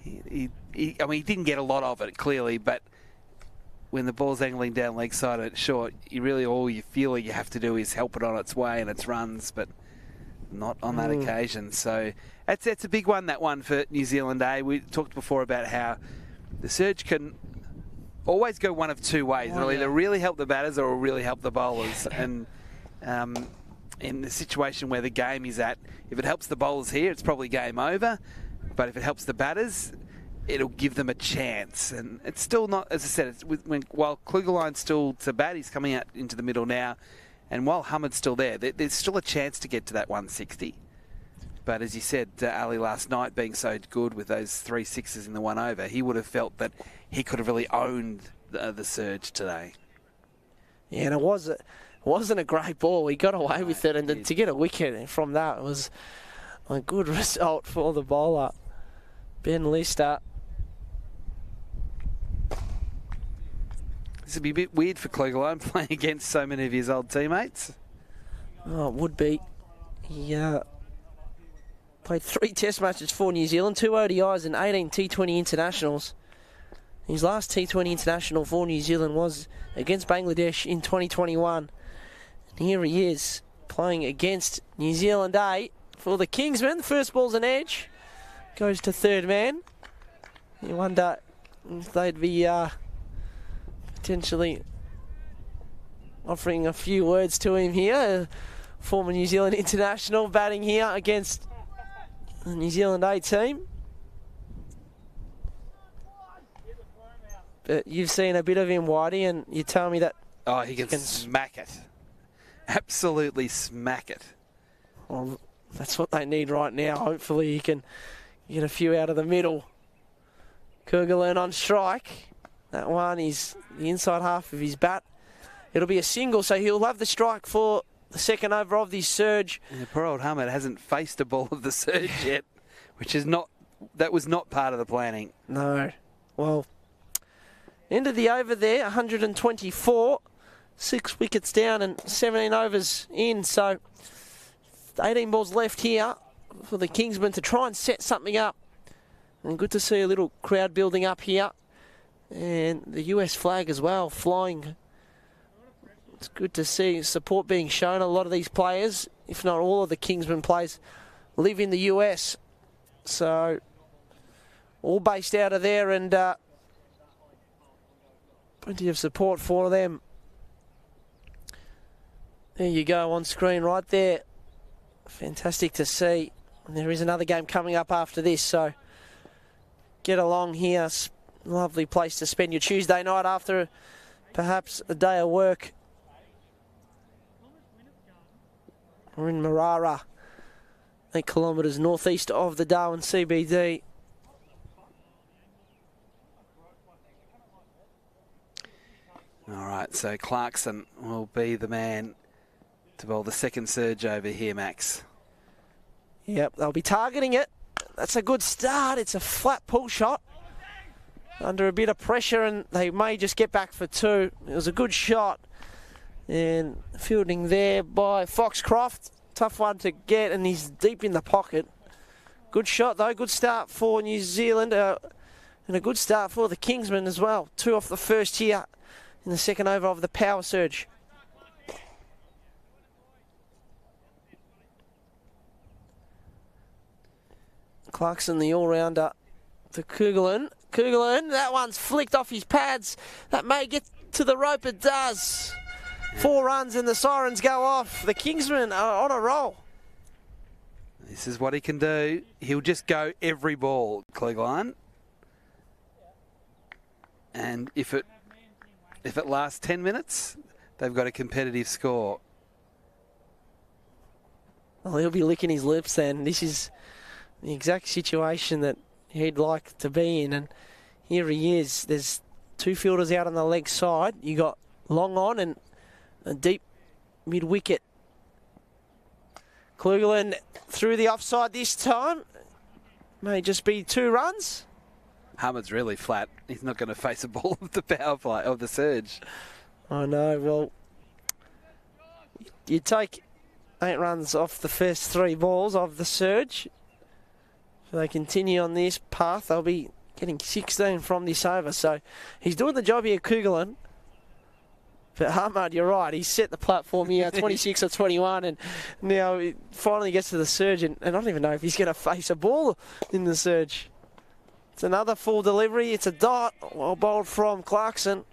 I mean, he didn't get a lot of it, clearly, but when the ball's angling down leg side and it's short, all you feel you have to do is help it on its way and its runs, but not on that occasion. So that's a big one, that one for New Zealand. We talked before about how the surge can always go one of 2 ways. It'll either really help the batters or it'll really help the bowlers. And in the situation where the game is at, if it helps the bowlers here, it's probably game over. But if it helps the batters, it'll give them a chance. And it's still not, as I said, while Klugerline's still to bat, he's coming out into the middle now. And while Hamid's still there's still a chance to get to that 160. But as you said, Ali last night being so good with those 3 sixes in the 1 over, he would have felt that he could have really owned the surge today. Yeah, and it wasn't a great ball. He got away with it, and to get a wicket from that was a good result for the bowler, Ben Lister. This would be a bit weird for Klugerline playing against so many of his old teammates. Oh, it would be. He played 3 test matches for New Zealand, 2 ODIs and 18 T20 internationals. His last T20 international for New Zealand was against Bangladesh in 2021. And here he is playing against New Zealand A for the Kingsmen. The first ball's an edge. Goes to third man. You wonder if they'd be potentially offering a few words to him here. Former New Zealand international batting here against the New Zealand A team. But you've seen a bit of him, Whitey, and you tell me that... Oh, he can smack it. Absolutely smack it. Well, that's what they need right now. Hopefully he can get a few out of the middle. Klugerline on strike. That one is the inside half of his bat. It'll be a single, so he'll have the strike for the second over of this surge. And poor old Hamid hasn't faced a ball of the surge yet, that was not part of the planning. No. Well, end of the over there, 124. 6 wickets down and 17 overs in, so 18 balls left here for the Kingsmen to try and set something up. And good to see a little crowd building up here. And the US flag as well, flying. It's good to see support being shown. A lot of these players, if not all of the Kingsmen players, live in the US. So, all based out of there, and plenty of support for them. There you go on screen right there. Fantastic to see. And there is another game coming up after this, so get along here. Lovely place to spend your Tuesday night after perhaps a day of work. We're in Marara, 8 kilometres northeast of the Darwin CBD. All right, so Clarkson will be the man to bowl the second surge over here, Max. Yep, they'll be targeting it. That's a good start. It's a flat pull shot under a bit of pressure, and they may just get back for 2. It was a good shot. And fielding there by Foxcroft. Tough one to get, and he's deep in the pocket. Good shot, though. Good start for New Zealand. And a good start for the Kingsmen as well. 2 off the first here in the second over of the power surge. Clarkson, the all-rounder, to Klugerline. Klugerline, that one's flicked off his pads. That may get to the rope. It does. 4 runs and the sirens go off. The Kingsmen are on a roll. This is what he can do. He'll just go every ball, Klugerline. And if it lasts 10 minutes, they've got a competitive score. Well, he'll be licking his lips then. This is the exact situation that he'd like to be in. And here he is. There's 2 fielders out on the leg side. You got long on and a deep mid-wicket. Klugerline through the offside this time. May just be 2 runs. Hamid's really flat. He's not going to face a ball of the power play, of the surge. I know. Well, you take 8 runs off the first 3 balls of the surge. If they continue on this path, they'll be getting 16 from this over. So he's doing the job here, Klugerline. But Hamid, you're right. He's set the platform here, 26 or 21, and now he finally gets to the surge, and I don't even know if he's going to face a ball in the surge. It's another full delivery. It's a dot. Well bowled from Clarkson.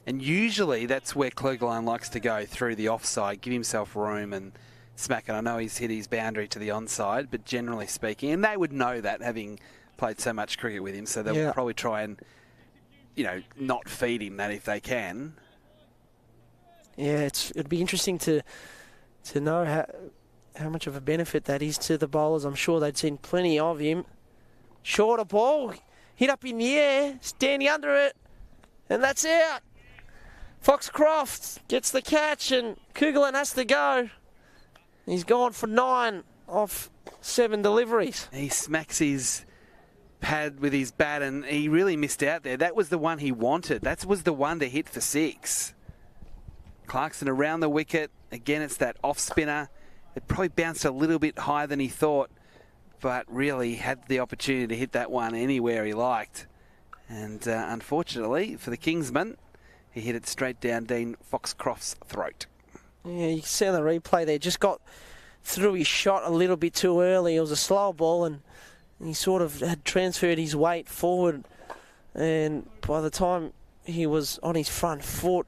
And usually that's where Klugerline likes to go, through the offside, give himself room and smack it. I know he's hit his boundary to the onside, but generally speaking, and they would know that, having played so much cricket with him, so they'll probably try and, not feed him that if they can. Yeah, it'd be interesting to know how much of a benefit that is to the bowlers. I'm sure they'd seen plenty of him. Shorter ball, hit up in the air, standing under it, and that's out. Foxcroft gets the catch, and Kugelan has to go. He's gone for 9 off 7 deliveries. He smacks his pad with his bat, and he really missed out there. That was the one he wanted. That was the one to hit for 6. Clarkson around the wicket. Again, it's that off spinner. It probably bounced a little bit higher than he thought, but really had the opportunity to hit that one anywhere he liked. And unfortunately for the Kingsmen, he hit it straight down Dean Foxcroft's throat. Yeah, you can see on the replay there, just got through his shot a little bit too early. It was a slow ball, and he sort of had transferred his weight forward, and by the time he was on his front foot,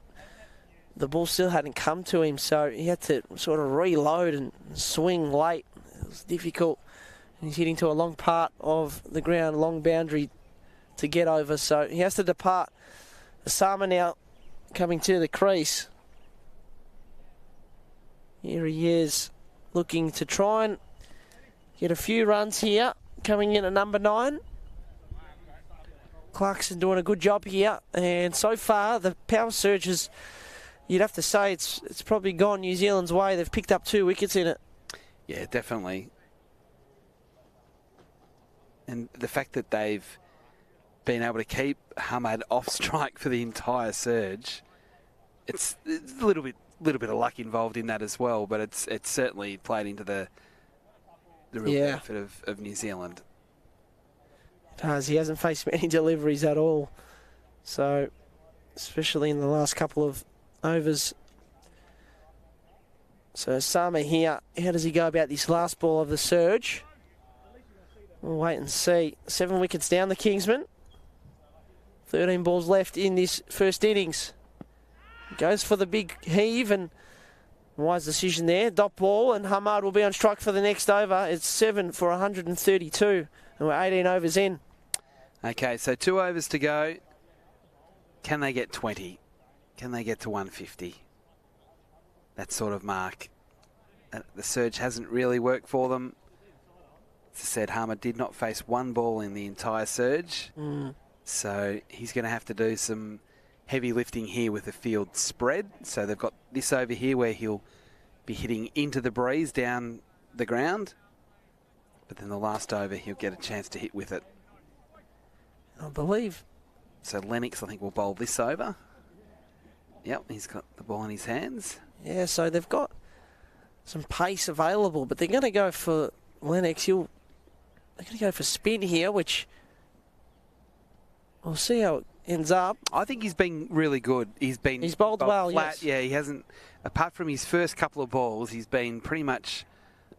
the ball still hadn't come to him, so he had to sort of reload and swing late. It was difficult. And he's hitting to a long part of the ground, long boundary to get over, so he has to depart. Osama now coming to the crease. Here he is, looking to try and get a few runs here, coming in at number 9. Clarkson doing a good job here, and so far the power surge has, you'd have to say it's probably gone New Zealand's way. They've picked up 2 wickets in it. Yeah, definitely. And the fact that they've been able to keep Hamad off strike for the entire surge, it's a little bit of luck involved in that as well, but it's certainly played into the real benefit of New Zealand. It has. He hasn't faced many deliveries at all, so especially in the last couple of overs. So Sama here, how does he go about this last ball of the surge? We'll wait and see. 7 wickets down, the Kingsmen. 13 balls left in this first innings. Goes for the big heave, and wise decision there. Dot ball, and Hamad will be on strike for the next over. It's 7 for 132, and we're 18 overs in. Okay, so 2 overs to go. Can they get 20? Can they get to 150? That sort of mark. The surge hasn't really worked for them. As I said, Hamad did not face 1 ball in the entire surge. So he's going to have to do some heavy lifting here with the field spread. So they've got this over here where he'll be hitting into the breeze down the ground. But then the last over, he'll get a chance to hit with it. I believe. So Lennox, I think, will bowl this over. Yep, he's got the ball in his hands. Yeah, so they've got some pace available, but they're going to go for Lennox. They're going to go for spin here, which we'll see how it ends up. I think he's been really good. He's bowled well, flat. yes. Yeah, he hasn't, apart from his first couple of balls, he's been pretty much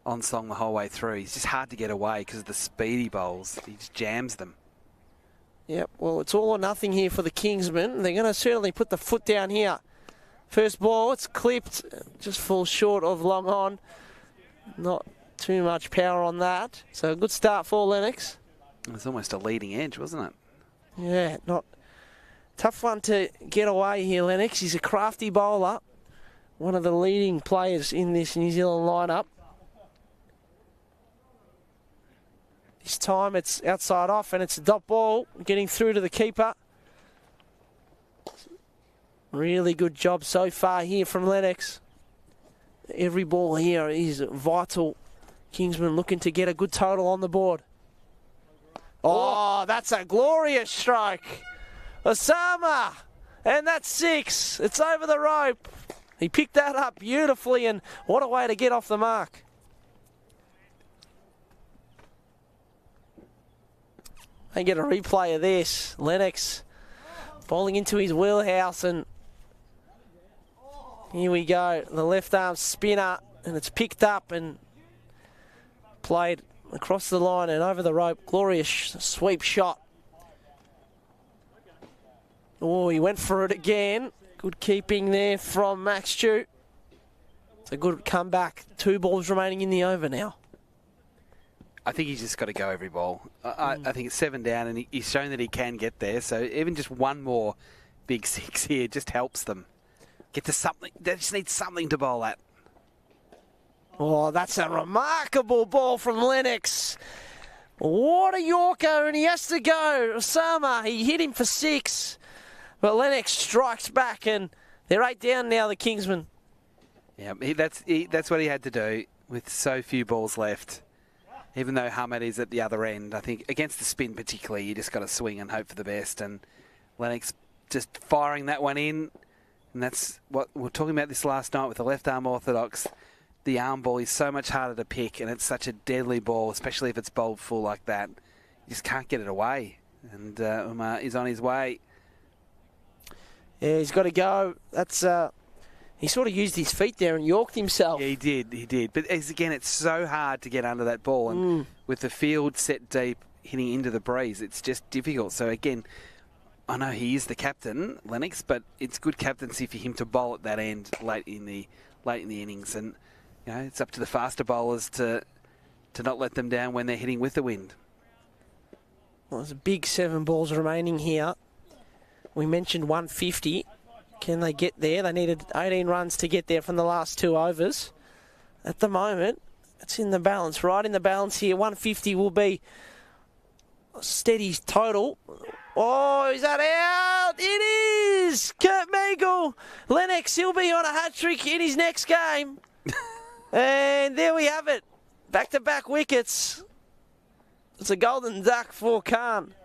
on song the whole way through. He's just hard to get away because of the speedy bowls. He just jams them. Yep, well, it's all or nothing here for the Kingsmen. They're going to certainly put the foot down here. First ball, it's clipped, just falls short of long on. Not too much power on that. So a good start for Lennox. It was almost a leading edge, wasn't it? Yeah, not tough one to get away here, Lennox. He's a crafty bowler, one of the leading players in this New Zealand lineup. This time it's outside off, and it's a dot ball getting through to the keeper. Really good job so far here from Lennox. Every ball here is vital. Kingsman looking to get a good total on the board. Oh, that's a glorious strike. Osama, and that's 6. It's over the rope. He picked that up beautifully, and what a way to get off the mark. They get a replay of this. Lennox bowling into his wheelhouse, and here we go. The left arm spinner, and it's picked up and played across the line and over the rope. Glorious sweep shot. Oh, he went for it again. Good keeping there from Max Stew. It's a good comeback. 2 balls remaining in the over now. I think he's just got to go every ball. I think it's 7 down, and he's shown that he can get there. So even just one more big 6 here just helps them get to something. They just need something to bowl at. Oh, that's a remarkable ball from Lennox. What a Yorker, and he has to go. Osama, he hit him for 6. But Lennox strikes back, and they're 8 down now, the Kingsmen. Yeah, that's what he had to do with so few balls left. Even though Hamad is at the other end, I think against the spin particularly, you just got to swing and hope for the best. And Lennox just firing that one in. And that's what we were talking about this last night with the left arm orthodox. The arm ball is so much harder to pick, and it's such a deadly ball, especially if it's bowled full like that. You just can't get it away. And Umar is on his way. Yeah, he's got to go. That's he sort of used his feet there and yorked himself. Yeah, he did. But again, it's so hard to get under that ball. And with the field set deep, hitting into the breeze, it's just difficult. So again, I know he is the captain, Lennox, but it's good captaincy for him to bowl at that end late in the innings. And you know, it's up to the faster bowlers to not let them down when they're hitting with the wind. Well, there's a big 7 balls remaining here. We mentioned 150. Can they get there? They needed 18 runs to get there from the last 2 overs. At the moment, it's in the balance, right in the balance here. 150 will be steady total. Oh, is that out? It is! Kurt Meagle. Lennox, he'll be on a hat-trick in his next game. And there we have it. Back-to-back wickets. It's a golden duck for Khan.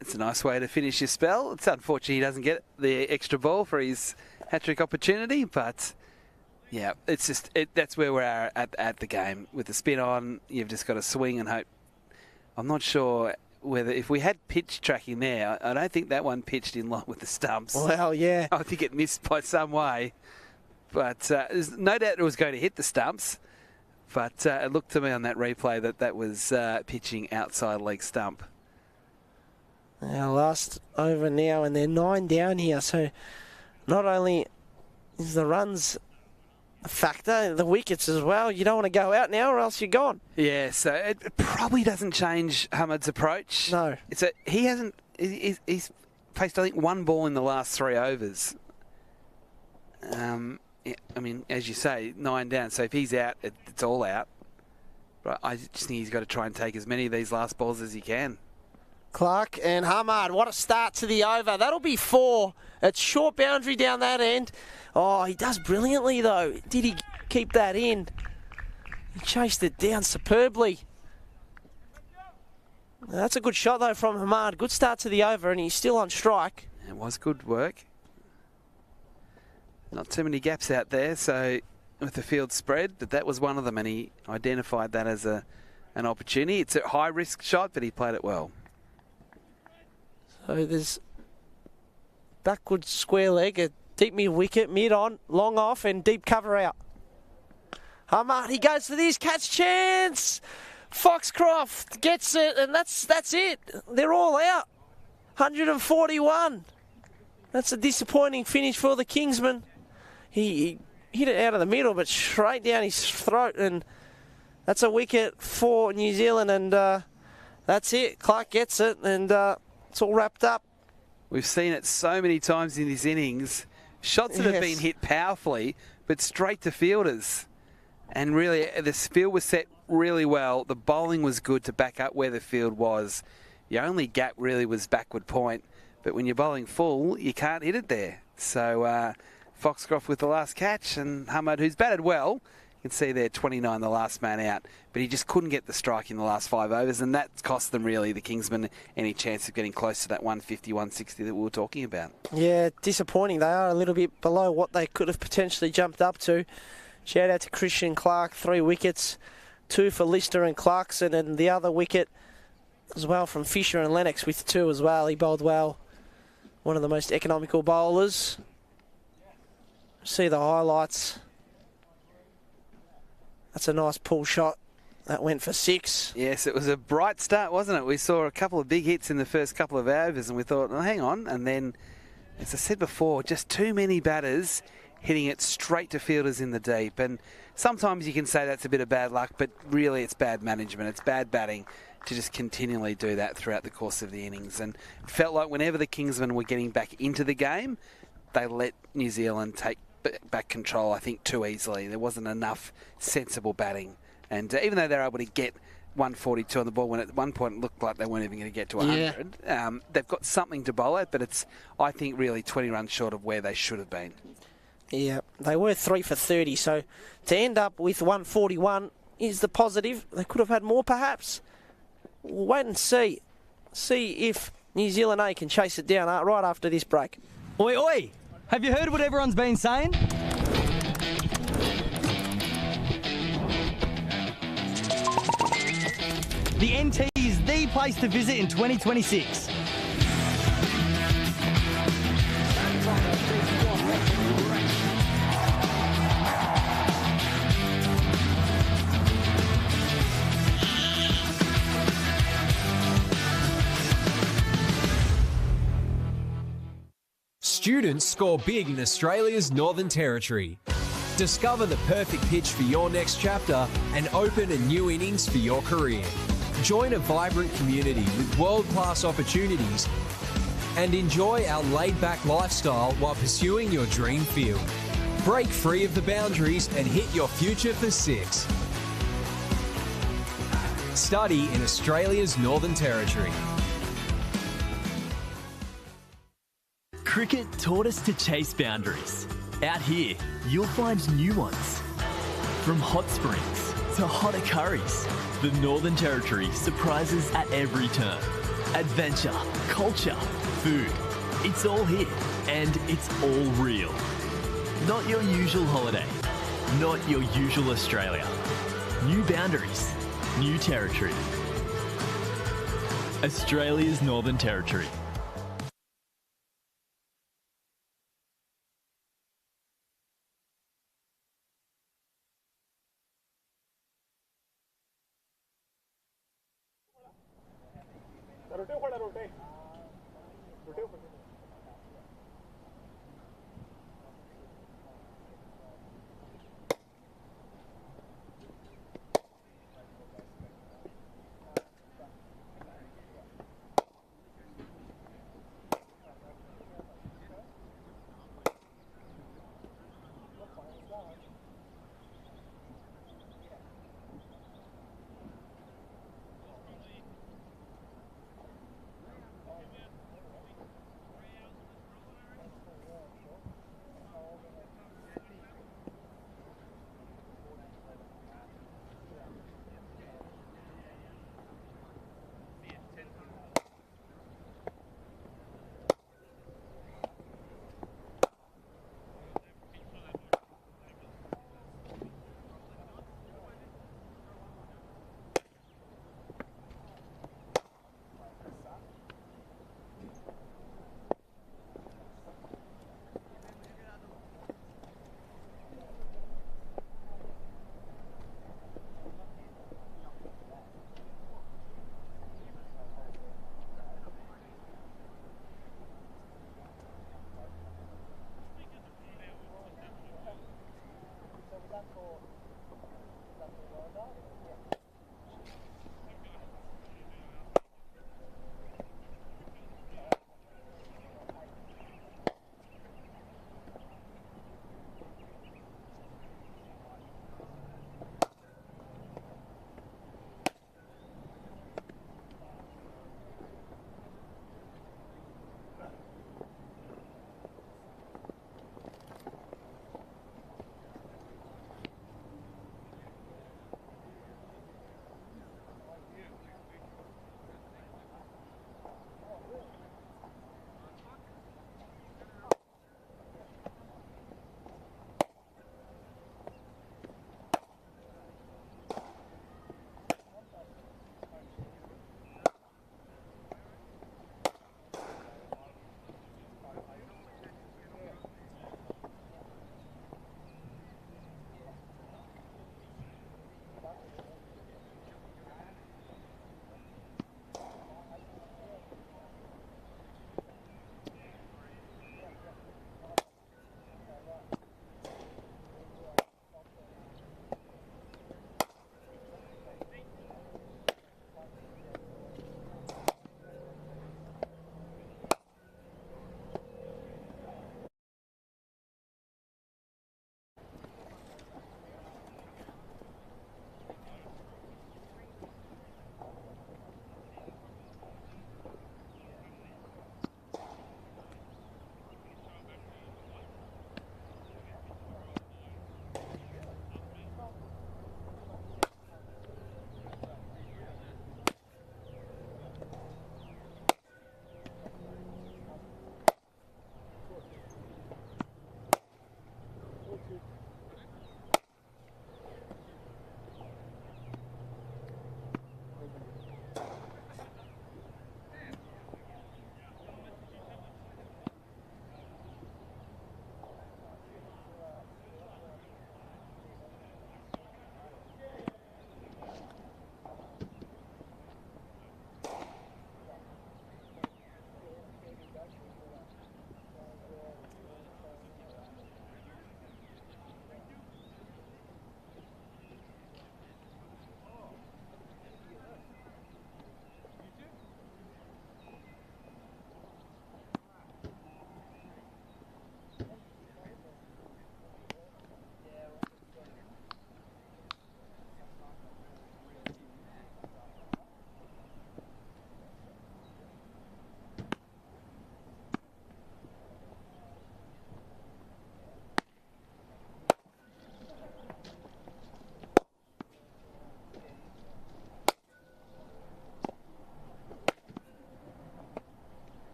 It's a nice way to finish your spell. It's unfortunate he doesn't get the extra ball for his hat-trick opportunity, but yeah, it's just that's where we are at the game. With the spin on, you've just got to swing and hope. I'm not sure whether if we had pitch tracking there, I don't think that one pitched in line with the stumps. Well, yeah. I think it missed by some way, but there's no doubt it was going to hit the stumps. But it looked to me on that replay that was pitching outside leg stump. Our last over now, and they're 9 down here. So not only is the runs a factor, the wickets as well. You don't want to go out now or else you're gone. Yeah, so it probably doesn't change Hamad's approach. No. He's faced, I think, 1 ball in the last 3 overs. Yeah, I mean, as you say, 9 down. So if he's out, it's all out. But I just think he's got to try and take as many of these last balls as he can. Clark and Hamad, what a start to the over. That'll be 4. It's short boundary down that end. Oh, he does brilliantly, though. Did he keep that in? He chased it down superbly. That's a good shot, though, from Hamad. Good start to the over, and he's still on strike. It was good work. Not too many gaps out there, so with the field spread, but that was one of them, and he identified that as an opportunity. It's a high-risk shot, but he played it well. So there's backward square leg, a deep mid wicket, mid on, long off, and deep cover out. Hamad, he goes for this catch chance. Foxcroft gets it, and that's it. They're all out. 141. That's a disappointing finish for the Kingsmen. He hit it out of the middle, but straight down his throat, and that's a wicket for New Zealand, and that's it. Clark gets it, and it's all wrapped up. We've seen it so many times in this innings. Shots that have been hit powerfully, but straight to fielders. And really, the field was set really well. The bowling was good to back up where the field was. The only gap really was backward point. But when you're bowling full, you can't hit it there. So Foxcroft with the last catch, and Hamad, who's batted well, you can see there 29, the last man out. But he just couldn't get the strike in the last 5 overs, and that cost them, really, the Kingsmen, any chance of getting close to that 150, 160 that we were talking about. Yeah, disappointing. They are a little bit below what they could have potentially jumped up to. Shout out to Christian Clark, 3 wickets, 2 for Lister and Clarkson, and the other wicket as well from Fisher and Lennox with 2 as well. He bowled well. One of the most economical bowlers. See the highlights. That's a nice pull shot. That went for 6. Yes, it was a bright start, wasn't it? We saw a couple of big hits in the first couple of overs, and we thought, oh, hang on. And then, as I said before, just too many batters hitting it straight to fielders in the deep. And sometimes you can say that's a bit of bad luck, but really it's bad management. It's bad batting to just continually do that throughout the course of the innings. And it felt like whenever the Kingsmen were getting back into the game, they let New Zealand take back control, I think, too easily. There wasn't enough sensible batting. And even though they're able to get 142 on the ball, when at one point it looked like they weren't even going to get to 100, they've got something to bowl at, but it's, I think, really 20 runs short of where they should have been. Yeah, they were 3 for 30, so to end up with 141 is the positive. They could have had more, perhaps. We'll wait and see. See if New Zealand A can chase it down right after this break. Oi, oi! Have you heard what everyone's been saying? The NT is the place to visit in 2026. Students score big in Australia's Northern Territory. Discover the perfect pitch for your next chapter and open a new innings for your career. Join a vibrant community with world-class opportunities and enjoy our laid-back lifestyle while pursuing your dream field. Break free of the boundaries and hit your future for 6. Study in Australia's Northern Territory. Cricket taught us to chase boundaries. Out here, you'll find new ones. From hot springs to hotter curries, the Northern Territory surprises at every turn. Adventure, culture, food. It's all here, and it's all real. Not your usual holiday. Not your usual Australia. New boundaries. New territory. Australia's Northern Territory.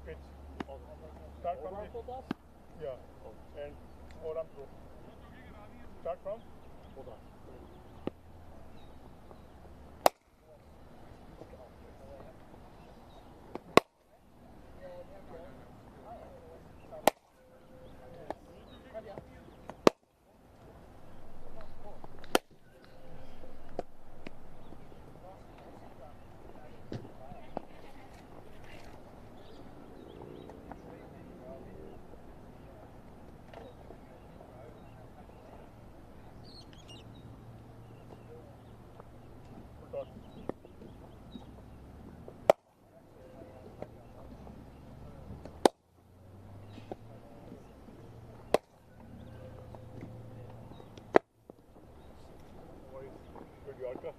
pitch. Start from the, yeah, and hold on through. Start from, hold on. Yorker.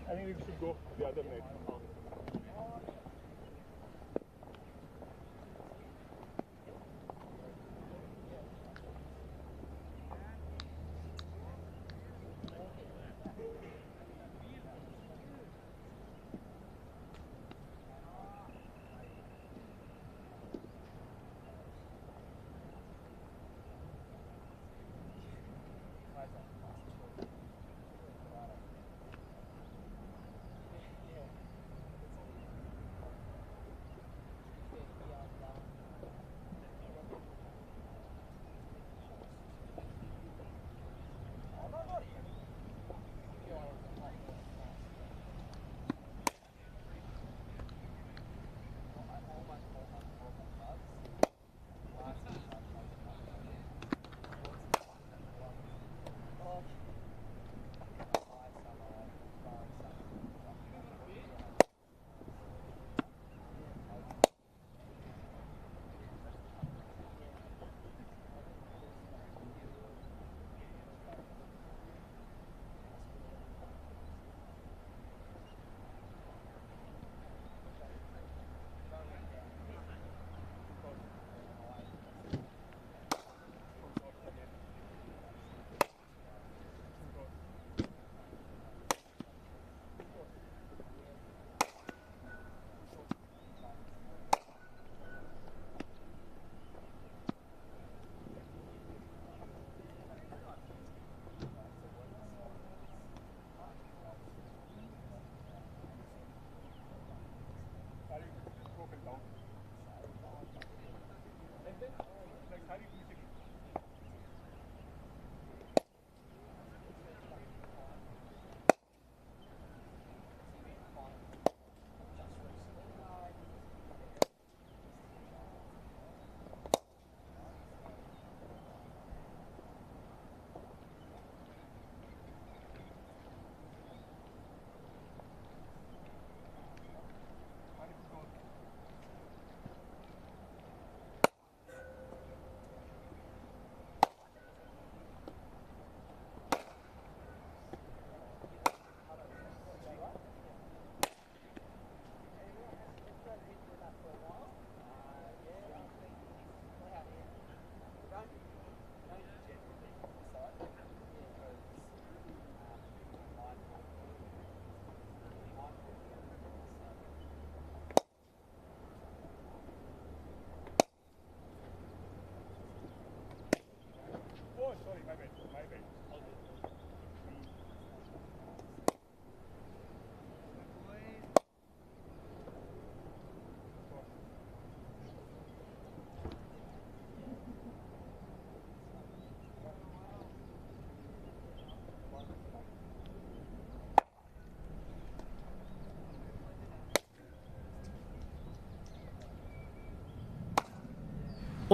I think we should go the other net.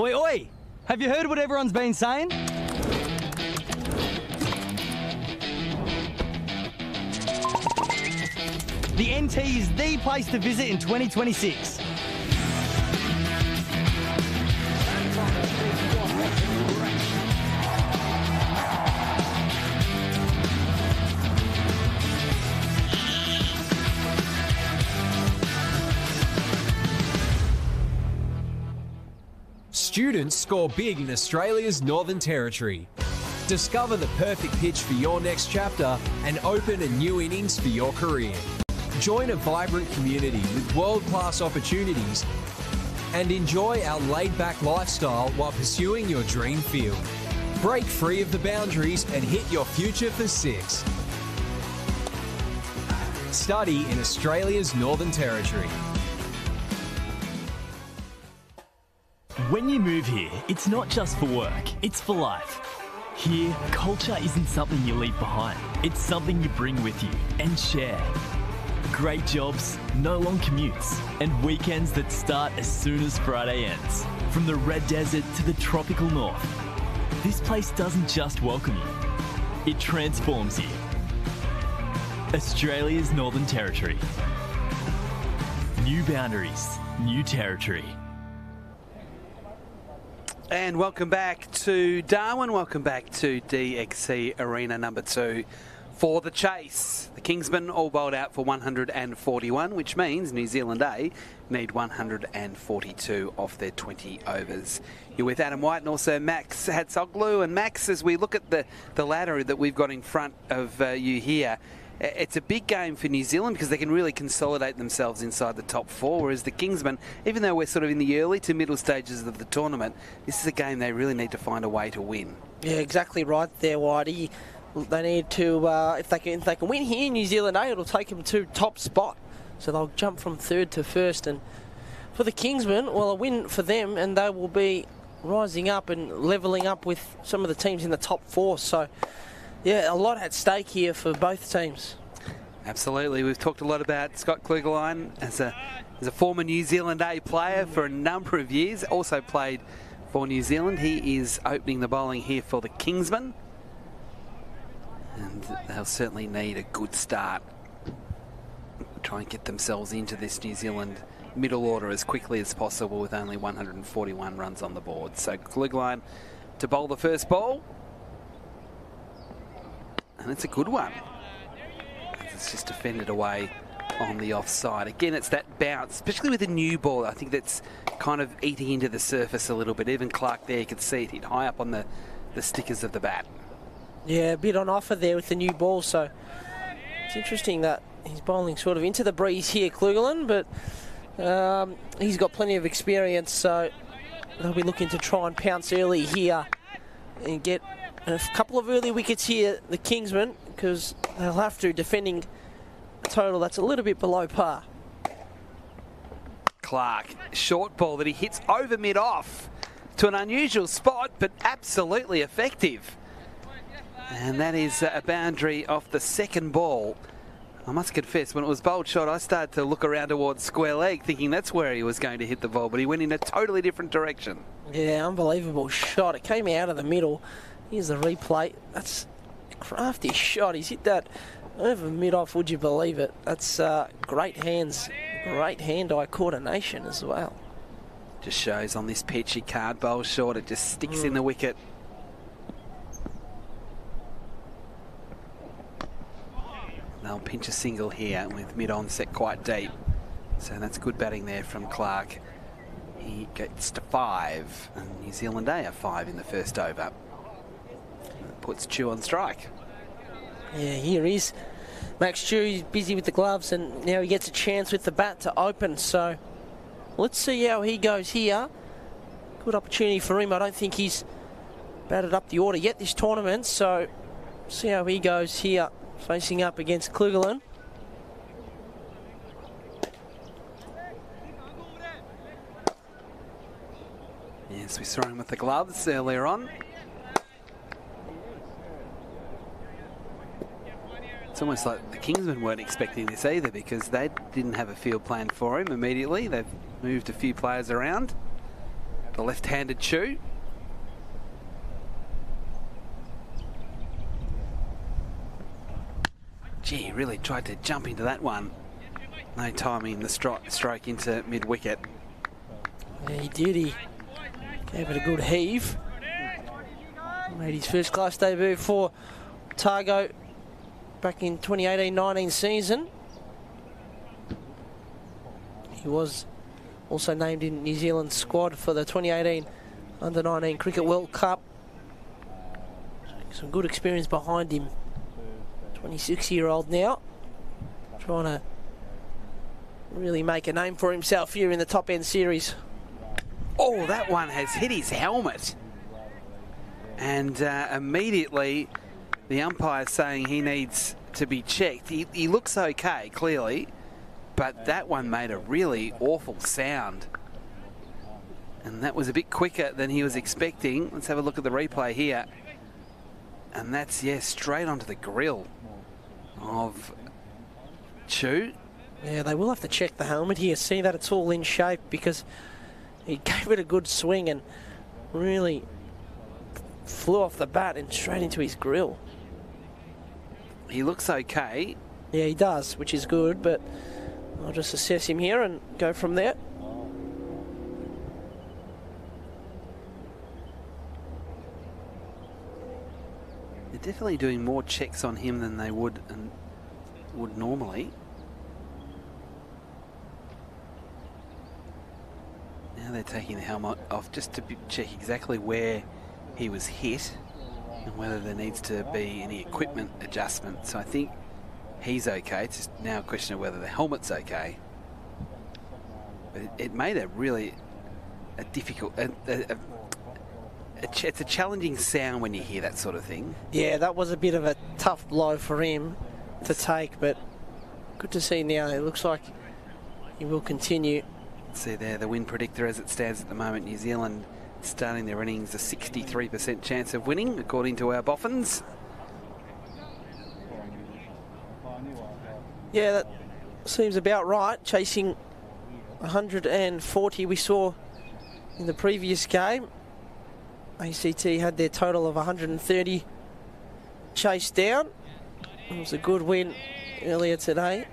Oi, oi! Have you heard what everyone's been saying? The NT is the place to visit in 2026. Students score big in Australia's Northern Territory. Discover the perfect pitch for your next chapter and open a new innings for your career. Join a vibrant community with world-class opportunities and enjoy our laid-back lifestyle while pursuing your dream field. Break free of the boundaries and hit your future for 6. Study in Australia's Northern Territory. When you move here, it's not just for work, it's for life. Here, culture isn't something you leave behind. It's something you bring with you and share. Great jobs, no long commutes, and weekends that start as soon as Friday ends. From the red desert to the tropical north, this place doesn't just welcome you, it transforms you. Australia's Northern Territory. New boundaries, new territory. And welcome back to Darwin. Welcome back to DXC Arena number 2 for the chase. The Kingsmen all bowled out for 141, which means New Zealand A need 142 off their 20 overs. You're with Adam White and also Max Hatzoglu. And Max, as we look at the ladder that we've got in front of you here, it's a big game for New Zealand because they can really consolidate themselves inside the top 4, whereas the Kingsmen, even though we're sort of in the early to middle stages of the tournament, this is a game they really need to find a way to win. Yeah, exactly right there, Whitey. They need to, if they can win here, New Zealand A, it'll take them to top spot. So they'll jump from 3rd to 1st. And for the Kingsmen, well, a win for them, and they will be rising up and levelling up with some of the teams in the top 4. So, yeah, a lot at stake here for both teams. Absolutely. We've talked a lot about Scott Klugerlein as a former New Zealand A player for a number of years. Also played for New Zealand. He is opening the bowling here for the Kingsmen. And they'll certainly need a good start. Try and get themselves into this New Zealand middle order as quickly as possible with only 141 runs on the board. So Klugerlein to bowl the first ball. And it's a good one. It's just defended away on the offside. Again, it's that bounce, especially with a new ball. I think that's kind of eating into the surface a little bit. Even Clark there, you could see it hit high up on the stickers of the bat. Yeah, a bit on offer there with the new ball. So it's interesting that he's bowling sort of into the breeze here, Klugerlein, but he's got plenty of experience. So they'll be looking to try and pounce early here and get a couple of early wickets here, the Kingsmen, because they'll have to, defending a total that's a little bit below par. Clark, short ball that he hits over mid-off to an unusual spot, but absolutely effective. And that is a boundary off the second ball. I must confess, when it was bowled shot, I started to look around towards square leg, thinking that's where he was going to hit the ball, but he went in a totally different direction. Yeah, unbelievable shot. It came out of the middle. Here's the replay. That's a crafty shot. He's hit that over mid-off, would you believe it? That's great hands, great hand-eye coordination as well. Just shows on this pitch he can't bowl short. It just sticks in the wicket. They'll pinch a single here with mid-on set quite deep. So that's good batting there from Clark. He gets to 5, and New Zealand A are 5 in the first over. Puts Chew on strike. Yeah, here he is. Max Chew is busy with the gloves, and now he gets a chance with the bat to open. So let's see how he goes here. Good opportunity for him. I don't think he's batted up the order yet this tournament, so see how he goes here, facing up against Klugerlein. Yes, we saw him with the gloves earlier on. It's almost like the Kingsmen weren't expecting this either, because they didn't have a field plan for him immediately. They've moved a few players around. The left-handed Chew. Gee, he really tried to jump into that one. No timing the stroke into mid-wicket. Yeah, he did. He gave it a good heave. Made his first class debut for Otago back in 2018-19 season. He was also named in New Zealand squad for the 2018 Under-19 Cricket World Cup. Some good experience behind him. 26-year-old now. Trying to really make a name for himself here in the top end series. Oh, that one has hit his helmet. And immediately the umpire's saying he needs to be checked. He looks okay, clearly, but that one made a really awful sound. And that was a bit quicker than he was expecting. Let's have a look at the replay here. And that's, yeah, straight onto the grill of Chu. Yeah, they will have to check the helmet here, see that it's all in shape, because he gave it a good swing and really flew off the bat and straight into his grill. He looks okay. Yeah, he does, which is good, but I'll just assess him here and go from there. They're definitely doing more checks on him than they would normally. Now they're taking the helmet off just to check exactly where he was hit and whether there needs to be any equipment adjustment. So I think he's okay. It's just now a question of whether the helmet's okay. But it made a really difficult, it's a challenging sound when you hear that sort of thing. Yeah, that was a bit of a tough blow for him to take, but good to see now. It looks like he will continue. See there, the win predictor as it stands at the moment. New Zealand starting their innings a 63% chance of winning, according to our boffins. Yeah, that seems about right. Chasing 140 we saw in the previous game. ACT had their total of 130 chased down. It was a good win earlier today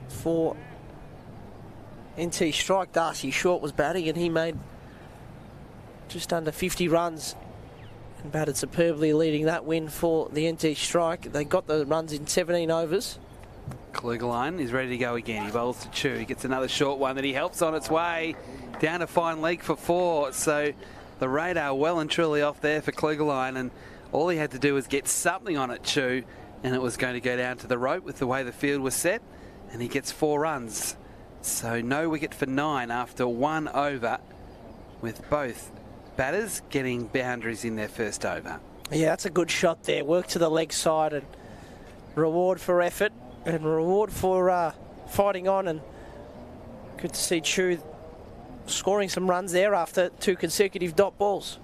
for NT Strike. Darcy Short was batting and he made just under 50 runs and batted superbly, leading that win for the NT Strike. They got the runs in 17 overs. Klugerline is ready to go again. He bowls to Chu. He gets another short one that he helps on its way down to fine leg for 4. So the radar well and truly off there for Klugerline, and all he had to do was get something on it, Chu, and it was going to go down to the rope with the way the field was set, and he gets 4 runs. So no wicket for 9 after 1 over, with both batters getting boundaries in their first over. Yeah, that's a good shot there. Work to the leg side and reward for effort and reward for fighting on, and good to see Chu scoring some runs there after 2 consecutive dot balls.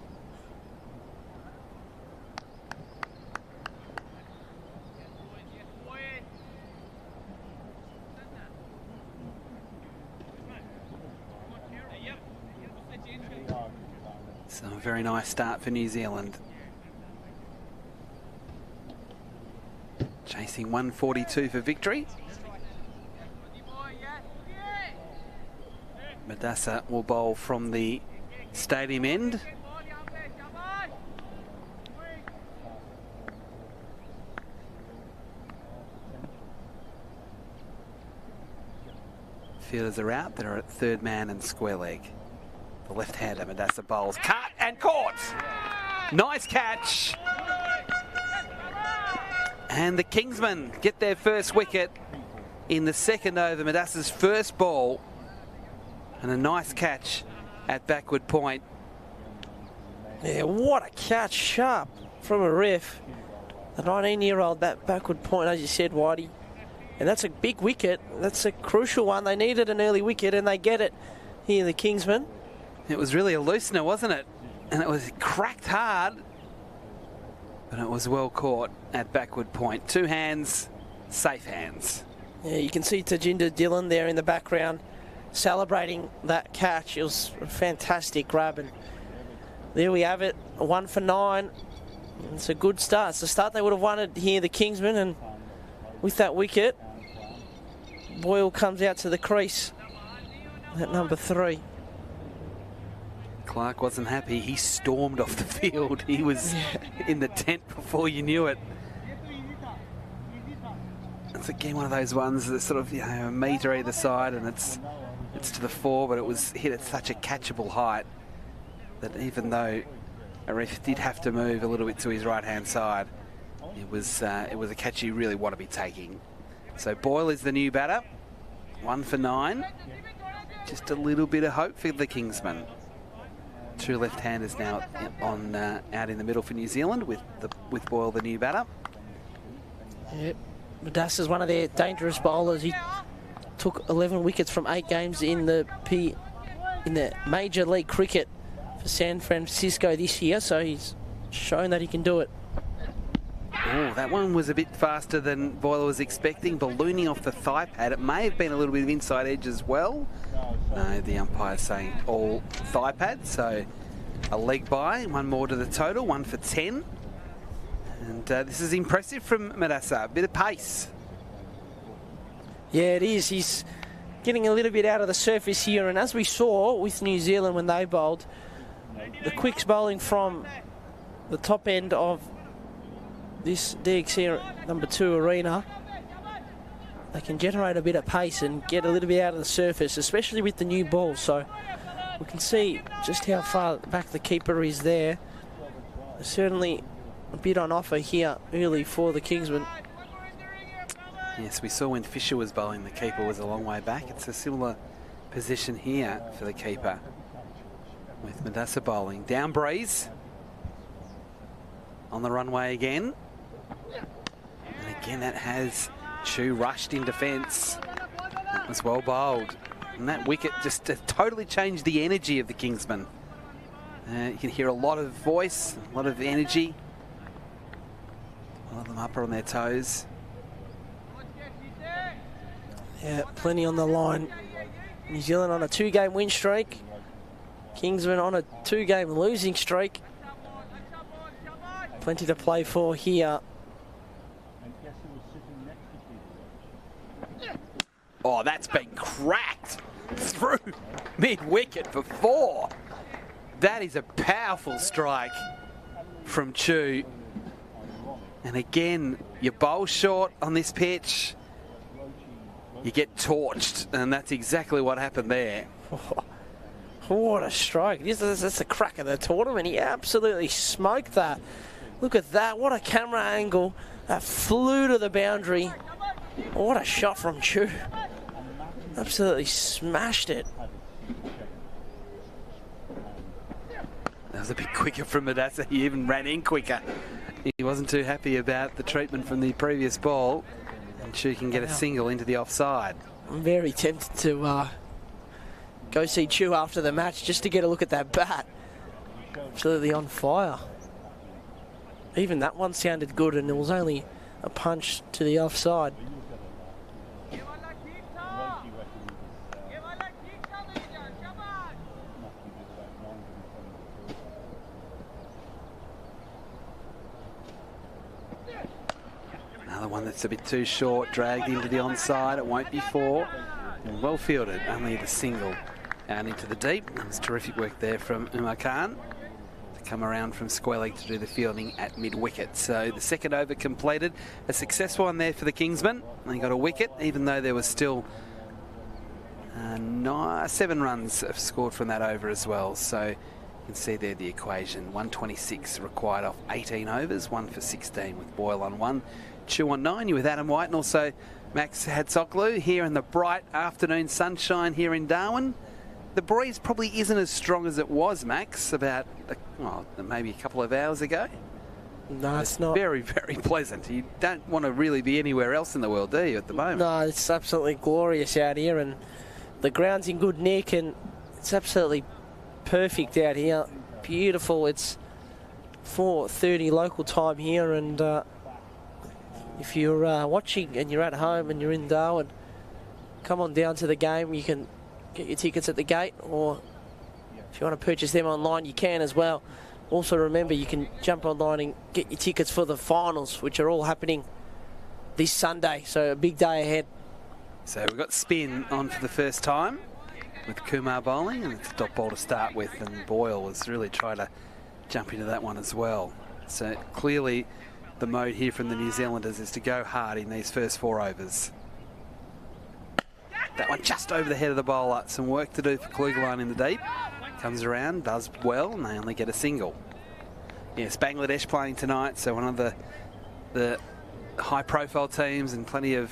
So a very nice start for New Zealand. Chasing 142 for victory. Madassa will bowl from the stadium end. Fielders are out. They're at third man and square leg. The left-hander, Madassa bowls. Cut and caught! Nice catch! And the Kingsmen get their first wicket in the second over. Madassa's first ball. And a nice catch at backward point. Yeah, what a catch, sharp from a ref. The 19-year-old, that backward point, as you said, Whitey. And that's a big wicket. That's a crucial one. They needed an early wicket, and they get it here, the Kingsmen. It was really a loosener, wasn't it? And it was cracked hard. But it was well caught at backward point. 2 hands, safe hands. Yeah, you can see Tajinder Dillon there in the background, celebrating that catch. It was a fantastic grab, and there we have it, 1 for 9. It's a good start. It's the start they would have wanted here, the Kingsmen, and with that wicket, Boyle comes out to the crease at number 3. Clark wasn't happy. He stormed off the field. He was in the tent before you knew it. It's again one of those ones that's sort of, you know, a metre either side, and it's to the fore, but it was hit at such a catchable height. that even though Arif did have to move a little bit to his right-hand side, it was a catch you really want to be taking. So Boyle is the new batter, 1 for 9. Just a little bit of hope for the Kingsmen. 2 left-handers now on out in the middle for New Zealand with Boyle the new batter. Yep, Madassa's one of their dangerous bowlers. He took 11 wickets from 8 games in the Major League Cricket for San Francisco this year, so he's shown that he can do it. Oh, that one was a bit faster than Boyle was expecting, ballooning off the thigh pad. It may have been a little bit of inside edge as well. No, the umpire's saying all thigh pad, so a leg by, 1 more to the total, 1 for 10. And this is impressive from Madassa, a bit of pace. Yeah, it is. He's getting a little bit out of the surface here, and as we saw with New Zealand when they bowled, the quicks bowling from the top end of this DXC number 2 arena, they can generate a bit of pace and get a little bit out of the surface, especially with the new ball. So we can see just how far back the keeper is there. There's certainly a bit on offer here early for the Kingsmen. Yes, we saw when Fisher was bowling, the keeper was a long way back. It's a similar position here for the keeper with Madassa bowling. Down breeze on the runway again. And again, that has Chu rushed in defence. That was well bowled. And that wicket just totally changed the energy of the Kingsmen. You can hear a lot of voice, a lot of energy. A lot of them up on their toes. Yeah, plenty on the line. New Zealand on a 2-game win streak. Kingsmen on a 2-game losing streak. Plenty to play for here. Oh, that's been cracked through mid-wicket for 4. That is a powerful strike from Chu. And again, you bowl short on this pitch, you get torched, and that's exactly what happened there. What a strike. That's the crack of the tournament. He absolutely smoked that. Look at that. What a camera angle. That flew to the boundary. What a shot from Chu. Absolutely smashed it. That was a bit quicker from Madassa. He even ran in quicker. He wasn't too happy about the treatment from the previous ball. And Chu can get a single into the offside. I'm very tempted to go see Chu after the match just to get a look at that bat. Absolutely on fire. Even that one sounded good, and it was only a punch to the offside. Another one that's a bit too short, dragged into the onside. It won't be 4. Well fielded, only the single out into the deep. That was terrific work there from Umar Khan to come around from square leg to do the fielding at mid-wicket. So the second over completed. A successful one there for the Kingsmen. They got a wicket, even though there was still 7 runs scored from that over as well. So you can see there the equation. 126 required off 18 overs, 1 for 16 with Boyle on 1. Chu on 9. You with Adam White and also Max Hatzoglu here in the bright afternoon sunshine here in Darwin. The breeze probably isn't as strong as it was, Max, about maybe a couple of hours ago. No, it's not. Very, very pleasant. You don't want to really be anywhere else in the world, do you, at the moment? No, it's absolutely glorious out here, and the ground's in good nick, and it's absolutely perfect out here. Beautiful. It's 4:30 local time here, and if you're watching and you're at home and you're in Darwin, come on down to the game. You can get your tickets at the gate, or if you want to purchase them online, you can as well. Also remember, you can jump online and get your tickets for the finals, which are all happening this Sunday, so a big day ahead. So we've got spin on for the first time with Kumar bowling, and it's a dot ball to start with, and Boyle was really trying to jump into that one as well. So clearly the mode here from the New Zealanders is to go hard in these first 4 overs. That one just over the head of the bowler. Some work to do for Klugeline in the deep. comes around, does well, and they only get a single. Yes, Bangladesh playing tonight, so one of the high-profile teams, and plenty of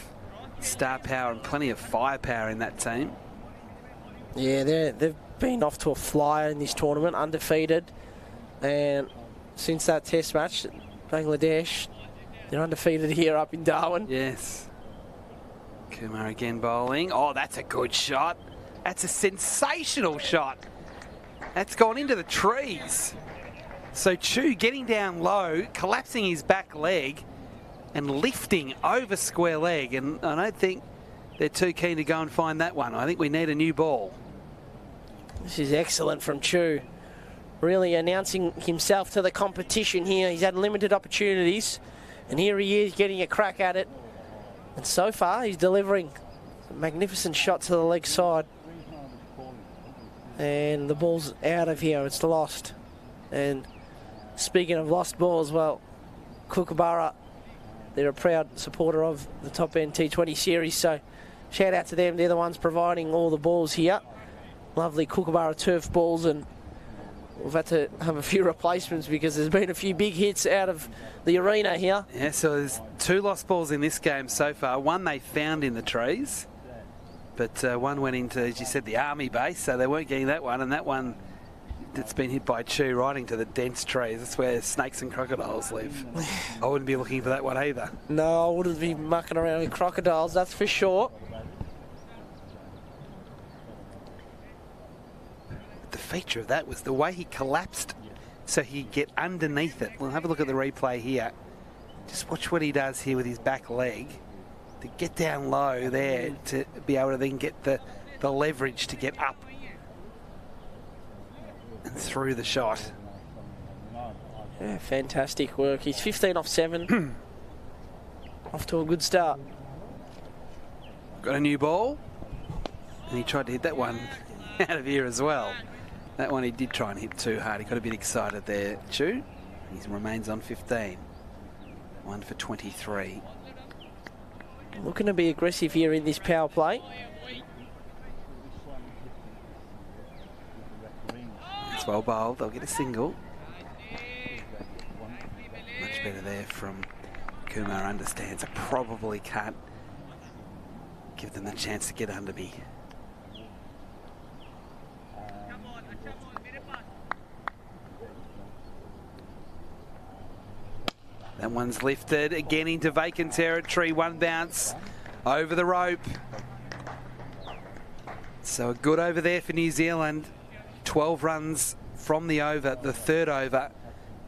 star power and plenty of firepower in that team. Yeah, they've been off to a flyer in this tournament, undefeated, and since that test match, Bangladesh, they're undefeated here up in Darwin. Yes. Kumar again bowling. Oh, that's a good shot. That's a sensational shot. That's gone into the trees. So Chu getting down low, collapsing his back leg and lifting over square leg. And I don't think they're too keen to go and find that one. I think we need a new ball. This is excellent from Chu. Really announcing himself to the competition here. He's had limited opportunities. And here he is getting a crack at it. And so far, he's delivering a magnificent shot to the leg side. And the ball's out of here. It's lost. And speaking of lost balls, well, Kookaburra, they're a proud supporter of the top End T20 Series. So shout out to them. They're the ones providing all the balls here. Lovely Kookaburra turf balls, and we've had to have a few replacements because there's been a few big hits out of the arena here. Yeah, so there's 2 lost balls in this game so far. One they found in the trees, but one went into, as you said, the army base, so they weren't getting that one. And that one that's been hit by Chu right into the dense trees. That's where snakes and crocodiles live. I wouldn't be looking for that one either. No, I wouldn't be mucking around with crocodiles, that's for sure. The feature of that was the way he collapsed so he'd get underneath it. We'll have a look at the replay here. Just watch what he does here with his back leg to get down low there to be able to then get the leverage to get up and through the shot. Yeah, fantastic work. He's 15 off 7. Off to a good start. Got a new ball, and he tried to hit that one out of here as well. That one he did try and hit too hard. He got a bit excited there, Chu. He remains on 15. 1 for 23. Looking to be aggressive here in this power play. It's well bowled. They'll get a single. Much better there from Kumar. Understands I probably can't give them the chance to get under me. That one's lifted again into vacant territory. One bounce over the rope. So a good over there for New Zealand. 12 runs from the over, the third over,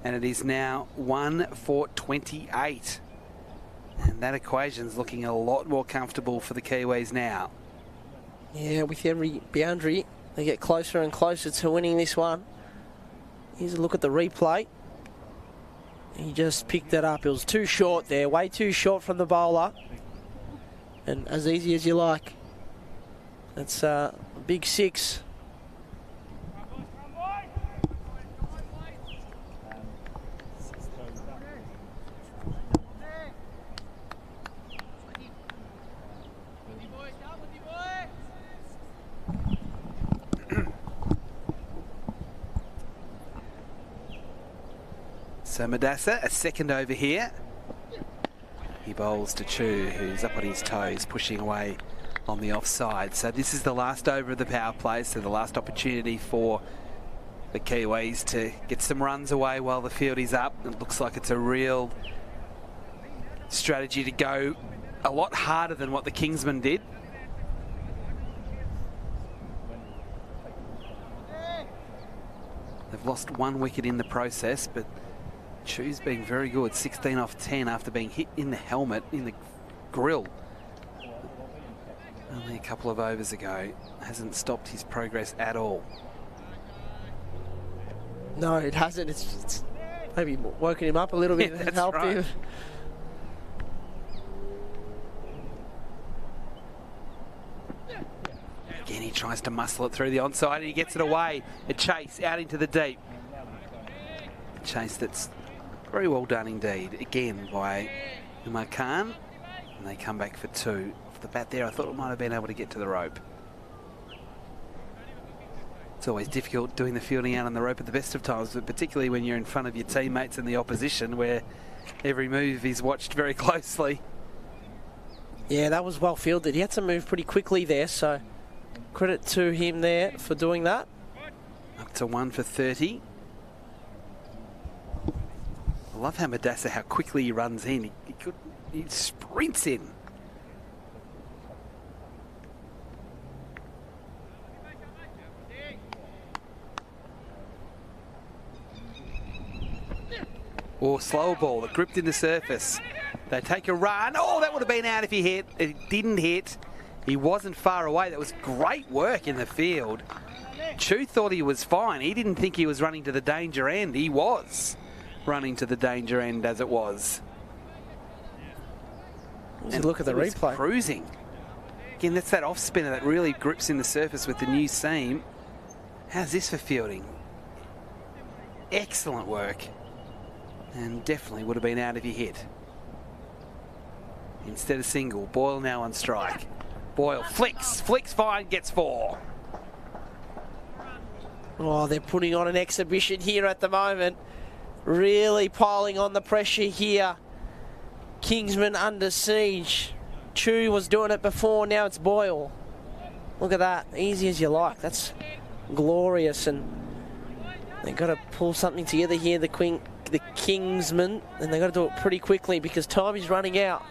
and it is now 1 for 28. And that equation's looking a lot more comfortable for the Kiwis now. Yeah, with every boundary, they get closer and closer to winning this one. Here's a look at the replay. He just picked it up. It was too short there, way too short from the bowler. And as easy as you like. That's a big 6. So Madassa, a second over here. He bowls to Chu, who's up on his toes, pushing away on the offside. So this is the last over of the power play, so the last opportunity for the Kiwis to get some runs away while the field is up. It looks like it's a real strategy to go a lot harder than what the Kingsmen did. They've lost 1 wicket in the process, but Chu's been very good. 16 off 10 after being hit in the helmet, in the grill. Only a couple of overs ago. Hasn't stopped his progress at all. No, it hasn't. It's maybe woken him up a little bit and helped him. Again, he tries to muscle it through the onside and he gets it away. A chase out into the deep. A chase that's very well done indeed. Again by Umar Khan. And they come back for 2. Off the bat there, I thought it might have been able to get to the rope. It's always difficult doing the fielding out on the rope at the best of times, but particularly when you're in front of your teammates and the opposition, where every move is watched very closely. Yeah, that was well fielded. He had to move pretty quickly there, so credit to him there for doing that. Up to 1 for 30. I love how Madassa, how quickly he runs in. He sprints in. Or slow ball that gripped in the surface. They take a run. Oh, that would have been out if he hit. It didn't hit. He wasn't far away. That was great work in the field. Chu thought he was fine. He didn't think he was running to the danger end. He was running to the danger end as it was. And look at the replay. Cruising. Again, that's that off spinner that really grips in the surface with the new seam. How's this for fielding? Excellent work. And definitely would have been out if he hit. Instead of single, Boyle now on strike. Boyle flicks fine, gets 4. Oh, they're putting on an exhibition here at the moment. Really piling on the pressure here. Kingsman under siege. Chu was doing it before, now it's Boyle. Look at that, easy as you like. That's glorious, and they've got to pull something together here, the Kingsmen, and they've got to do it pretty quickly because time is running out.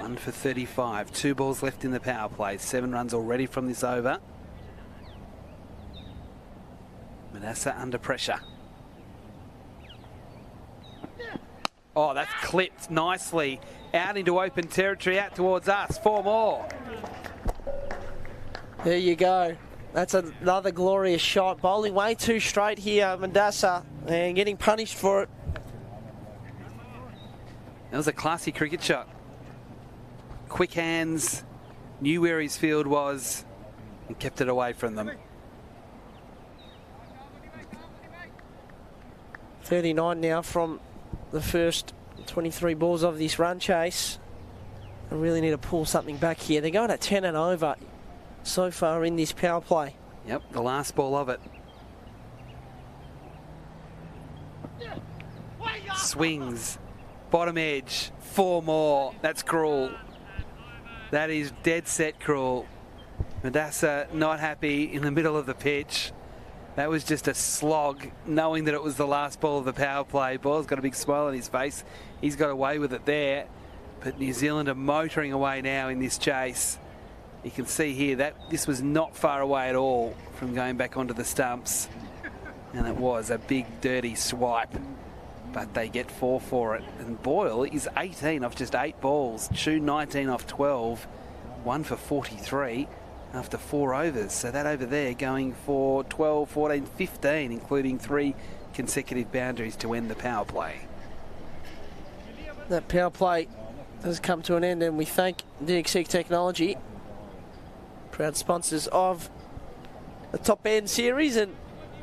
One for 35. 2 balls left in the power play. 7 runs already from this over. Madassa under pressure. Oh, that's clipped nicely. Out into open territory, out towards us. 4 more. There you go. That's another glorious shot. Bowling way too straight here, Madassa, and getting punished for it. That was a classy cricket shot. Quick hands, knew where his field was, and kept it away from them. 39 now from the first 23 balls of this run chase. They really need to pull something back here. They're going at 10 and over so far in this power play. Yep, the last ball of it. Swings, bottom edge, 4 more. That's cruel. That is dead set cruel. Madassa not happy in the middle of the pitch. That was just a slog, knowing that it was the last ball of the power play. Boyle's got a big smile on his face. He's got away with it there. But New Zealand are motoring away now in this chase. You can see here that this was not far away at all from going back onto the stumps. And it was a big, dirty swipe. But they get 4 for it. And Boyle is 18 off just 8 balls. Chu 19 off 12. 1 for 43 after 4 overs. So that over there going for 12, 14, 15, including 3 consecutive boundaries to end the power play. That power play has come to an end, and we thank DXC Technology, proud sponsors of the Top End Series, and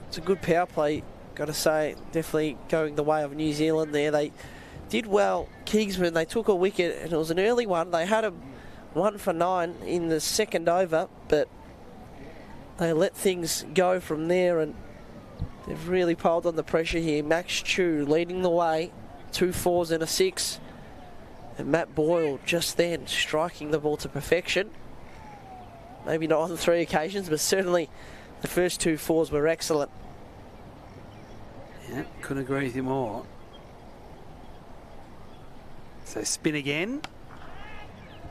it's a good power play. Got to say, definitely going the way of New Zealand there. They did well. Kingsman, they took a wicket, and it was an early one. They had a 1 for 9 in the second over, but they let things go from there, and they've really piled on the pressure here. Max Chu leading the way, 2 4s and a 6, and Matt Boyle just then striking the ball to perfection. Maybe not on 3 occasions, but certainly the first 2 4s were excellent. Yeah, couldn't agree with you more. So spin again.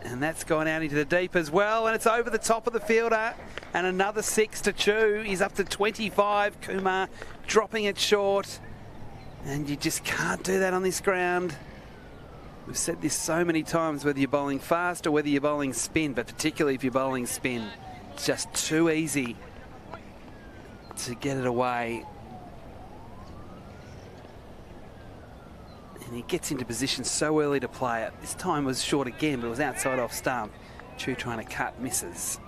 And that's gone out into the deep as well. And it's over the top of the fielder. And another 6 to Chu. He's up to 25. Kumar dropping it short. And you just can't do that on this ground. We've said this so many times, whether you're bowling fast or whether you're bowling spin, but particularly if you're bowling spin, it's just too easy to get it away. And he gets into position so early to play it. This time was short again, but it was outside off stump. Chu trying to cut, misses.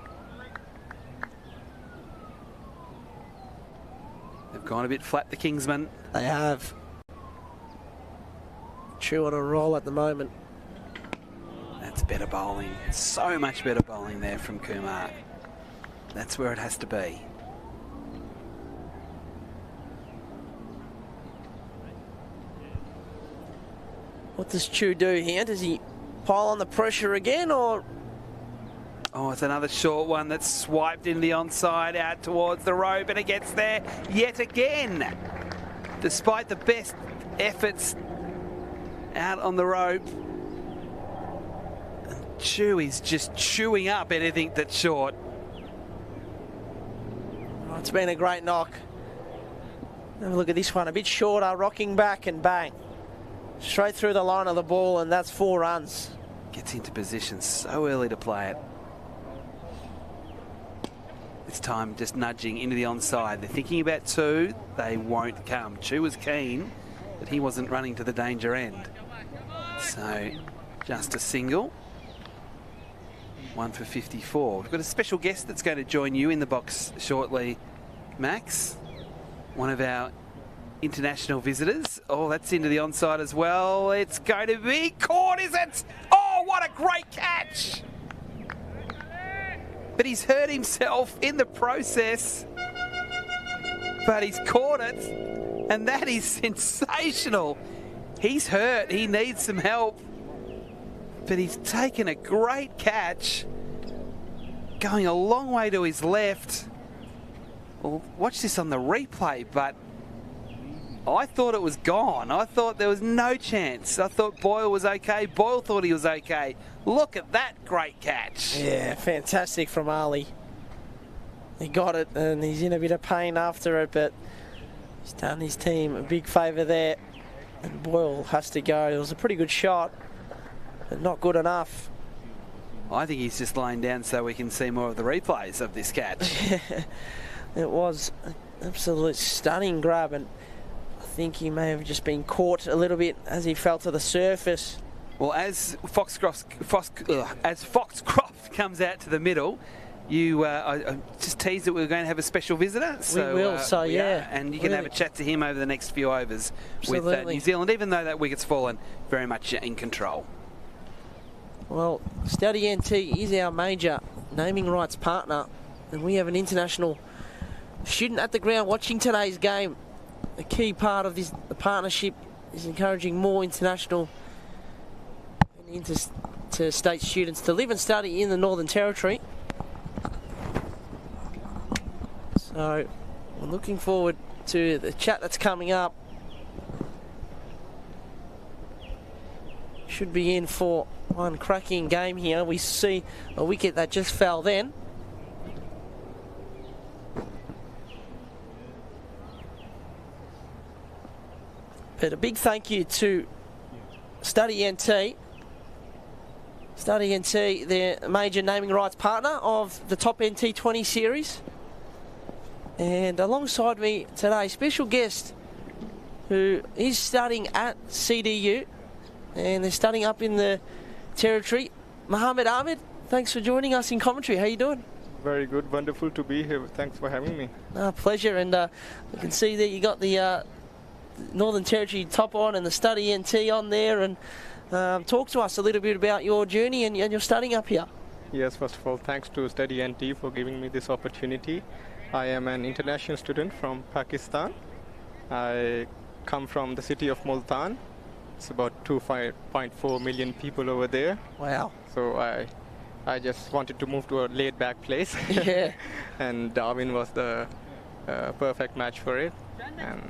They've gone a bit flat, the Kingsmen. They have. Chu on a roll at the moment. That's better bowling. So much better bowling there from Kumar. That's where it has to be. What does Chu do here? Does he pile on the pressure again, or? Oh, it's another short one that's swiped into the onside out towards the rope, and it gets there yet again. Despite the best efforts out on the rope, Chu is just chewing up anything that's short. Oh, it's been a great knock. Have a look at this one, a bit shorter, rocking back and bang. Straight through the line of the ball, and that's 4 runs. Gets into position so early to play it. This time just nudging into the onside. They're thinking about 2. They won't come. Chu was keen, but he wasn't running to the danger end. So just a single. 1 for 54. We've got a special guest that's going to join you in the box shortly, Max. One of our international visitors. Oh, that's into the onside as well. It's going to be caught, is it? Oh, what a great catch! But he's hurt himself in the process. But he's caught it, and that is sensational. He's hurt. He needs some help. But he's taken a great catch, going a long way to his left. Well, watch this on the replay, but I thought it was gone. I thought there was no chance. I thought Boyle was okay. Boyle thought he was okay. Look at that great catch. Yeah, fantastic from Ali. He got it, and he's in a bit of pain after it, but he's done his team a big favour there. And Boyle has to go. It was a pretty good shot, but not good enough. I think he's just lying down so we can see more of the replays of this catch. It was an absolute stunning grab, and I think he may have just been caught a little bit as he fell to the surface. Well, as Foxcroft comes out to the middle, I just teased that we were going to have a special visitor. So, we will, yeah. And you can have a chat to him over the next few overs with New Zealand, even though that wicket's fallen very much in control. Well, Study NT is our major naming rights partner, and we have an international student at the ground watching today's game. A key part of the partnership is encouraging more international and interstate students to live and study in the Northern Territory. So we're looking forward to the chat that's coming up. Should be in for one cracking game here. We see a wicket that just fell then. But a big thank you to Study NT. Study NT, their major naming rights partner of the top End T20 Series. And alongside me today, special guest who is studying at CDU, and they're studying up in the Territory. Mohammed Ahmed, thanks for joining us in commentary. How you doing? Very good, wonderful to be here. Thanks for having me. Pleasure, and you can see that you got the Northern Territory top on and the Study NT on there, and talk to us a little bit about your journey and your studying up here. Yes, first of all, thanks to Study NT for giving me this opportunity. I am an international student from Pakistan. I come from the city of Multan. It's about 2.4 million people over there. Wow. So I just wanted to move to a laid-back place. Yeah. And Darwin was the perfect match for it. And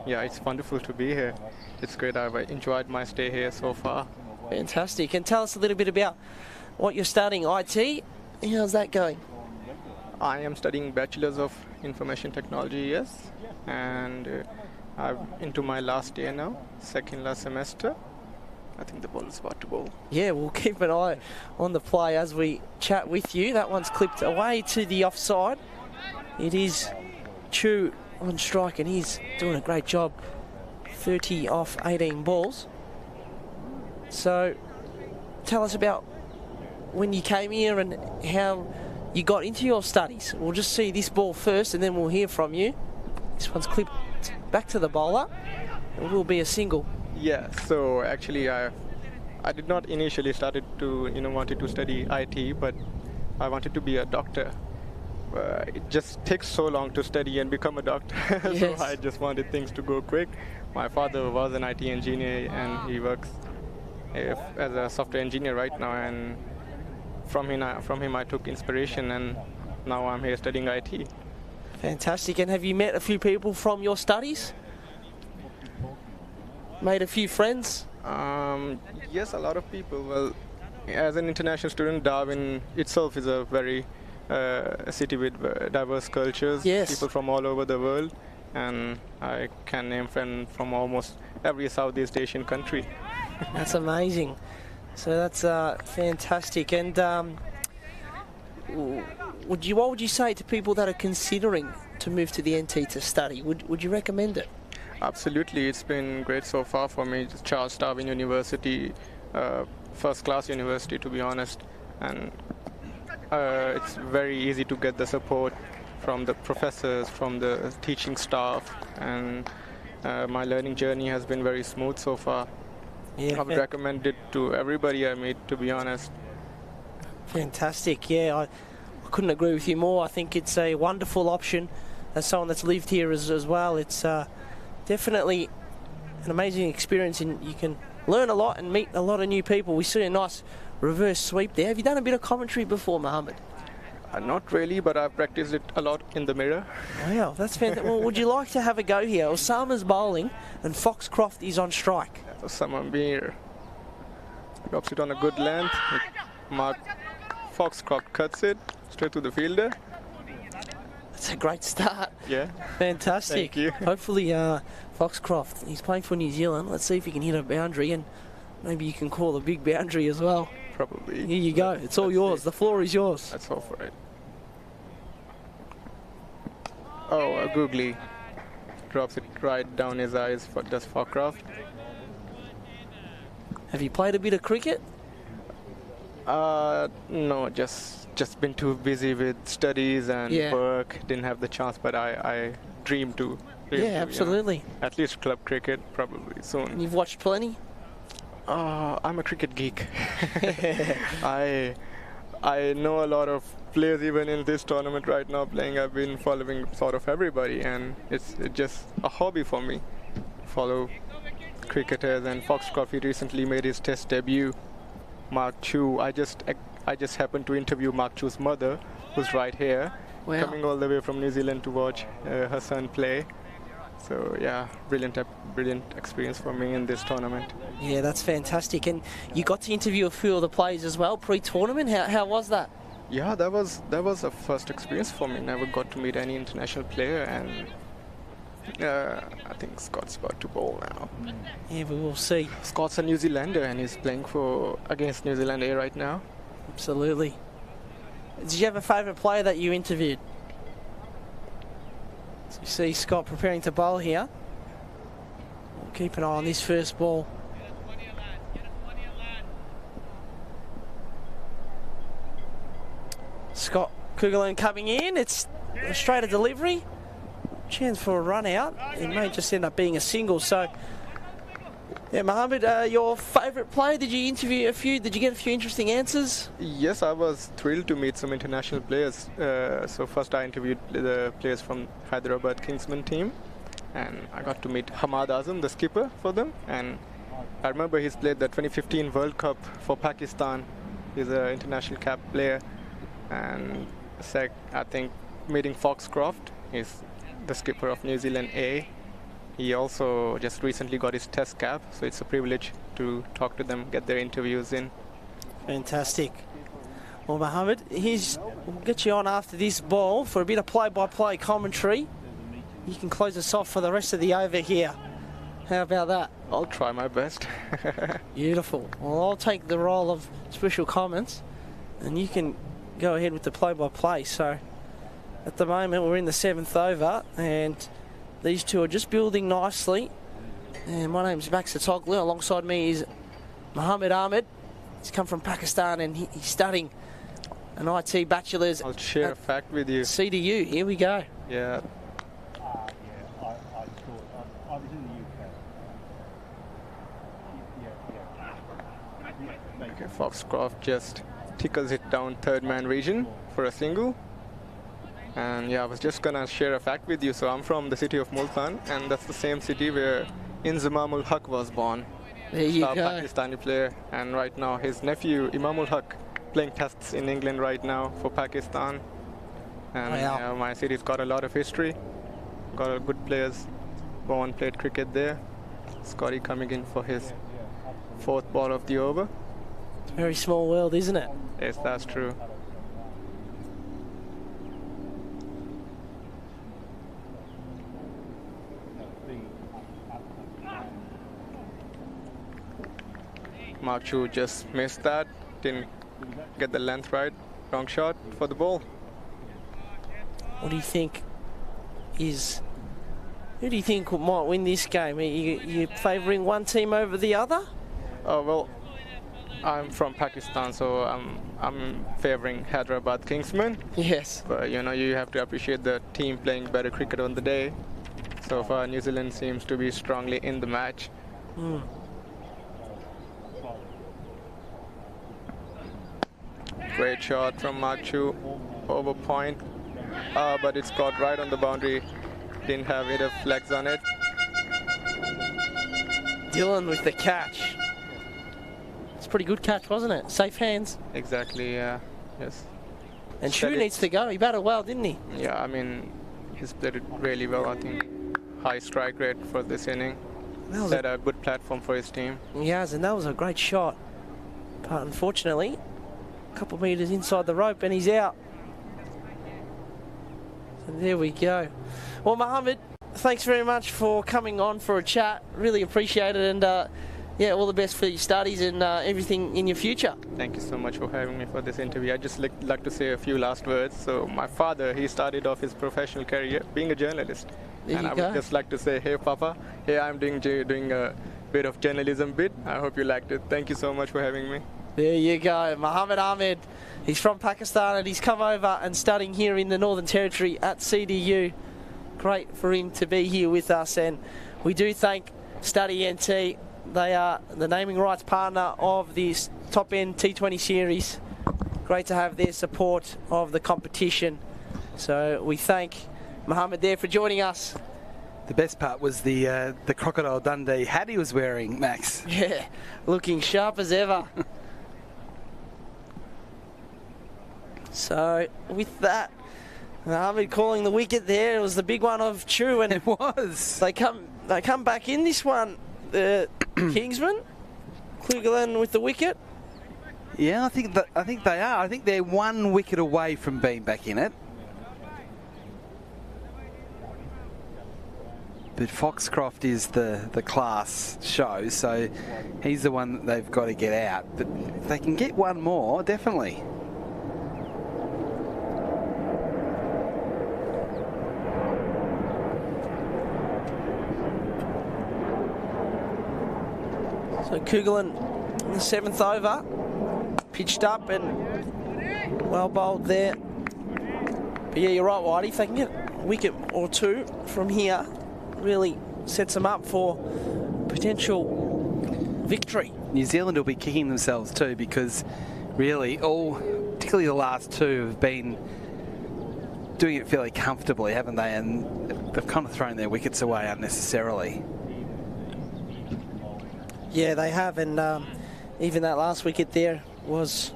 yeah, it's wonderful to be here. It's great. I've enjoyed my stay here so far. Fantastic. And tell us a little bit about what you're studying, IT. How's that going? I am studying Bachelor's of Information Technology, yes. And I'm into my last year now, second last semester. I think the ball is about to bowl. Yeah, we'll keep an eye on the play as we chat with you. That one's clipped away to the offside. It is Chu on strike, and he's doing a great job. 30 off 18 balls. So tell us about when you came here and how you got into your studies. We'll just see this ball first and then we'll hear from you. This one's clipped back to the bowler. It will be a single. Yeah, so actually I did not initially started to, wanted to study IT, but I wanted to be a doctor. It just takes so long to study and become a doctor. Yes. So I just wanted things to go quick. My father was an IT engineer, and he works as a software engineer right now. And from him I took inspiration, and now I'm here studying IT. Fantastic. And have you met a few people from your studies? Made a few friends? Yes, a lot of people. Well, as an international student, Darwin itself is a very city with diverse cultures, Yes. people from all over the world, and I can name friends from almost every Southeast Asian country. That's amazing. So that's fantastic. And what would you say to people that are considering to move to the NT to study? Would you recommend it? Absolutely, it's been great so far for me. Charles Darwin University, first-class university, to be honest, and it's very easy to get the support from the professors, from the teaching staff, and my learning journey has been very smooth so far. Yeah, I would recommend it to everybody I meet, to be honest. Fantastic. Yeah, I couldn't agree with you more. I think it's a wonderful option as someone that's lived here as well. It's definitely an amazing experience, and you can learn a lot and meet a lot of new people. We see a nice reverse sweep there. Have you done a bit of commentary before, Mohammed? Not really, but I've practiced it a lot in the mirror. Wow, that's fantastic. Well, would you like to have a go here? Osama's bowling and Foxcroft is on strike. Osama Mir drops it on a good length. Mark Foxcroft cuts it straight to the fielder. That's a great start. Yeah. Fantastic. Thank you. Hopefully Foxcroft, he's playing for New Zealand. Let's see if he can hit a boundary, and maybe you can call a big boundary as well. Probably. Here you go. It's all yours. The floor is yours. That's all for it. Oh, Googly drops it right down his eyes for just Foxcroft. Have you played a bit of cricket? No, just been too busy with studies and Yeah. work. Didn't have the chance, but I dream to. Yeah, absolutely. At least club cricket, probably soon. You've watched plenty? I'm a cricket geek. I know a lot of players even in this tournament right now playing. I've been following sort of everybody, and it's just a hobby for me. Follow cricketers, and Foxcroft, he recently made his test debut. Mark Chu, I just happened to interview Mark Chu's mother, who's right here, Wow. coming all the way from New Zealand to watch her son play. So yeah, brilliant experience for me in this tournament. Yeah, that's fantastic. And you got to interview a few of the players as well pre-tournament. How was that? Yeah, that was a first experience for me. Never got to meet any international player, and I think Scott's about to bowl now. Yeah, we will see. Scott's a New Zealander, and he's playing against New Zealand A right now. Absolutely. Did you have a favourite player that you interviewed? So you see Scott preparing to bowl here. We'll keep an eye on this first ball. Scott Kugelin coming in. It's a straighter delivery. Chance for a run out. It may just end up being a single. So, yeah, Mohammed, your favourite player? Did you interview a few? Did you get a few interesting answers? Yes, I was thrilled to meet some international players. So first I interviewed the players from Hyderabad Kingsmen team, and I got to meet Hamad Azam, the skipper for them. And I remember he's played the 2015 World Cup for Pakistan. He's an international cap player. And I think meeting Foxcroft, he's the skipper of New Zealand A. He also just recently got his test cap, so it's a privilege to talk to them, get their interviews in. Fantastic. Well, Mohammed, we'll get you on after this ball for a bit of play-by-play commentary. You can close us off for the rest of the over here. How about that? I'll try my best. Beautiful. Well, I'll take the role of special comments, and you can go ahead with the play-by-play. So, at the moment, we're in the 7th over, and these two are just building nicely. And my name's Max Atoglu. Alongside me is Mohammed Ahmed. He's come from Pakistan, and he's studying an IT bachelor's. I'll share a fact with you. CDU. Here we go. Yeah. Foxcroft just tickles it down third man region for a single. And yeah, I was just gonna share a fact with you. So I'm from the city of Multan, and that's the same city where Inzamamul Haq was born. There you a go. Pakistani player, and right now his nephew Imamul Haq playing tests in England right now for Pakistan. And Wow. my city's got a lot of history, got a good players born, played cricket there. Scotty coming in for his 4th ball of the over. It's a very small world, isn't it? Yes, that's true. Mark Chu just missed that, didn't get the length right, wrong shot for the ball. What do you think who do you think might win this game? Are you favouring one team over the other? Oh, well, I'm from Pakistan, so I'm favouring Hyderabad Kingsmen. Yes. But you know, you have to appreciate the team playing better cricket on the day. So far, New Zealand seems to be strongly in the match. Great shot from Mark Chu, over point, but it's got right on the boundary. Didn't have enough legs on it. Dylan with the catch. It's a pretty good catch, wasn't it? Safe hands. Exactly, yeah, yes. And Chu needs to go. He batted well, didn't he? Yeah, I mean, he's played it really well, I think. High strike rate for this inning. Set a good platform for his team. He has, and that was a great shot. But unfortunately, a couple of metres inside the rope and he's out. So there we go. Well, Mohammed, thanks very much for coming on for a chat. Really appreciate it, and yeah, all the best for your studies and everything in your future. Thank you so much for having me for this interview. I'd just like to say a few last words. So my father, he started off his professional career being a journalist. And I would just like to say, hey Papa, hey, I'm doing a bit of journalism bit. I hope you liked it. Thank you so much for having me. There you go, Mohammed Ahmed. He's from Pakistan and he's come over and studying here in the Northern Territory at CDU. Great for him to be here with us, and we do thank Study NT. They are the naming rights partner of this Top End T20 Series. Great to have their support of the competition. So we thank Mohammed there for joining us. The best part was the Crocodile Dundee hat he was wearing, Max. Yeah, looking sharp as ever. So with that, Mohammed calling the wicket there. It was the big one of Chu, and it was. They come back in this one. The Kingsmen, Klugerland with the wicket. Yeah, I think they are. I think they're 1 wicket away from being back in it. But Foxcroft is the class show, so he's the one that they've got to get out. But if they can get one more, definitely. So Klugerland in the 7th over, pitched up and well bowled there. But yeah, you're right, Whitey. If they can get a wicket or two from here, really sets them up for potential victory. New Zealand will be kicking themselves too, because really particularly the last two have been doing it fairly comfortably, haven't they? And they've kind of thrown their wickets away unnecessarily. Yeah, they have, and even that last wicket there was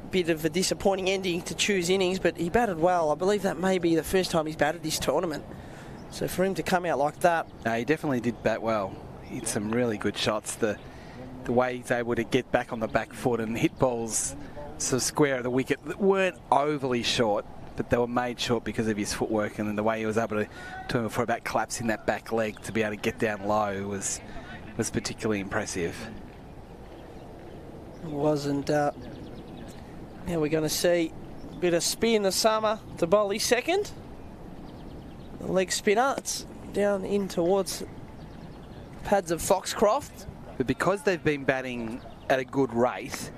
a bit of a disappointing ending to Chu's innings, but he batted well. I believe that may be the first time he's batted this tournament. So for him to come out like that... No, he definitely did bat well. He had some really good shots. The way he's able to get back on the back foot and hit balls sort of square of the wicket that weren't overly short, but they were made short because of his footwork, and then the way he was able to for about collapsing that back leg to be able to get down low was particularly impressive. It wasn't. Now we're going to see a bit of spin the summer to bowl his second. The leg spinner, it's down in towards the pads of Foxcroft. But because they've been batting at a good rate,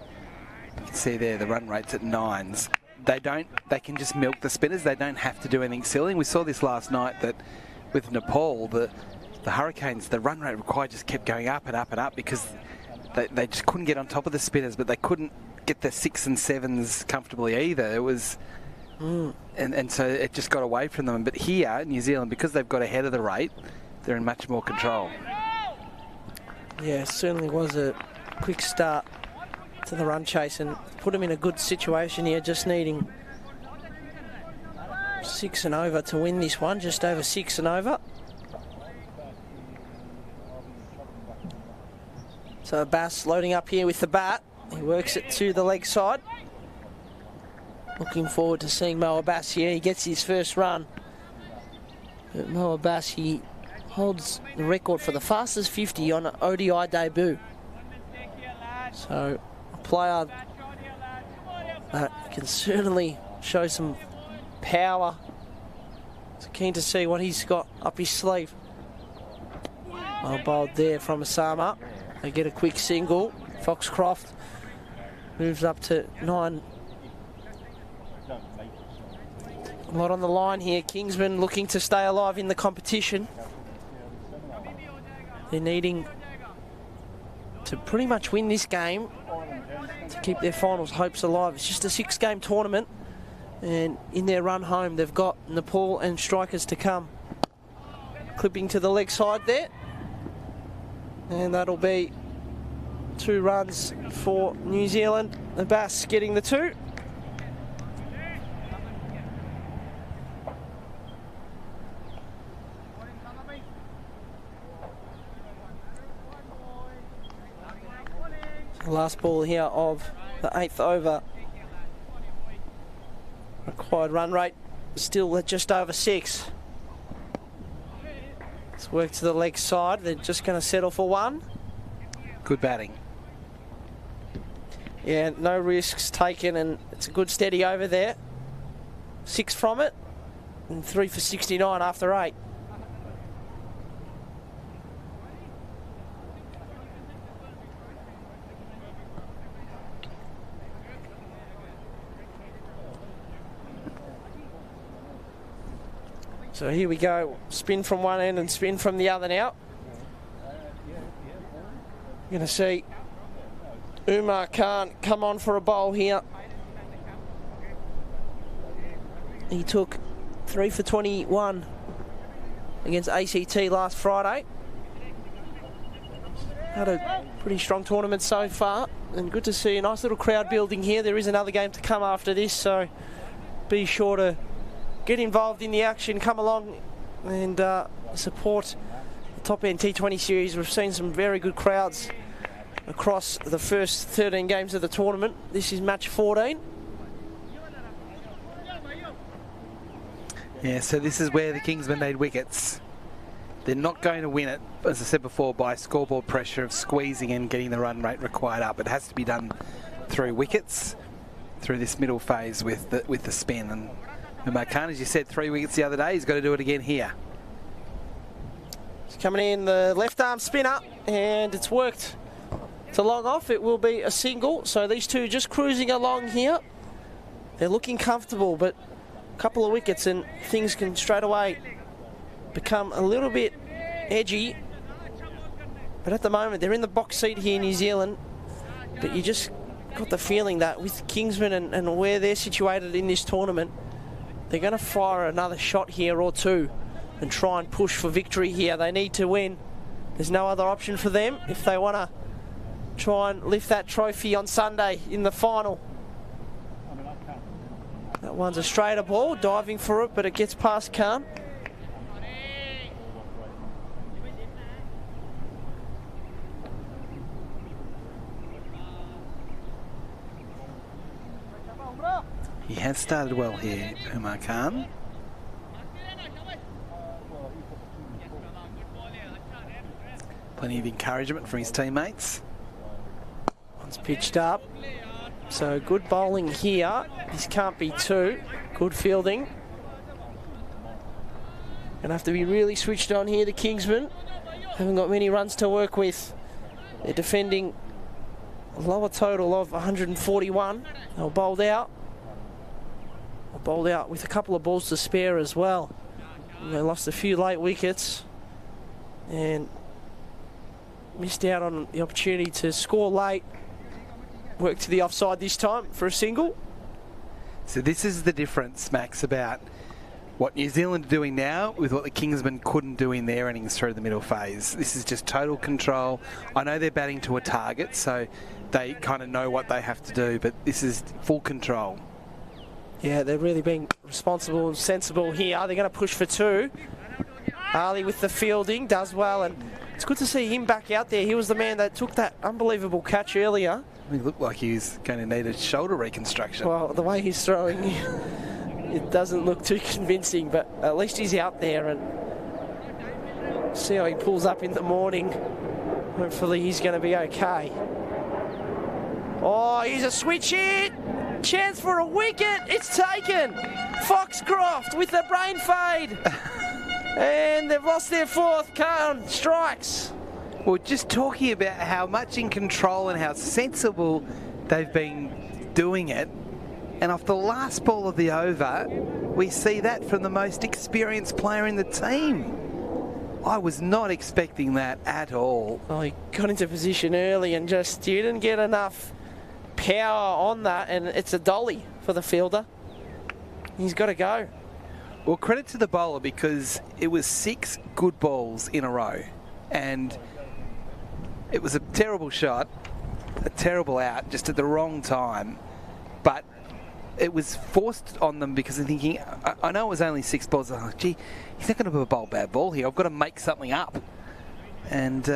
you can see there the run rate's at 9s. They can just milk the spinners. They don't have to do anything silly. We saw this last night that with Nepal, the Hurricanes, the run rate required just kept going up and up and up because they just couldn't get on top of the spinners, but they couldn't get the 6 and 7s comfortably either. It was, and so it just got away from them. But here, New Zealand, because they've got ahead of the rate, they're in much more control. Yeah, it certainly was a quick start to the run chase and put them in a good situation here, just needing 6 and over to win this one, just over 6 and over. So Bass loading up here with the bat. He works it to the leg side. Looking forward to seeing Mo Abbas here. He gets his first run. But Mo Abbas, he holds the record for the fastest 50 on an ODI debut. So a player that can certainly show some power. So keen to see what he's got up his sleeve. Well bowled there from Osama. They get a quick single. Foxcroft moves up to 9. A lot on the line here. Kingsmen looking to stay alive in the competition. They're needing to pretty much win this game to keep their finals hopes alive. It's just a 6-game tournament, and in their run home they've got Nepal and strikers to come. Clipping to the leg side there, and that'll be 2 runs for New Zealand. Abbas getting the 2. The last ball here of the 8th over. Required run rate still at just over 6. Let's work to the leg side. They're just going to settle for 1. Good batting. Yeah, no risks taken, and it's a good steady over there. 6 from it, and 3 for 69 after 8. So here we go, spin from one end and spin from the other now. You're going to see Umar Khan come on for a bowl here. He took 3 for 21 against ACT last Friday. Had a pretty strong tournament so far, and good to see a nice little crowd building here. There is another game to come after this, so be sure to get involved in the action, come along and support the Top End T20 Series. We've seen some very good crowds across the first 13 games of the tournament. This is match 14. Yeah, so this is where the Kingsmen need wickets. They're not going to win it, as I said before, by scoreboard pressure of squeezing and getting the run rate required up. It has to be done through wickets, through this middle phase with the spin. And Umar Khan, as you said, 3 wickets the other day. He's got to do it again here. He's coming in, the left arm spinner, and it's worked. To long off, it will be a single. So these two just cruising along here. They're looking comfortable, but a couple of wickets and things can straight away become a little bit edgy. But at the moment, they're in the box seat here in New Zealand. But you just got the feeling that with Kingsmen and where they're situated in this tournament, they're going to fire another shot here or 2 and try and push for victory here. They need to win. There's no other option for them if they want to try and lift that trophy on Sunday in the final. That one's a straighter ball, diving for it, but it gets past Khan. He has started well here, Umar Khan. Plenty of encouragement from his teammates. One's pitched up. So good bowling here. This can't be 2. Good fielding. Gonna have to be really switched on here, the Kingsmen. Haven't got many runs to work with. They're defending a lower total of 141. They were bowled out. Bowled out with a couple of balls to spare as well. And they lost a few late wickets. And missed out on the opportunity to score late. Work to the offside this time for a single. So this is the difference, Max, about what New Zealand are doing now with what the Kingsmen couldn't do in their innings through the middle phase. This is just total control. I know they're batting to a target, so they kind of know what they have to do, but this is full control. Yeah, they're really being responsible and sensible here. They're going to push for 2. Ali with the fielding, does well, and it's good to see him back out there. He was the man that took that unbelievable catch earlier. He looked like he was going to need a shoulder reconstruction. Well, the way he's throwing, it doesn't look too convincing, but at least he's out there, and see how he pulls up in the morning. Hopefully he's going to be okay. Oh, here's a switch hit. Chance for a wicket. It's taken. Foxcroft with the brain fade. And they've lost their 4th count. Strikes. Well, just talking about how much in control and how sensible they've been doing it. And off the last ball of the over, we see that from the most experienced player in the team. I was not expecting that at all. Well, he got into position early and just didn't get enough power on that, and it's a dolly for the fielder. He's got to go. Well, credit to the bowler, because it was 6 good balls in a row, and it was a terrible shot, a terrible out, just at the wrong time, but it was forced on them because they're thinking, I know it was only 6 balls. I'm like, gee, he's not going to bowl a bad ball here. I've got to make something up. And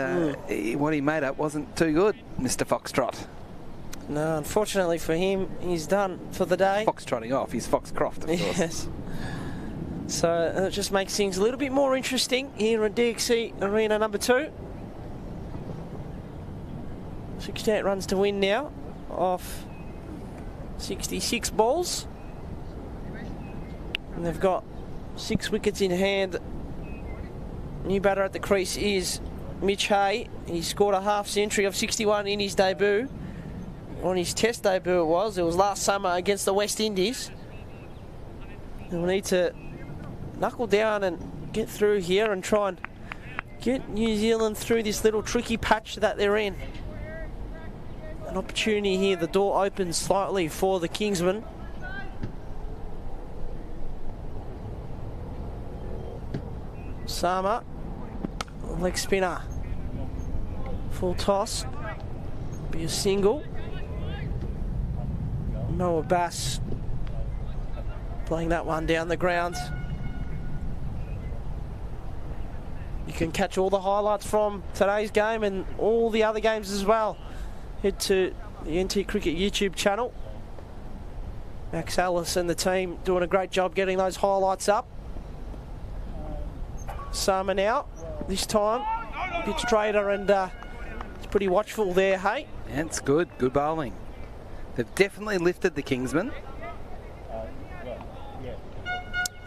what he made up wasn't too good, Mr. Foxtrot. No, unfortunately for him, he's done for the day. Foxtrotting off. He's Foxcroft, of course. Yes. So it just makes things a little bit more interesting here at DXC Arena number 2. 68 runs to win now off 66 balls. And they've got 6 wickets in hand. New batter at the crease is Mitch Hay. He scored a half century of 61 in his debut. On his test debut it was last summer against the West Indies. And we need to knuckle down and get through here and try and get New Zealand through this little tricky patch that they're in. An opportunity here, the door opens slightly for the Kingsmen. Sama, leg spinner, full toss, be a single. Noah Bass playing that one down the ground. You can catch all the highlights from today's game and all the other games as well. Head to the NT Cricket YouTube channel. Max Ellis and the team doing a great job getting those highlights up. Sama now, this time, a bit straighter, and it's pretty watchful there, hey? Yeah, it's good. Good bowling. They've definitely lifted the Kingsmen.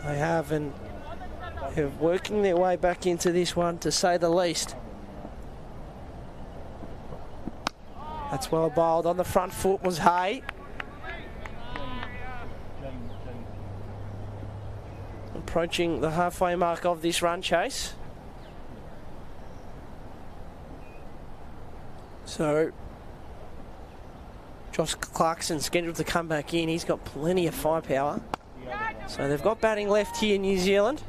They have, and they're working their way back into this one, to say the least. That's well bowled. On the front foot was Hay. Approaching the halfway mark of this run chase. So Josh Clarkson scheduled to come back in. He's got plenty of firepower. So they've got batting left here in New Zealand.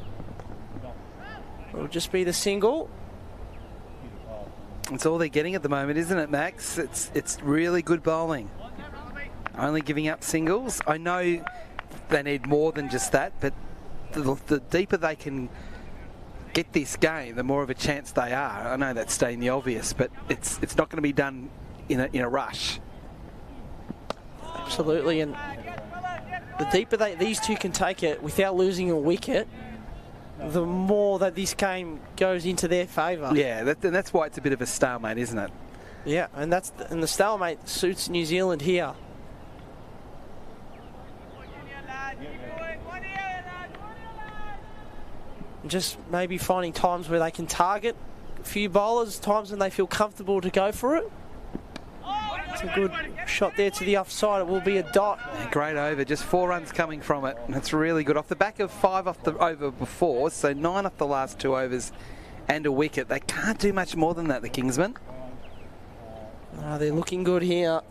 It'll just be the single. It's all they're getting at the moment, isn't it, Max? It's really good bowling. Only giving up singles. I know they need more than just that, but the deeper they can get this game, the more of a chance they are. I know that's stating the obvious, but it's not going to be done in a rush. Absolutely, and the deeper these two can take it without losing a wicket, the more that this game goes into their favour. Yeah, and that's why it's a bit of a stalemate, isn't it? Yeah, and the stalemate suits New Zealand here. Just maybe finding times where they can target a few bowlers, times when they feel comfortable to go for it. It's a good shot there to the offside. It will be a dot. Great over, just 4 runs coming from it. That's really good. Off the back of 5 off the over before, so 9 off the last 2 overs and a wicket. They can't do much more than that, the Kingsmen. They're looking good here.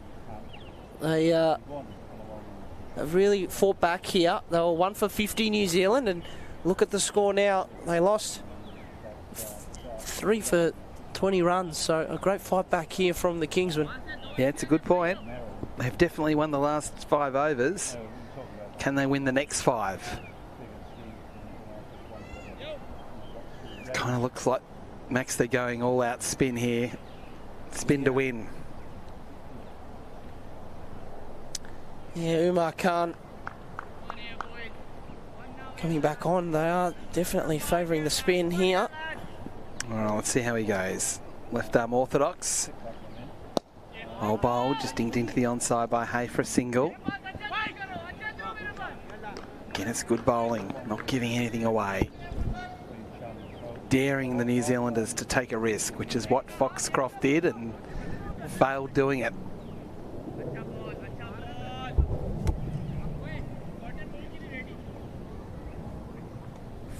They have really fought back here. They were 1 for 50 New Zealand, and look at the score now. They lost 3 for 20 runs, so a great fight back here from the Kingsmen. Yeah, it's a good point. They've definitely won the last 5 overs. Can they win the next 5? It kind of looks like, Max, they're going all out spin here. Spin to win. Yeah, Umar Khan coming back on. They are definitely favouring the spin here. All right, let's see how he goes. Left arm orthodox. Oh, bowl just dinked into the onside by Hay for a single. Again, it's good bowling, not giving anything away. Daring the New Zealanders to take a risk, which is what Foxcroft did and failed doing it.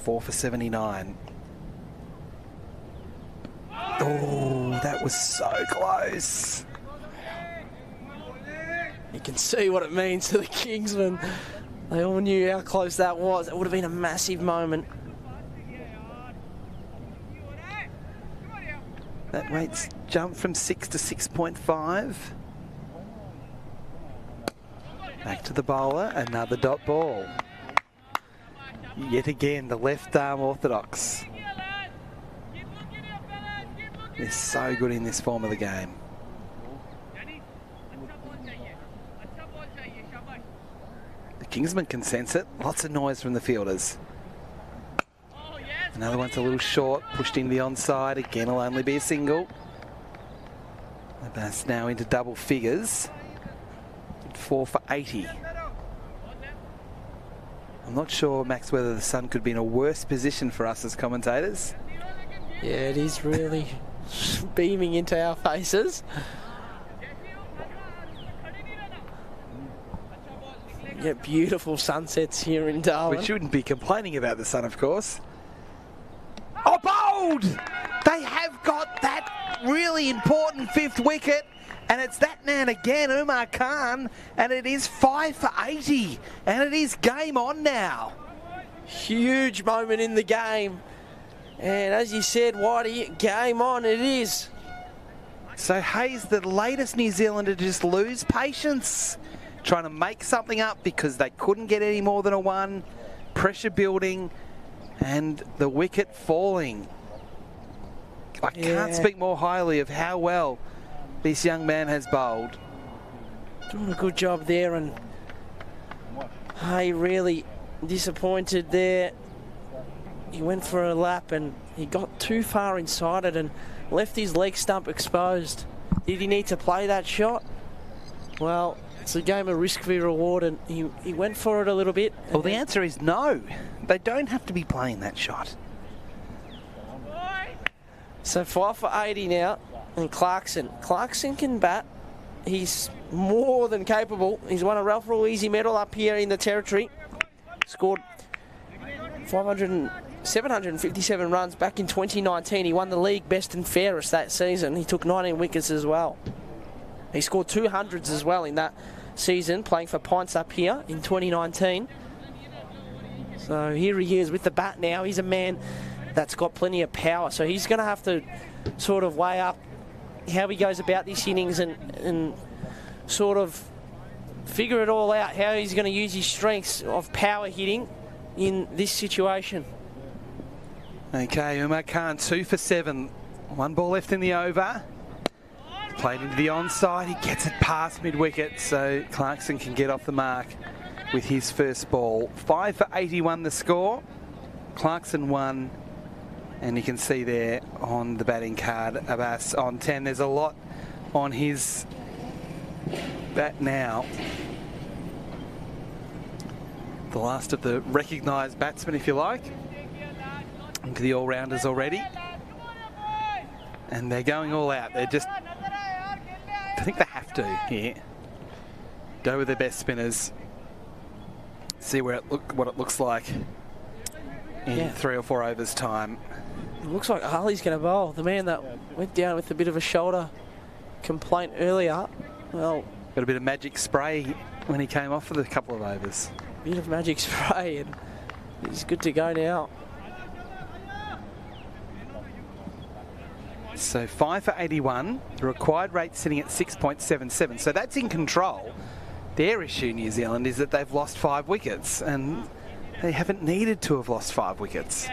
Four for 79. Oh, that was so close. You can see what it means to the Kingsmen. They all knew how close that was. It would have been a massive moment. That rate's jumped from 6 to 6.5. Back to the bowler, another dot ball. Yet again, the left arm orthodox. They're so good in this form of the game. The Kingsmen can sense it. Lots of noise from the fielders. Another one's a little short, pushed into the onside. Again, it'll only be a single. That's now into double figures. 4 for 80. I'm not sure, Max, whether the sun could be in a worse position for us as commentators. Yeah, it is really beaming into our faces. Yeah, beautiful sunsets here in Darwin. We shouldn't be complaining about the sun, of course. Oh, bowled! They have got that really important 5th wicket, and it's that man again, Umar Khan, and it is 5 for 80, and it is game on now. Huge moment in the game. And as you said, Whitey, game on it is. So Hayes, the latest New Zealander, to just lose patience, trying to make something up because they couldn't get any more than a 1. Pressure building, and the wicket falling. I can't speak more highly of how well this young man has bowled. Doing a good job there, and Hay really disappointed there. He went for a lap and he got too far inside it and left his leg stump exposed. Did he need to play that shot? Well, it's a game of risk v reward, and he went for it a little bit. Well, the answer is no. They don't have to be playing that shot. So 5 for 80 now, and Clarkson can bat. He's more than capable. He's won a Ralph Ruizzi medal up here in the Territory. Scored 757 runs back in 2019. He won the league best and fairest that season. He took 19 wickets as well. He scored 200s as well in that season, playing for Pints up here in 2019. So here he is with the bat now. He's a man that's got plenty of power, so he's going to have to sort of weigh up how he goes about this innings and sort of figure it all out, how he's going to use his strengths of power hitting in this situation. Okay, Umar Khan 2 for 7. 1 ball left in the over. Played into the onside. He gets it past mid-wicket, so Clarkson can get off the mark with his first ball. 5 for 81 the score. Clarkson 1. And you can see there on the batting card, Abbas on 10. There's a lot on his bat now. The last of the recognised batsmen, if you like. Into the all-rounders already. And they're going all out. They're just... I think they have to here. Go with their best spinners. See where what it looks like in 3 or 4 overs time. It looks like Harley's going to bowl. The man that went down with a bit of a shoulder complaint earlier. Well, got a bit of magic spray when he came off for the couple of overs. Bit of magic spray, and he's good to go now. So 5 for 81. The required rate sitting at 6.77. So that's in control. Their issue, New Zealand, is that they've lost 5 wickets, and they haven't needed to have lost 5 wickets.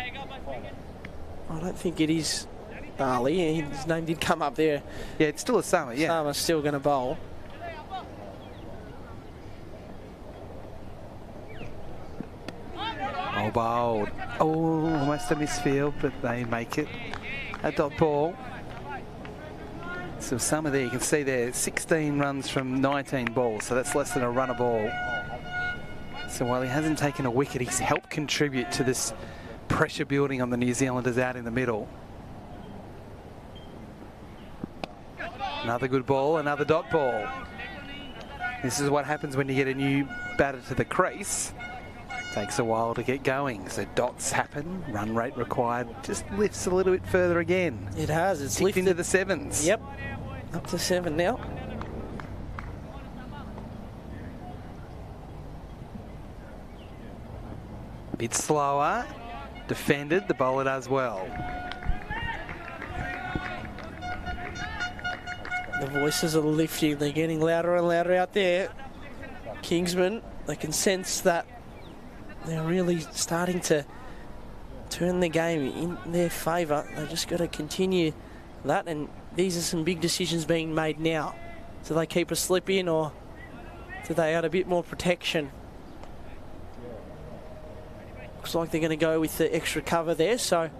I don't think it is Ali. His name did come up there. Yeah, it's still Osama, yeah. Osama's still going to bowl. Oh, bowled. Oh, almost a misfield, but they make it a dot ball. So some of there, you can see there, 16 runs from 19 balls, so that's less than a run a ball. So while he hasn't taken a wicket, he's helped contribute to this pressure building on the New Zealanders out in the middle. Another good ball, another dot ball. This is what happens when you get a new batter to the crease. Takes a while to get going, so dots happen, run rate required, just lifts a little bit further again. It has, it's lifted lifted into the 7s. Yep, up to 7 now. A bit slower, defended, the bowler does well. The voices are lifting, they're getting louder and louder out there. Kingsmen, they can sense that they're really starting to turn the game in their favour. They've just got to continue that, and these are some big decisions being made now. Do they keep a slip in, or do they add a bit more protection? Looks like they're going to go with the extra cover there, so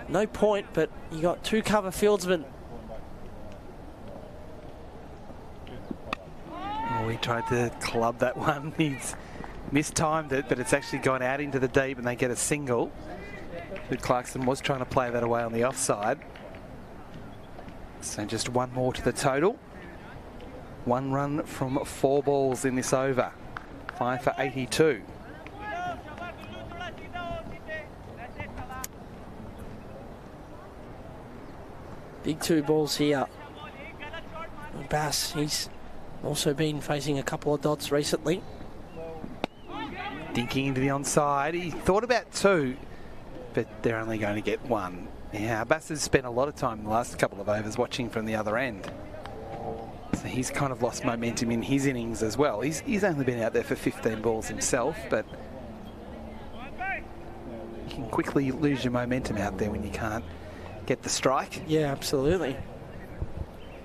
no point, but you got 2 cover fieldsmen. Oh, he tried to club that one. He's mistimed it, but it's actually gone out into the deep and they get a single. But Clarkson was trying to play that away on the offside. So just 1 more to the total. 1 run from 4 balls in this over. 5 for 82. Big 2 balls here. Bass, he's also been facing a couple of dots recently. Dinking into the onside. He thought about 2, but they're only going to get 1. Yeah, Abbas has spent a lot of time in the last couple of overs watching from the other end. So he's kind of lost momentum in his innings as well. He's only been out there for 15 balls himself, but you can quickly lose your momentum out there when you can't get the strike. Yeah, absolutely.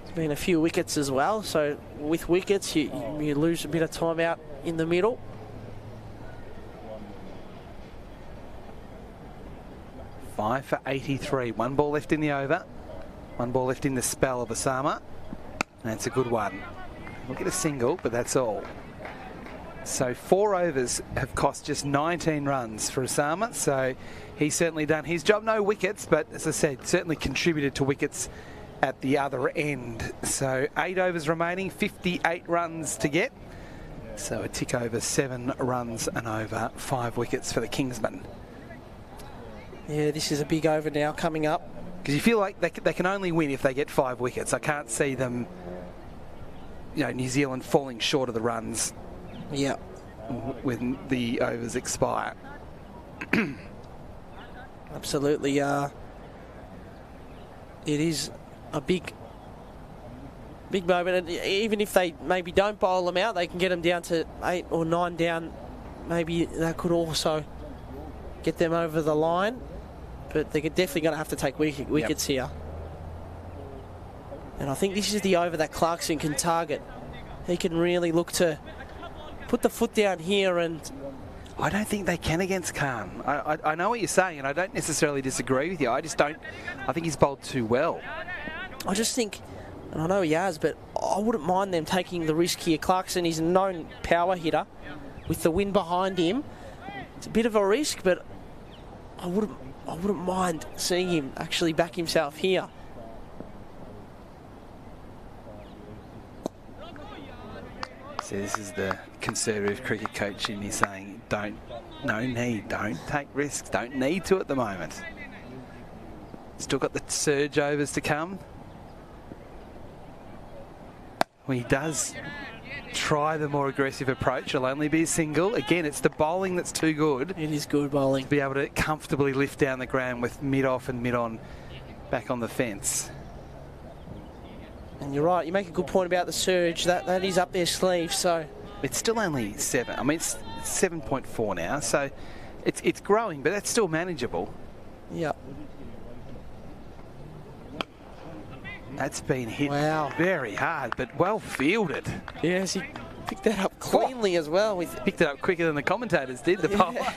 There's been a few wickets as well, so with wickets you lose a bit of time out in the middle. Five for 83. 1 ball left in the over. 1 ball left in the spell of Osama. And that's a good one. We'll get a single, but that's all. So 4 overs have cost just 19 runs for Osama. So he's certainly done his job. No wickets, but as I said, certainly contributed to wickets at the other end. So 8 overs remaining, 58 runs to get. So a tick over 7 runs and over 5 wickets for the Kingsmen. Yeah, this is a big over now coming up. Because you feel like they can only win if they get 5 wickets. I can't see them, New Zealand falling short of the runs. Yeah. When the overs expire. Absolutely. It is a big moment. And even if they maybe don't bowl them out, they can get them down to 8 or 9 down. Maybe that could also get them over the line. But they're definitely going to have to take wickets here. And I think this is the over that Clarkson can target. He can really look to put the foot down here, and I don't think they can against Khan. I know what you're saying, and I don't necessarily disagree with you. I think he's bowled too well. I just think, and I know he has, but I wouldn't mind them taking the risk here. Clarkson is a known power hitter with the wind behind him. It's a bit of a risk, but I wouldn't mind seeing him actually back himself here. So this is the conservative cricket coach in me saying, don't take risks, don't need to at the moment. Still got the surge overs to come. Well, he does try the more aggressive approach. It'll only be a single. Again, it's the bowling that's too good. It is good bowling. To be able to comfortably lift down the ground with mid-off and mid-on back on the fence. And you're right, you make a good point about the surge. That is up their sleeve, so... It's still only 7. I mean, it's 7.4 now, so it's growing, but that's still manageable. Yeah. That's been hit Wow. very hard, but well fielded. Yes, he picked that up cleanly as well. Picked it up quicker than the commentators did, the bowler.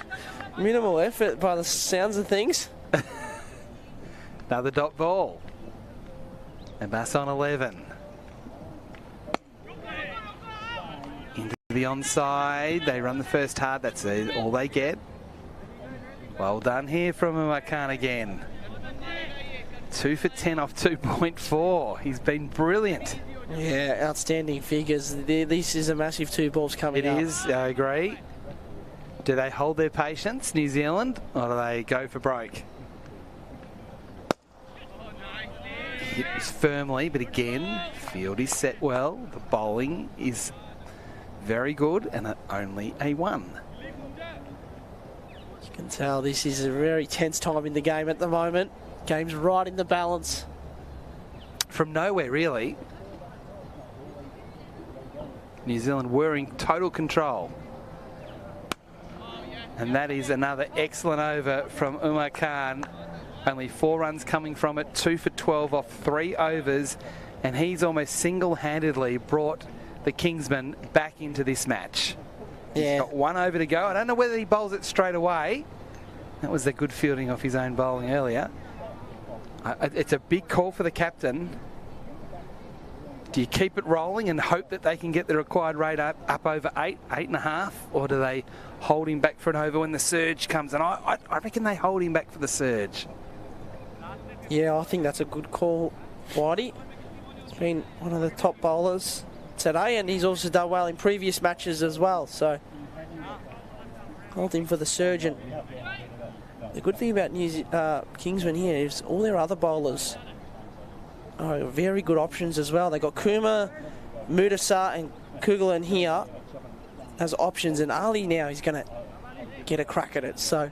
Minimal effort by the sounds of things. Another dot ball. And Bass on 11. Into the onside. They run the first hard. That's all they get. Well done here from Umar Khan again. 2 for 10 off 2.4. He's been brilliant. Yeah, outstanding figures. This is a massive 2 balls coming up. It is, I agree. Do they hold their patience, New Zealand, or do they go for broke? Hits firmly, but again, field is set well. The bowling is very good, and only a 1. You can tell this is a very tense time in the game at the moment. Game's right in the balance. From nowhere, really. New Zealand were in total control. And that is another excellent over from Umar Khan. Only 4 runs coming from it, 2 for 12 off 3 overs. And he's almost single-handedly brought the Kingsmen back into this match. Yeah. He's got 1 over to go. I don't know whether he bowls it straight away. That was the good fielding off his own bowling earlier. It's a big call for the captain. Do you keep it rolling and hope that they can get the required rate up over 8.5, or do they hold him back for an over when the surge comes? And I reckon they hold him back for the surge. Yeah, I think that's a good call, Whitey. He's been one of the top bowlers today, and he's also done well in previous matches as well. So, hold him for the surge. And the good thing about Kingsman here is all their other bowlers are very good options as well. They got Kuma, Mudasar and Kugelan here as options, and Ali now is going to get a crack at it. So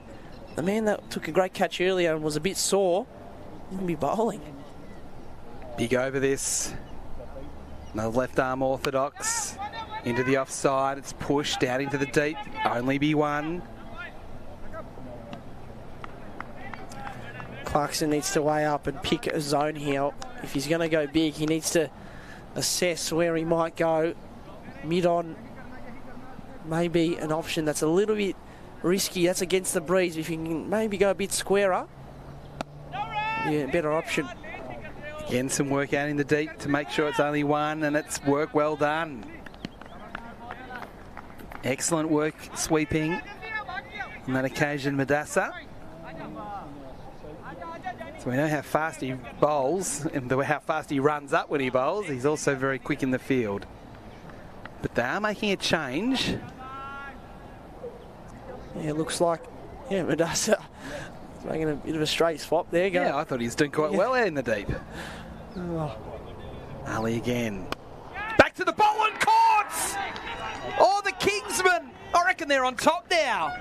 the man that took a great catch earlier and was a bit sore, he's going to be bowling. Big over this. Another left arm orthodox. Into the offside. It's pushed out into the deep. Only be 1. Clarkson needs to weigh up and pick a zone here. If he's going to go big, he needs to assess where he might go. Mid-on may be an option that's a little bit risky. That's against the breeze. If you can maybe go a bit squarer, yeah, better option. Again, some work out in the deep to make sure it's only 1, and it's work well done. Excellent work sweeping on that occasion, Madassa. So we know how fast he bowls and how fast he runs up when he bowls. He's also very quick in the field. But they are making a change. Yeah, it looks like, yeah, Madassa making a bit of a straight swap there. Yeah, I thought he was doing quite well out in the deep. Oh. Ali again. Back to the bowl and caught! Oh, the Kingsmen! I reckon they're on top now.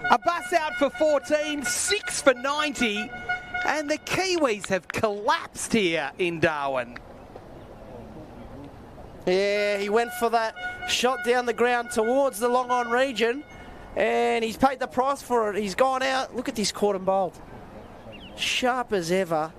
Abbas out for 14, 6 for 90. And the Kiwis have collapsed here in Darwin. Yeah, he went for that shot down the ground towards the long-on region, and he's paid the price for it. He's gone out. Look at this caught and bowled. Sharp as ever.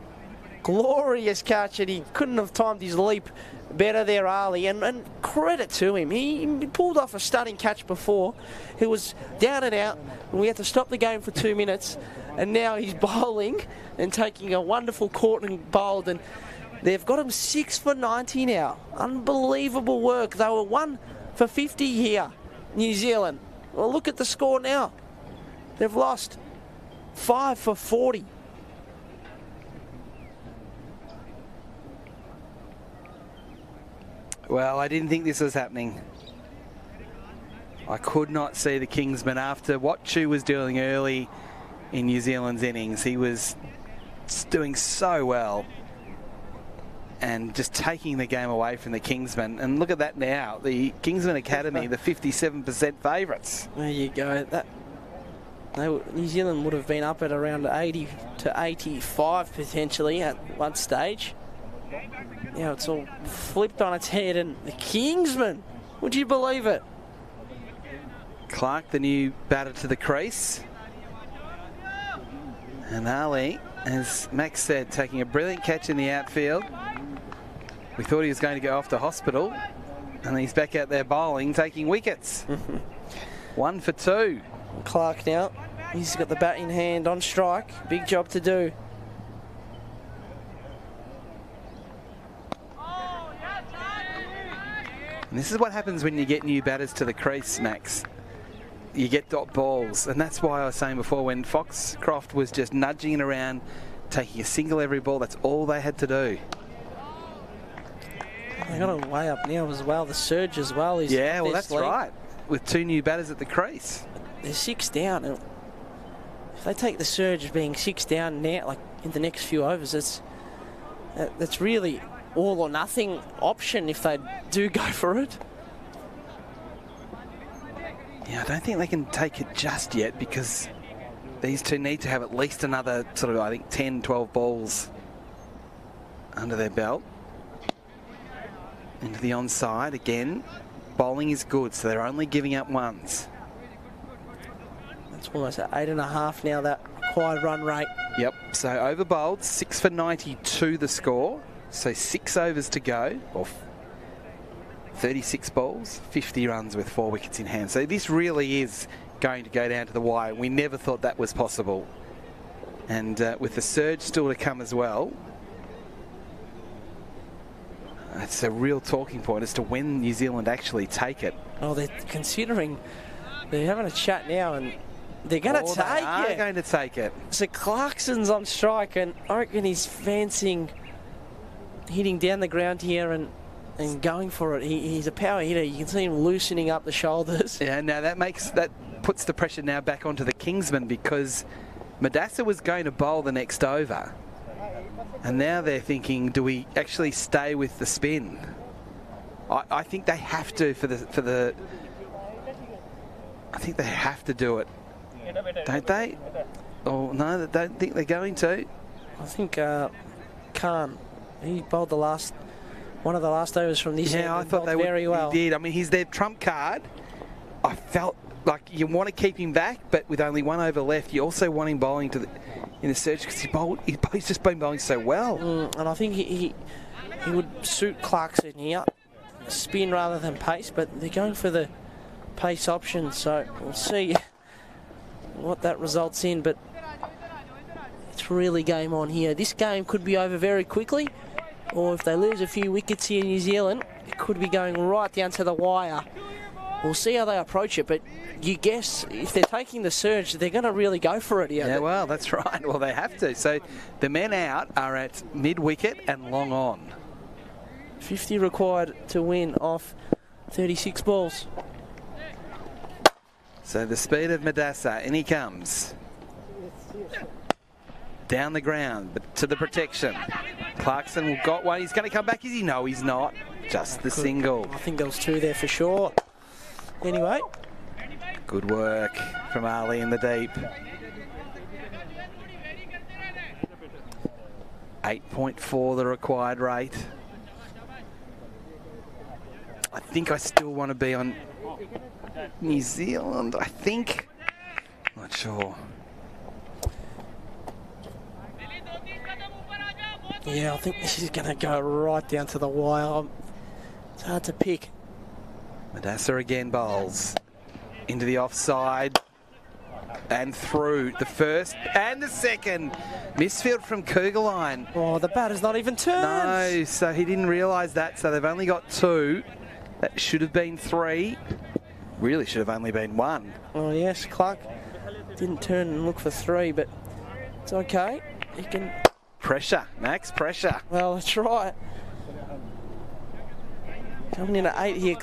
Glorious catch, and he couldn't have timed his leap better there, Ali. And credit to him. He pulled off a stunning catch before. He was down and out, and we had to stop the game for 2 minutes. And now he's bowling and taking a wonderful caught and bowled, and they've got him 6 for 90 now. Unbelievable work. They were 1 for 50 here, New Zealand. Well, look at the score now. They've lost 5 for 40. Well, I didn't think this was happening. I could not see the Kingsmen after what Chu was doing early in New Zealand's innings. He was doing so well. and just taking the game away from the Kingsmen. And look at that now, the Kingsmen Academy, the 57% favourites. There you go. New Zealand would have been up at around 80 to 85 potentially at one stage. Now it's all flipped on its head, and the Kingsmen, would you believe it? Clark, the new batter to the crease. And Ali, as Max said, taking a brilliant catch in the outfield. We thought he was going to go off to hospital, and he's back out there bowling, taking wickets. 1 for 2. Clark now, he's got the bat in hand on strike. Big job to do. And this is what happens when you get new batters to the crease, Max. You get dot balls, and that's why I was saying before, when Foxcroft was just nudging it around, taking a single every ball, that's all they had to do. They got him way up now as well. The surge as well is yeah, well, that's right. With 2 new batters at the crease, they're 6 down. And if they take the surge of being 6 down now, like in the next few overs, that's really all or nothing option if they do go for it. Yeah, I don't think they can take it just yet, because these two need to have at least another sort of, I think, 10, 12 balls under their belt. Into the onside again. Bowling is good, so they're only giving up ones. That's almost at 8.5 now, that required run rate. Yep, so over bowled, 6 for 92 the score. So 6 overs to go, or 36 balls, 50 runs with 4 wickets in hand. So this really is going to go down to the wire. We never thought that was possible. And with the surge still to come as well, it's a real talking point as to when New Zealand actually take it. Oh, they're considering, they're having a chat now, and they're going to take it. They're going to take it. So Clarkson's on strike, and I reckon he's fancying hitting down the ground here and going for it. He's a power hitter. You can see him loosening up the shoulders. Yeah, now that puts the pressure now back onto the Kingsmen, because Madassa was going to bowl the next over. And now they're thinking, do we actually stay with the spin? I think they have to I think they have to do it. Don't they? Oh, no, they don't think they're going to. I think Khan, he bowled one of the last overs from this end. Yeah, I thought they would very well. He did. I mean, he's their trump card. I felt like you want to keep him back, but with only 1 over left, you also want him bowling in the surge, because he's just been bowling so well. And I think he would suit Clarkson here, spin rather than pace, but they're going for the pace option, so we'll see what that results in. But it's really game on here. This game could be over very quickly, or if they lose a few wickets here in New Zealand, it could be going right down to the wire. We'll see how they approach it, but you guess if they're taking the surge, they're going to really go for it here. Yeah, well, that's right. Well, they have to. So the men out are at mid-wicket and long on. 50 required to win off 36 balls. So the speed of Madassa, in he comes. Down the ground, but to the protection. Clarkson got one. He's going to come back. Is he? No, he's not. Just the single. I think there was 2 there for sure. Anyway. Good work from Ali in the deep. 8.4 the required rate. I think I still want to be on New Zealand, I think. Not sure. Yeah, I think this is going to go right down to the wire. It's hard to pick. Madassa again bowls into the offside and through the first and the second. Misfield from Kugelheim. Oh, the batter's not even turned. No, so he didn't realise that, so they've only got 2. That should have been 3. Really should have only been 1. Oh, yes, Clark didn't turn and look for 3, but it's okay. He can... Pressure, Max, pressure. Well, that's right. Coming in at 8 here,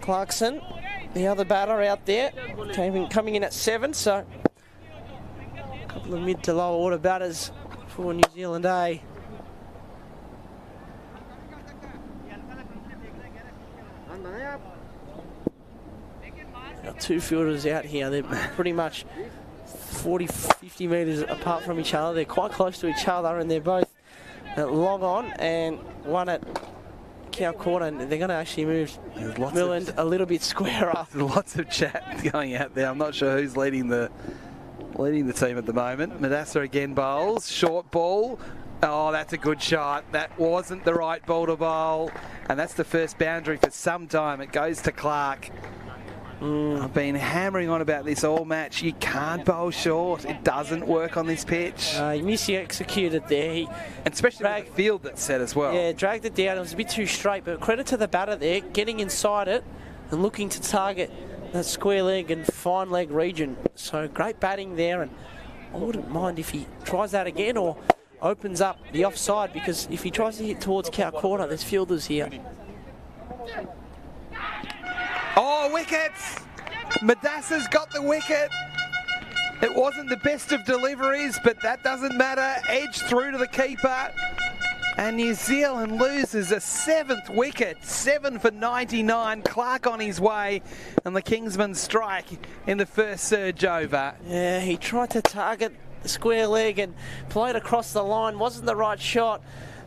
Clarkson, the other batter out there, coming in at 7, so a couple of mid to lower order batters for New Zealand A. Our two fielders out here, they're pretty much 40, 50 metres apart from each other. They're quite close to each other, and they're both long on, and one at cow corner, and they're going to actually move Milland a little bit squarer. Lots of chat going out there. I'm not sure who's leading the team at the moment. Madassa again bowls. Short ball. Oh, that's a good shot. That wasn't the right ball to bowl, and that's the first boundary for some time. It goes to Clark. I've been hammering on about this all match. You can't bowl short. It doesn't work on this pitch. He mis-executed there. And especially with the field that's set as well. Yeah, dragged it down. It was a bit too straight, but credit to the batter there, getting inside it and looking to target that square leg and fine leg region. So great batting there, and I wouldn't mind if he tries that again or opens up the offside, because if he tries to hit towards cow corner, there's fielders here. Oh, wickets! Madassa's got the wicket. It wasn't the best of deliveries, but that doesn't matter. Edge through to the keeper. And New Zealand loses a 7th wicket. 7 for 99. Clark on his way. And the Kingsmen strike in the first surge over. Yeah, he tried to target the square leg and played across the line. Wasn't the right shot.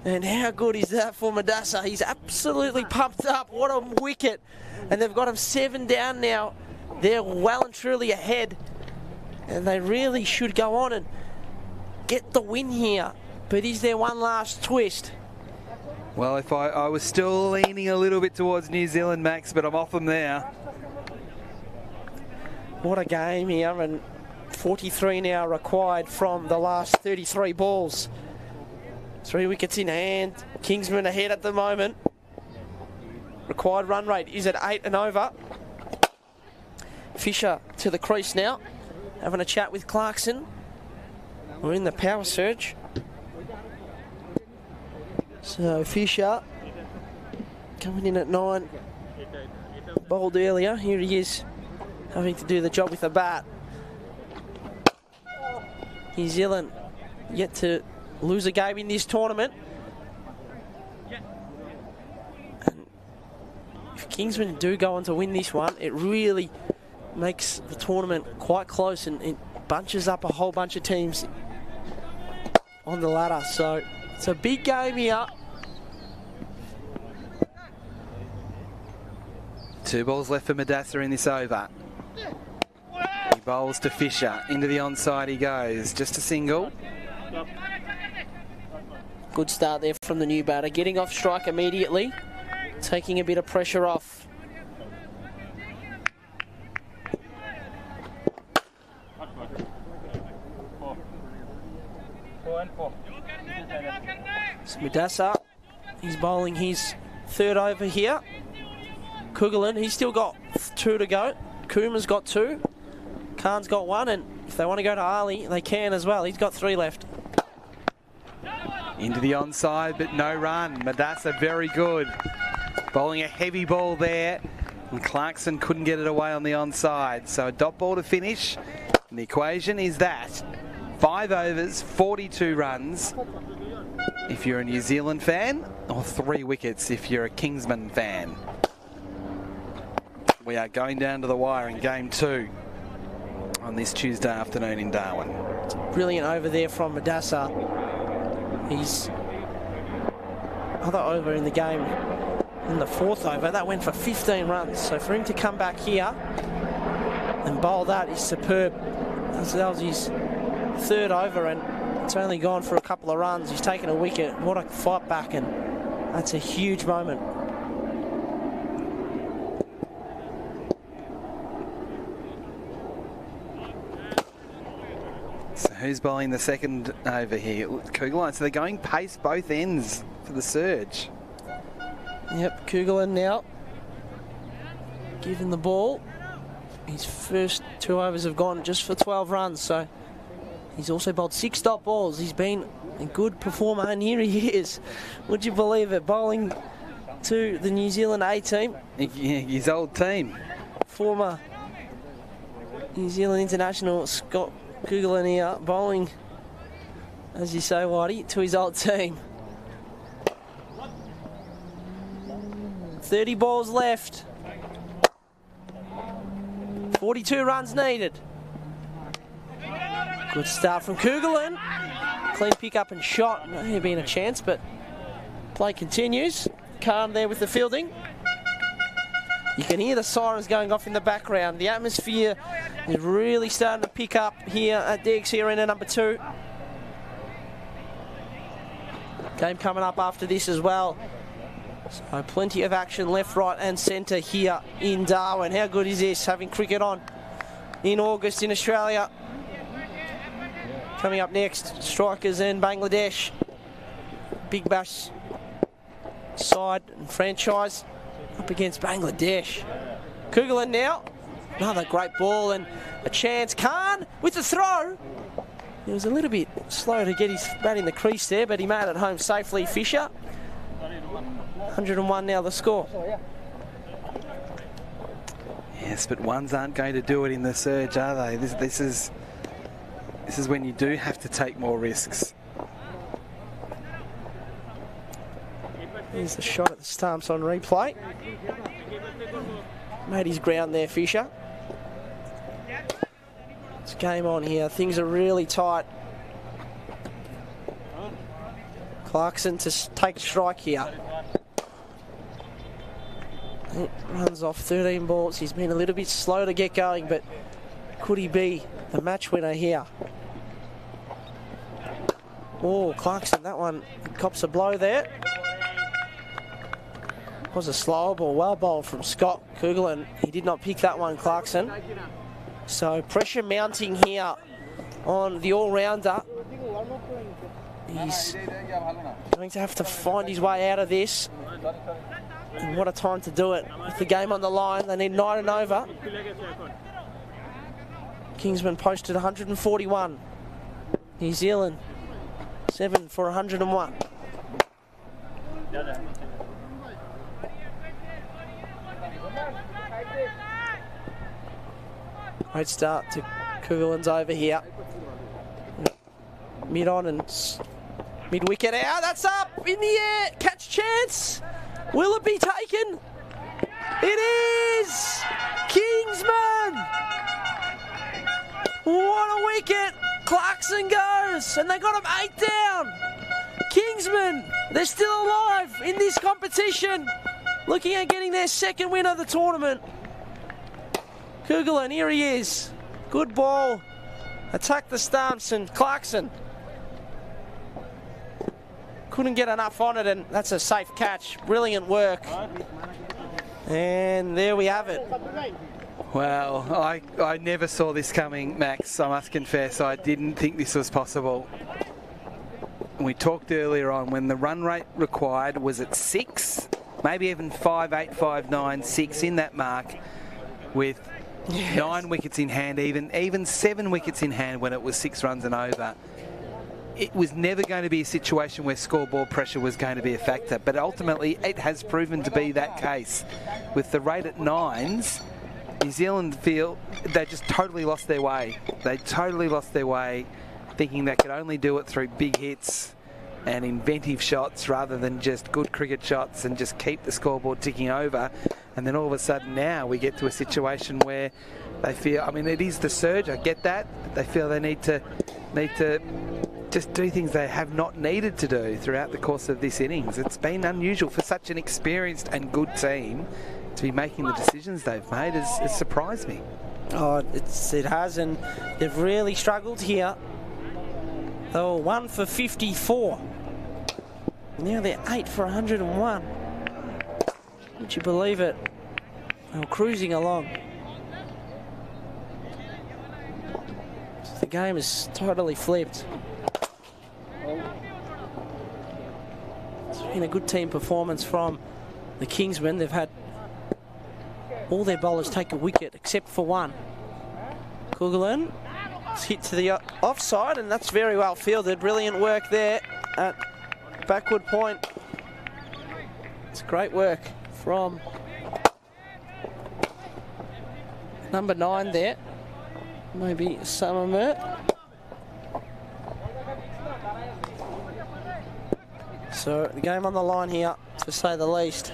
And how good is that for Madassa? He's absolutely pumped up. What a wicket. And they've got him 7 down now. They're well and truly ahead. And they really should go on and get the win here. But is there one last twist? Well, if I was still leaning a little bit towards New Zealand, Max, but I'm off them now. What a game here. And 43 now required from the last 33 balls. 3 wickets in hand. Kingsman ahead at the moment. Required run rate is at 8 and over. Fisher to the crease now, having a chat with Clarkson. We're in the power surge. So Fisher coming in at 9. Bowled earlier. Here he is, having to do the job with a bat. New Zealand yet to lose a game in this tournament. If Kingsmen do go on to win this one, it really makes the tournament quite close, and it bunches up a whole bunch of teams on the ladder. So it's a big game here. 2 balls left for Madassa in this over. He bowls to Fisher. Into the onside he goes. Just a single. Good start there from the new batter. Getting off strike immediately. Taking a bit of pressure off. So Madassa, he's bowling his 3rd over here. Kugelan, he's still got 2 to go. Kuma's got 2. Khan's got 1, and if they want to go to Ali, they can as well. He's got 3 left. Into the onside, but no run. Madassa very good. Bowling a heavy ball there, and Clarkson couldn't get it away on the onside. So a dot ball to finish, and the equation is that 5 overs, 42 runs if you're a New Zealand fan, or 3 wickets if you're a Kingsman fan. We are going down to the wire in game 2 on this Tuesday afternoon in Darwin. Brilliant over there from Madassa. His other over in the game, in the 4th over, that went for 15 runs. So for him to come back here and bowl that is superb. That was his 3rd over, and it's only gone for a couple of runs. He's taken a wicket. What a fight back, and that's a huge moment. So who's bowling the 2nd over here? Kugelan. So they're going pace both ends for the surge. Yep, Kugelan now giving the ball. His first 2 overs have gone just for 12 runs, so he's also bowled 6 dot balls. He's been a good performer, and here he is. Would you believe it? Bowling to the New Zealand A team. His old team. Former New Zealand international Scott Kugelan here, bowling, as you say, Whitey, to his old team. 30 balls left. 42 runs needed. Good start from Kugelin. Clean pick up and shot. May have been a chance, but play continues. Khan there with the fielding. You can hear the sirens going off in the background. The atmosphere is really starting to pick up here at DXC Arena number 2. Game coming up after this as well. So plenty of action left, right and centre here in Darwin. How good is this, having cricket on in August in Australia? Coming up next, Strikers and Bangladesh. Big Bash side and franchise up against Bangladesh. Kugelin now. Another great ball and a chance. Khan with the throw. He was a little bit slow to get his bat in the crease there, but he made it home safely. Fisher. 101 now the score. Yes, but ones aren't going to do it in the surge, are they? This is when you do have to take more risks. Here's the shot at the stumps on replay. Made his ground there, Fisher. It's game on here. Things are really tight. Clarkson to take a strike here. It runs off 13 balls. He's been a little bit slow to get going, but could he be the match winner here? Oh, Clarkson, that one cops a blow there. Was a slower ball, well bowled from Scott Kugelin. He did not pick that one, Clarkson. So pressure mounting here on the all-rounder. He's going to have to find his way out of this. And what a time to do it. With the game on the line, they need 9 and over. Kingsman posted 141. New Zealand, 7 for 101. Great start to Kugelin's over here. Mid on and mid wicket out. That's up in the air. Catch chance. Will it be taken? It is! Kingsman! What a wicket! Clarkson goes, and they got him 8 down. Kingsman, they're still alive in this competition. Looking at getting their second win of the tournament. Kugelin, here he is. Good ball. Attack the stumps, and Clarkson couldn't get enough on it, and that's a safe catch. Brilliant work. And there we have it. Well, I never saw this coming, Max. I must confess, I didn't think this was possible. We talked earlier on when the run rate required was at 6, maybe even 5, 8, 5, 9, 6 in that mark, with 9 wickets in hand, even 7 wickets in hand when it was 6 runs and over. It was never going to be a situation where scoreboard pressure was going to be a factor, but ultimately it has proven to be that case. With the rate at 9s, New Zealand feel they just totally lost their way. They totally lost their way, thinking they could only do it through big hits and inventive shots rather than just good cricket shots and just keep the scoreboard ticking over. And then all of a sudden now we get to a situation where they feel, I mean, it is the surge, I get that, but they feel they need to just do things they have not needed to do throughout the course of this innings. It's been unusual for such an experienced and good team to be making the decisions they've made. Has surprised me. Oh, it has, and they've really struggled here. They were 1 for 54. Now they're 8 for 101. Would you believe it? They were cruising along. The game is totally flipped. It's been a good team performance from the Kingsmen. They've had all their bowlers take a wicket except for one. Kugelin hit to the offside, and that's very well fielded. Brilliant work there at backward point. It's great work from number 9 there. Maybe Summermert. So the game on the line here, to say the least.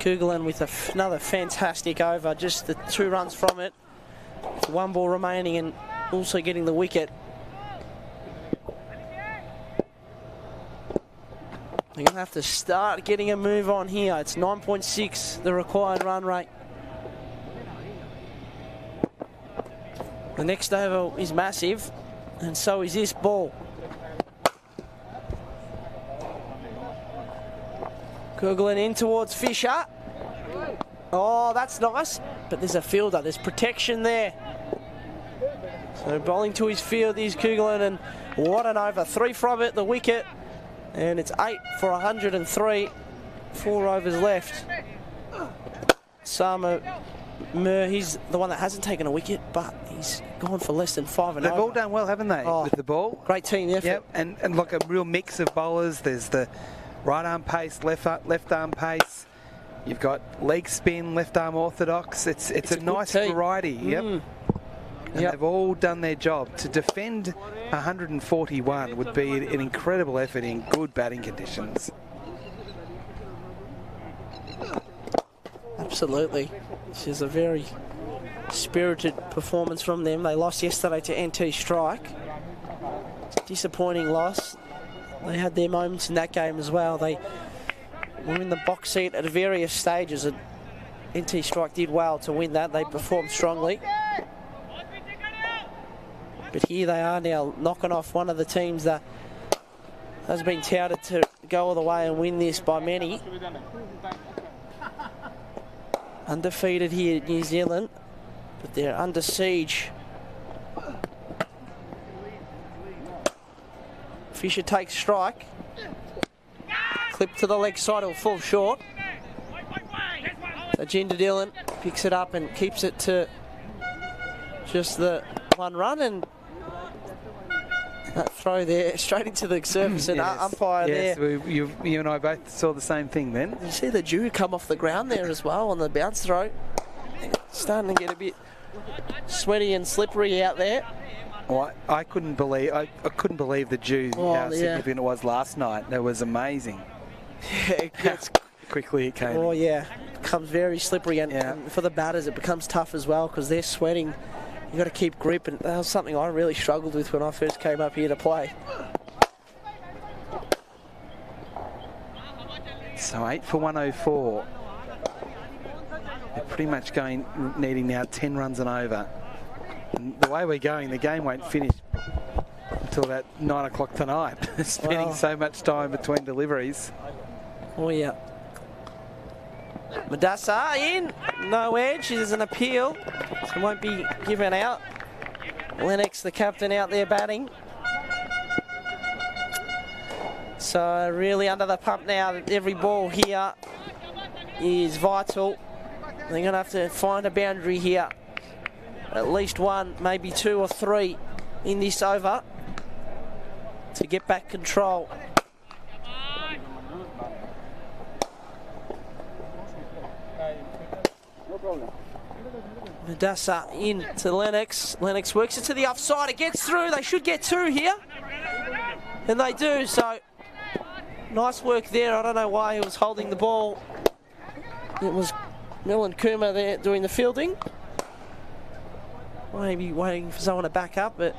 Kugelan with another fantastic over, just the 2 runs from it. 1 ball remaining and also getting the wicket. They're going to have to start getting a move on here. It's 9.6, the required run rate. The next over is massive, and so is this ball. Kugelan in towards Fisher. Oh, that's nice, but there's a fielder. There's protection there. So bowling to his field is Kugelan, and what an over. 3 from it, the wicket, and it's 8 for 103. 4 overs left. Sama Mur, he's the one that hasn't taken a wicket, but he's gone for less than 5 and They've over. all done well, haven't they, with the ball? Great team effort. Yep, and like a real mix of bowlers. There's the right arm pace, left arm pace. You've got leg spin, left arm orthodox. It's a nice variety. Yep. And they've all done their job. To defend 141 would be an incredible effort in good batting conditions. Absolutely. This is a very spirited performance from them. They lost yesterday to NT Strike. Disappointing loss. They had their moments in that game as well. They were in the box seat at various stages, and NT Strike did well to win that. They performed strongly. But here they are now, knocking off one of the teams that has been touted to go all the way and win this by many. Undefeated here at New Zealand, but they're under siege. Fisher takes strike. Clip to the leg side, will fall short. So Jinder Dillon picks it up and keeps it to just the 1 run, and that throw there straight into the surface and umpire there. Yes, you and I both saw the same thing then. You see the dew come off the ground there as well on the bounce throw. Starting to get a bit sweaty and slippery out there. Well, I couldn't believe the dew, how significant it was last night. That was amazing. It gets quickly it came. Oh yeah, it becomes very slippery, and for the batters it becomes tough as well because they're sweating. You got to keep grip, and that was something I really struggled with when I first came up here to play. So 8 for 104. They're pretty much needing now 10 runs and over. And the way we're going, the game won't finish until about 9 o'clock tonight. Spending so much time between deliveries. Oh yeah. Madassa in, no edge, there's an appeal, so it won't be given out. Lennox, the captain, out there batting. So really under the pump now. Every ball here is vital. They're going to have to find a boundary here. At least 1, maybe 2 or 3 in this over to get back control. Madassa in to Lennox. Lennox works it to the offside. It gets through. They should get 2 here. And they do. So nice work there. I don't know why he was holding the ball. It was Milan Kuma there doing the fielding. Maybe waiting for someone to back up, but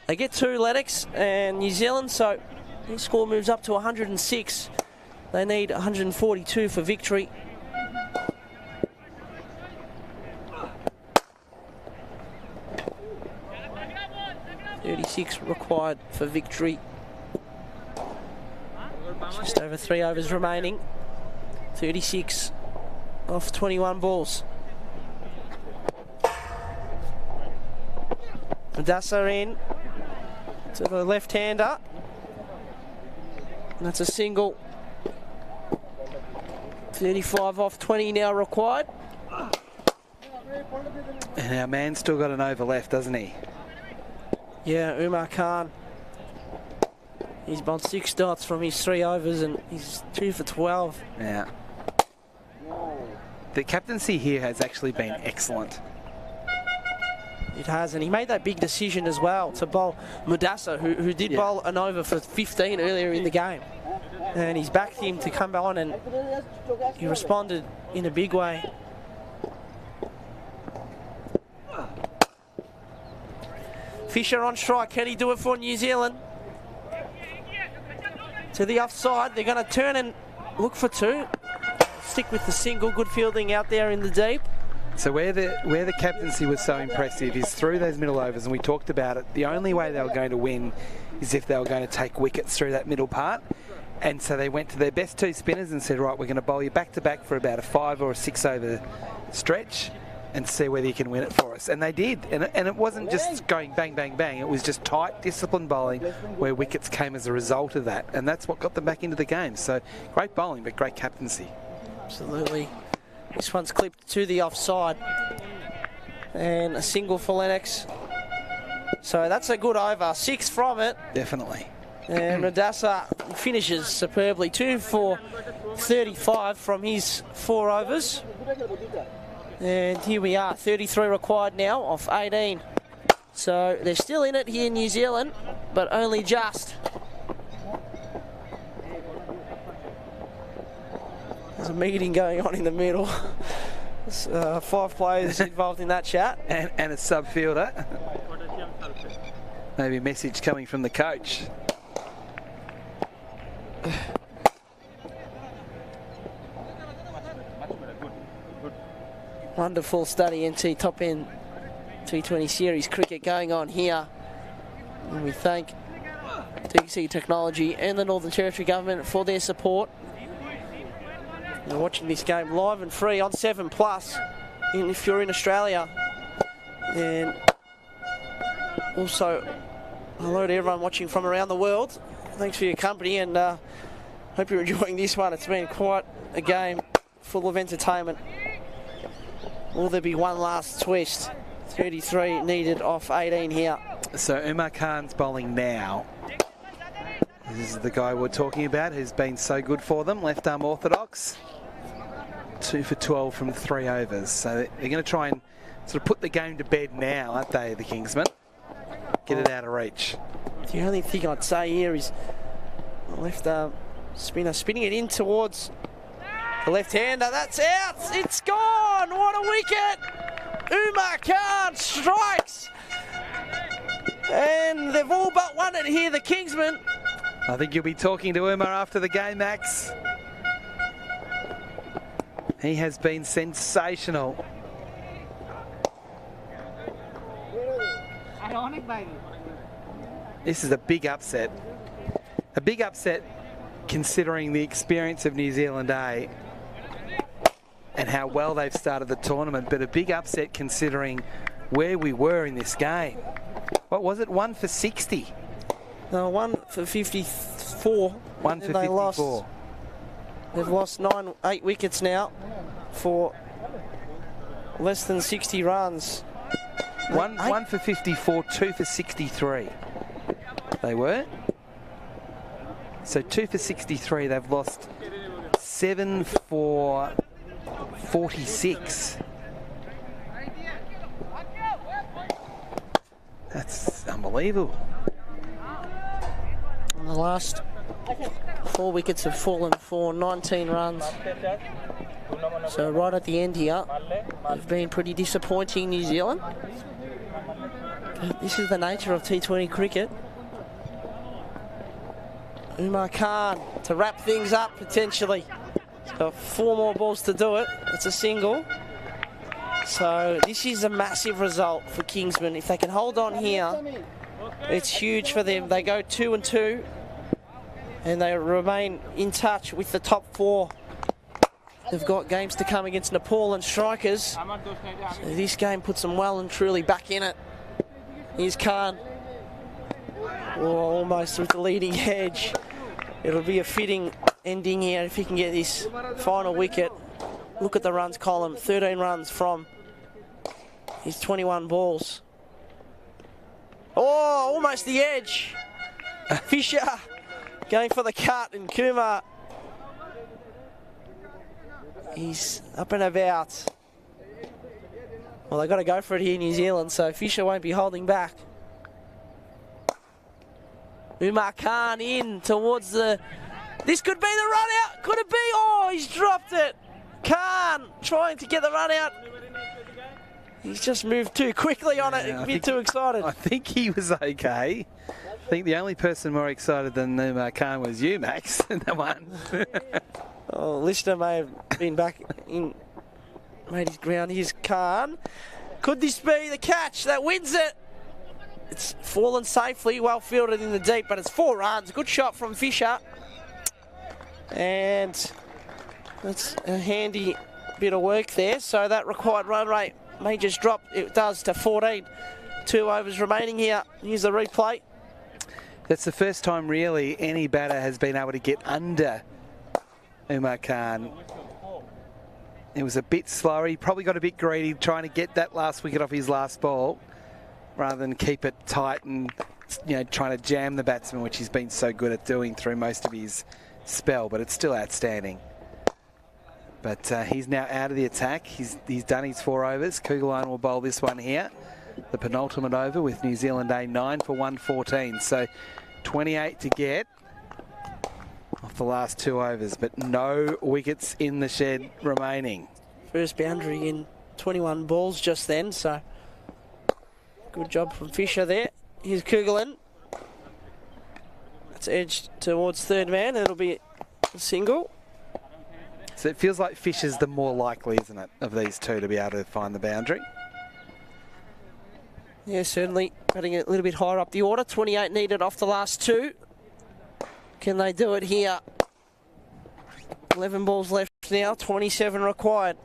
they get 2, Lennox and New Zealand. So their score moves up to 106. They need 142 for victory. .36 required for victory. Just over 3 overs remaining. 36 off 21 balls. Madassa in to the left-hander. That's a single. 35 off 20 now required. And our man's still got an over left, doesn't he? Yeah, Umar Khan. He's bowled 6 dots from his 3 overs and he's 2 for 12. Yeah. The captaincy here has actually been excellent. It has, and he made that big decision as well to bowl Madassa, who did bowl an over for 15 earlier in the game. And he's backed him to come on, and he responded in a big way. Fisher on strike. Can he do it for New Zealand? To the offside. They're going to turn and look for two. Stick with the single. Good fielding out there in the deep. So where the captaincy was so impressive is through those middle overs, and we talked about it. The only way they were going to win is if they were going to take wickets through that middle part. And so they went to their best two spinners and said, right, we're going to bowl you back-to-back for about a 5 or a 6 over stretch and see whether you can win it for us. And they did. And it wasn't just going bang, bang, bang. It was just tight, disciplined bowling where wickets came as a result of that. And that's what got them back into the game. So great bowling, but great captaincy. Absolutely. This one's clipped to the offside. And a single for Lennox. So that's a good over. 6 from it. Definitely. And Radassa finishes superbly. 2 for 35 from his 4 overs. And here we are, 33 required now off 18. So they're still in it here in New Zealand, but only just. There's a meeting going on in the middle. 5 players involved in that chat. And a sub fielder. Maybe a message coming from the coach. Wonderful study NT top end T20 Series cricket going on here. And we thank DC Technology and the Northern Territory Government for their support. We're watching this game live and free on 7plus if you're in Australia. And also hello to everyone watching from around the world. Thanks for your company, and hope you're enjoying this one. It's been quite a game full of entertainment. Will there be one last twist? 33 needed off 18 here. So Umar Khan's bowling now. This is the guy we're talking about who's been so good for them. Left arm orthodox. 2 for 12 from 3 overs. So they're going to try and sort of put the game to bed now, aren't they, the Kingsmen? Get it out of reach. The only thing I'd say here is the left arm spinner spinning it in towards the left-hander. That's out. It's gone. What a wicket. Umar Khan strikes. And they've all but won it here, the Kingsmen. I think you'll be talking to Umar after the game, Max. He has been sensational. This is a big upset. A big upset considering the experience of New Zealand A and how well they've started the tournament, but a big upset considering where we were in this game. What was it? 1 for 60? No, 1 for 54. 1 for 54. They've lost 8 wickets now for less than 60 runs. 1 for 54, 2 for 63. They were. So 2 for 63, they've lost 7 for 46. That's unbelievable. And the last 4 wickets have fallen for 19 runs. So right at the end here, they've been pretty disappointing, New Zealand. But this is the nature of T20 cricket. Umar Khan to wrap things up potentially. He's got 4 more balls to do it. It's a single. So this is a massive result for Kingsmen. If they can hold on here, it's huge for them. They go 2-2 and they remain in touch with the top 4. They've got games to come against Nepal and Strikers. So this game puts them well and truly back in it. Here's Khan. Oh, almost with the leading edge. It'll be a fitting ending here if he can get this final wicket. Look at the runs column. 13 runs from his 21 balls. Oh, almost the edge. Fisher going for the cut, and Kumar, he's up and about. Well, they've got to go for it here in New Zealand, so Fisher won't be holding back. Umar Khan in towards the This could be the run out. Could it be? Oh, he's dropped it. Khan trying to get the run out. He's just moved too quickly on it. A bit too excited. I think he was okay. I think the only person more excited than Khan was you, Max, in that one. Oh, Lister may have been back in, made his ground. Here's Khan. Could this be the catch that wins it? It's fallen safely, well fielded in the deep, but it's 4 runs. Good shot from Fisher. And that's a handy bit of work there. So that required run rate may just drop. It does to 14. 2 overs remaining here. Here's the replay. That's the first time really any batter has been able to get under Umar Khan. It was a bit slower. He probably got a bit greedy trying to get that last wicket off his last ball rather than keep it tight and, you know, trying to jam the batsman, which he's been so good at doing through most of his spell, but it's still outstanding. But he's now out of the attack. He's done his 4 overs. Kugelheim will bowl this one here, the penultimate over with New Zealand A 9 for 114. So 28 to get off the last 2 overs, but no wickets in the shed remaining. First boundary in 21 balls just then, so good job from Fisher there. Here's Kugelheim. That's edged towards third man. It'll be a single. So it feels like Fisher's the more likely, isn't it, of these two to be able to find the boundary? Yeah, certainly. Batting a little bit higher up the order. 28 needed off the last 2. Can they do it here? 11 balls left now, 27 required.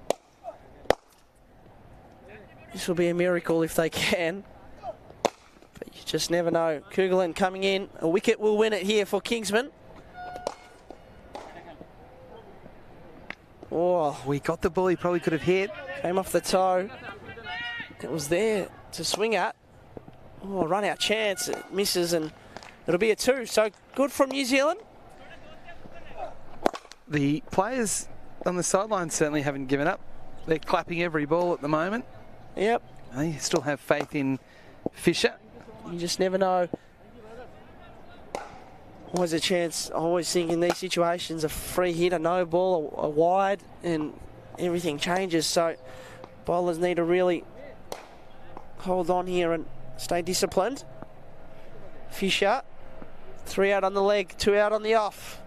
This will be a miracle if they can. But you just never know. Kugelheim coming in. A wicket will win it here for Kingsmen. Oh, We got the ball he probably could have hit. came off the toe. It was there to swing at. Oh, run out chance. It misses and it'll be a 2. So good from New Zealand. The players on the sideline certainly haven't given up. They're clapping every ball at the moment. Yep. They still have faith in Fisher. You just never know. Always a chance. I always think in these situations, a free hit, a no ball, a wide, and everything changes. So bowlers need to really hold on here and stay disciplined. Fisher, 3 out on the leg, 2 out on the off.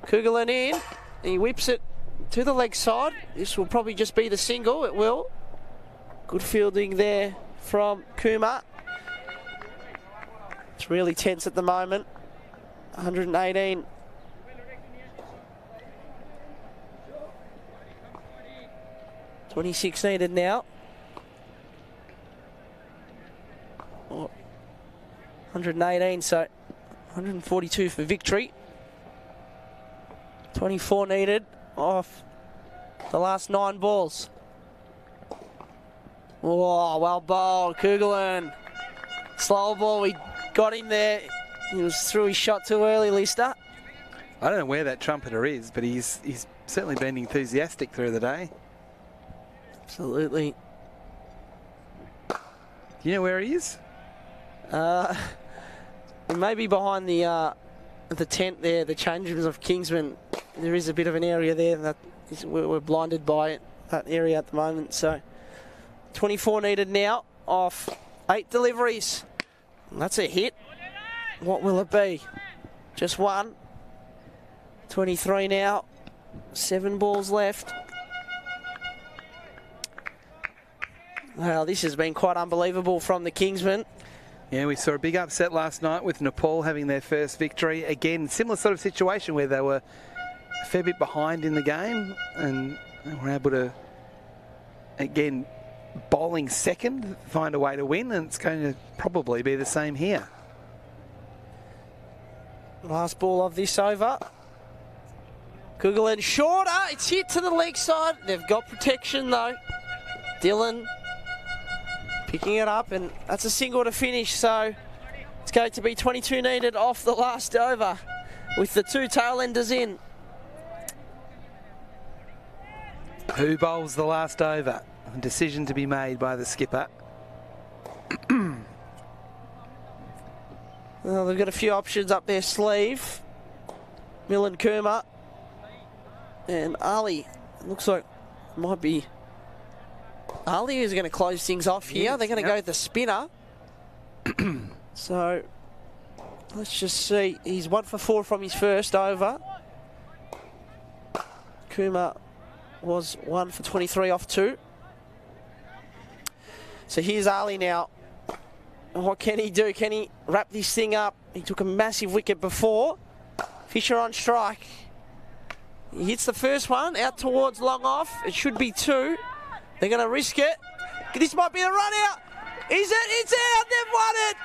Kugelheim in. He whips it to the leg side. This will probably just be the single. It will. Good fielding there from Kumar. It's really tense at the moment. 118. .26 needed now. 118, so 142 for victory. 24 needed off the last 9 balls. Oh, well bowled, Kugelheim. Slow ball, he got him there. He was through his shot too early, Lister. I don't know where that trumpeter is, but he's certainly been enthusiastic through the day. Absolutely. Do you know where he is? Maybe behind the tent there, the change rooms of Kingsmen. There is a bit of an area there that we're blinded by it, that area at the moment. So 24 needed now off 8 deliveries. And that's a hit. What will it be? Just 1. 23 now. 7 balls left. Well, this has been quite unbelievable from the Kingsmen. Yeah, we saw a big upset last night with Nepal having their first victory. Again, similar sort of situation where they were a fair bit behind in the game and were able to, again, bowling second, find a way to win, and it's going to probably be the same here. Last ball of this over. Kugelheim shorter. It's hit to the leg side. They've got protection though. Dylan picking it up, and that's a single to finish. So it's going to be 22 needed off the last over with the 2 tail enders in. Who bowls the last over? A decision to be made by the skipper. Well, they've got a few options up their sleeve. Milan Kurma. And Ali, looks like might be Ali who's going to close things off here. They're going to go with the spinner. So let's just see. He's 1 for 4 from his first over. Kuma was 1 for 23 off 2. So here's Ali now. What can he do? Can he wrap this thing up? He took a massive wicket before. Fisher on strike. He hits the first one out towards long off. It should be 2. They're going to risk it. This might be a run out. Is it? It's out. They've won it.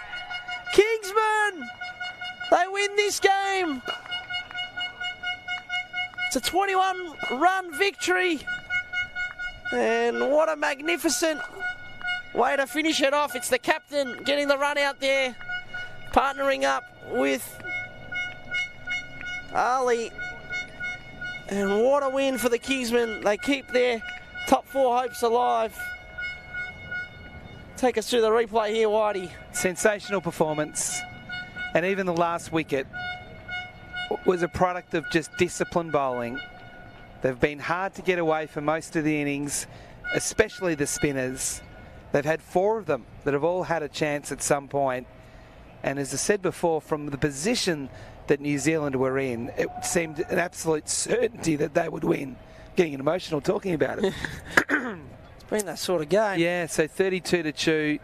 Kingsmen. They win this game. It's a 21-run victory. And what a magnificent way to finish it off. It's the captain getting the run out there, partnering up with Ali. And what a win for the Kingsmen. They keep their top 4 hopes alive. Take us through the replay here, Whitey. Sensational performance. And even the last wicket was a product of just disciplined bowling. They've been hard to get away for most of the innings, especially the spinners. They've had 4 of them that have all had a chance at some point. And as I said before, from the position that New Zealand were in, it seemed an absolute certainty that they would win. Getting emotional talking about it. It's been that sort of game. Yeah, so 32 to chew,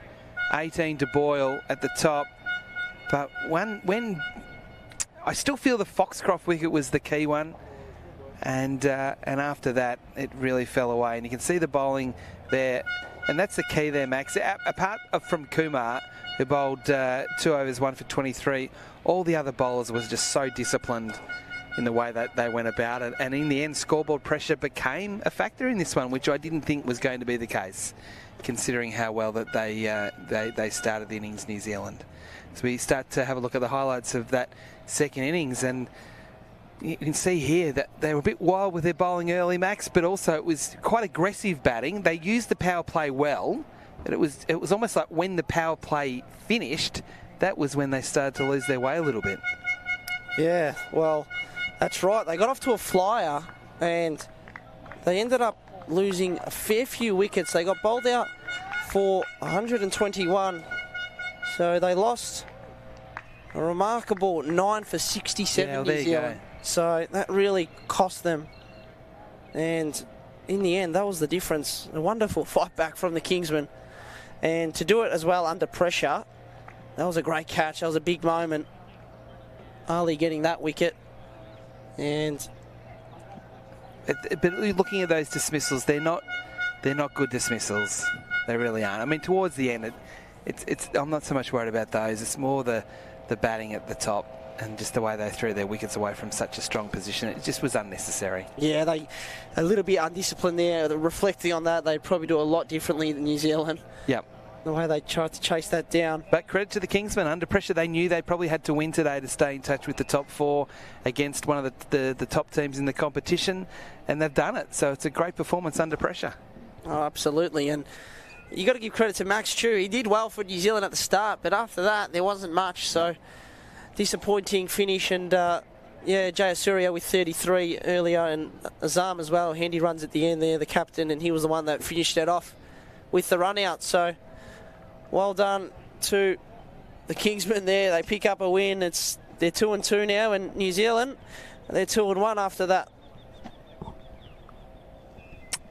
18 to boil at the top. But when I still feel the Foxcroft wicket was the key one, and after that it really fell away. And you can see the bowling there, and that's the key there, Max. Apart from Kumar, who bowled 2 overs, 1 for 23, all the other bowlers was just so disciplined in the way that they went about it. And in the end, scoreboard pressure became a factor in this one, which I didn't think was going to be the case, considering how well that they started the innings, New Zealand. So we start to have a look at the highlights of that second innings, and you can see here that they were a bit wild with their bowling early, Max, but also it was quite aggressive batting. They used the power play well, but it was almost like when the power play finished, that was when they started to lose their way a little bit. Yeah, well, that's right. They got off to a flyer and they ended up losing a fair few wickets. They got bowled out for 121. So they lost a remarkable 9 for 67 New Zealand. So that really cost them. And in the end, that was the difference. A wonderful fight back from the Kingsmen. And to do it as well under pressure, that was a great catch. That was a big moment. Ali getting that wicket. And but looking at those dismissals, they're not good dismissals. They really aren't. I mean, towards the end, I'm not so much worried about those. It's more the batting at the top and just the way they threw their wickets away from such a strong position. It just was unnecessary. Yeah, they a little bit undisciplined there. Reflecting on that, they probably do a lot differently than New Zealand. Yep. The way they tried to chase that down. But credit to the Kingsmen. Under pressure, they knew they probably had to win today to stay in touch with the top 4 against one of the top teams in the competition, and they've done it. So it's a great performance under pressure. Oh, absolutely. And you got to give credit to Max Chu. He did well for New Zealand at the start, but after that, there wasn't much. So disappointing finish. And yeah, Jayasuriya with 33 earlier, and Azam as well. Handy runs at the end there, the captain, and he was the one that finished it off with the run out. So well done to the Kingsmen there. They pick up a win. They're 2-2 now, and New Zealand, they're 2-1 after that.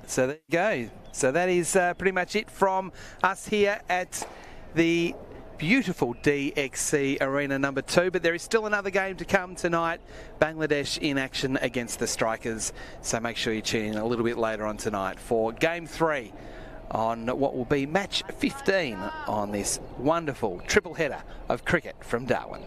So there you go. So that is pretty much it from us here at the beautiful DXC Arena number 2. But there is still another game to come tonight. Bangladesh in action against the Strikers. So make sure you tune in a little bit later on tonight for Game 3 on what will be match 15 on this wonderful triple header of cricket from Darwin.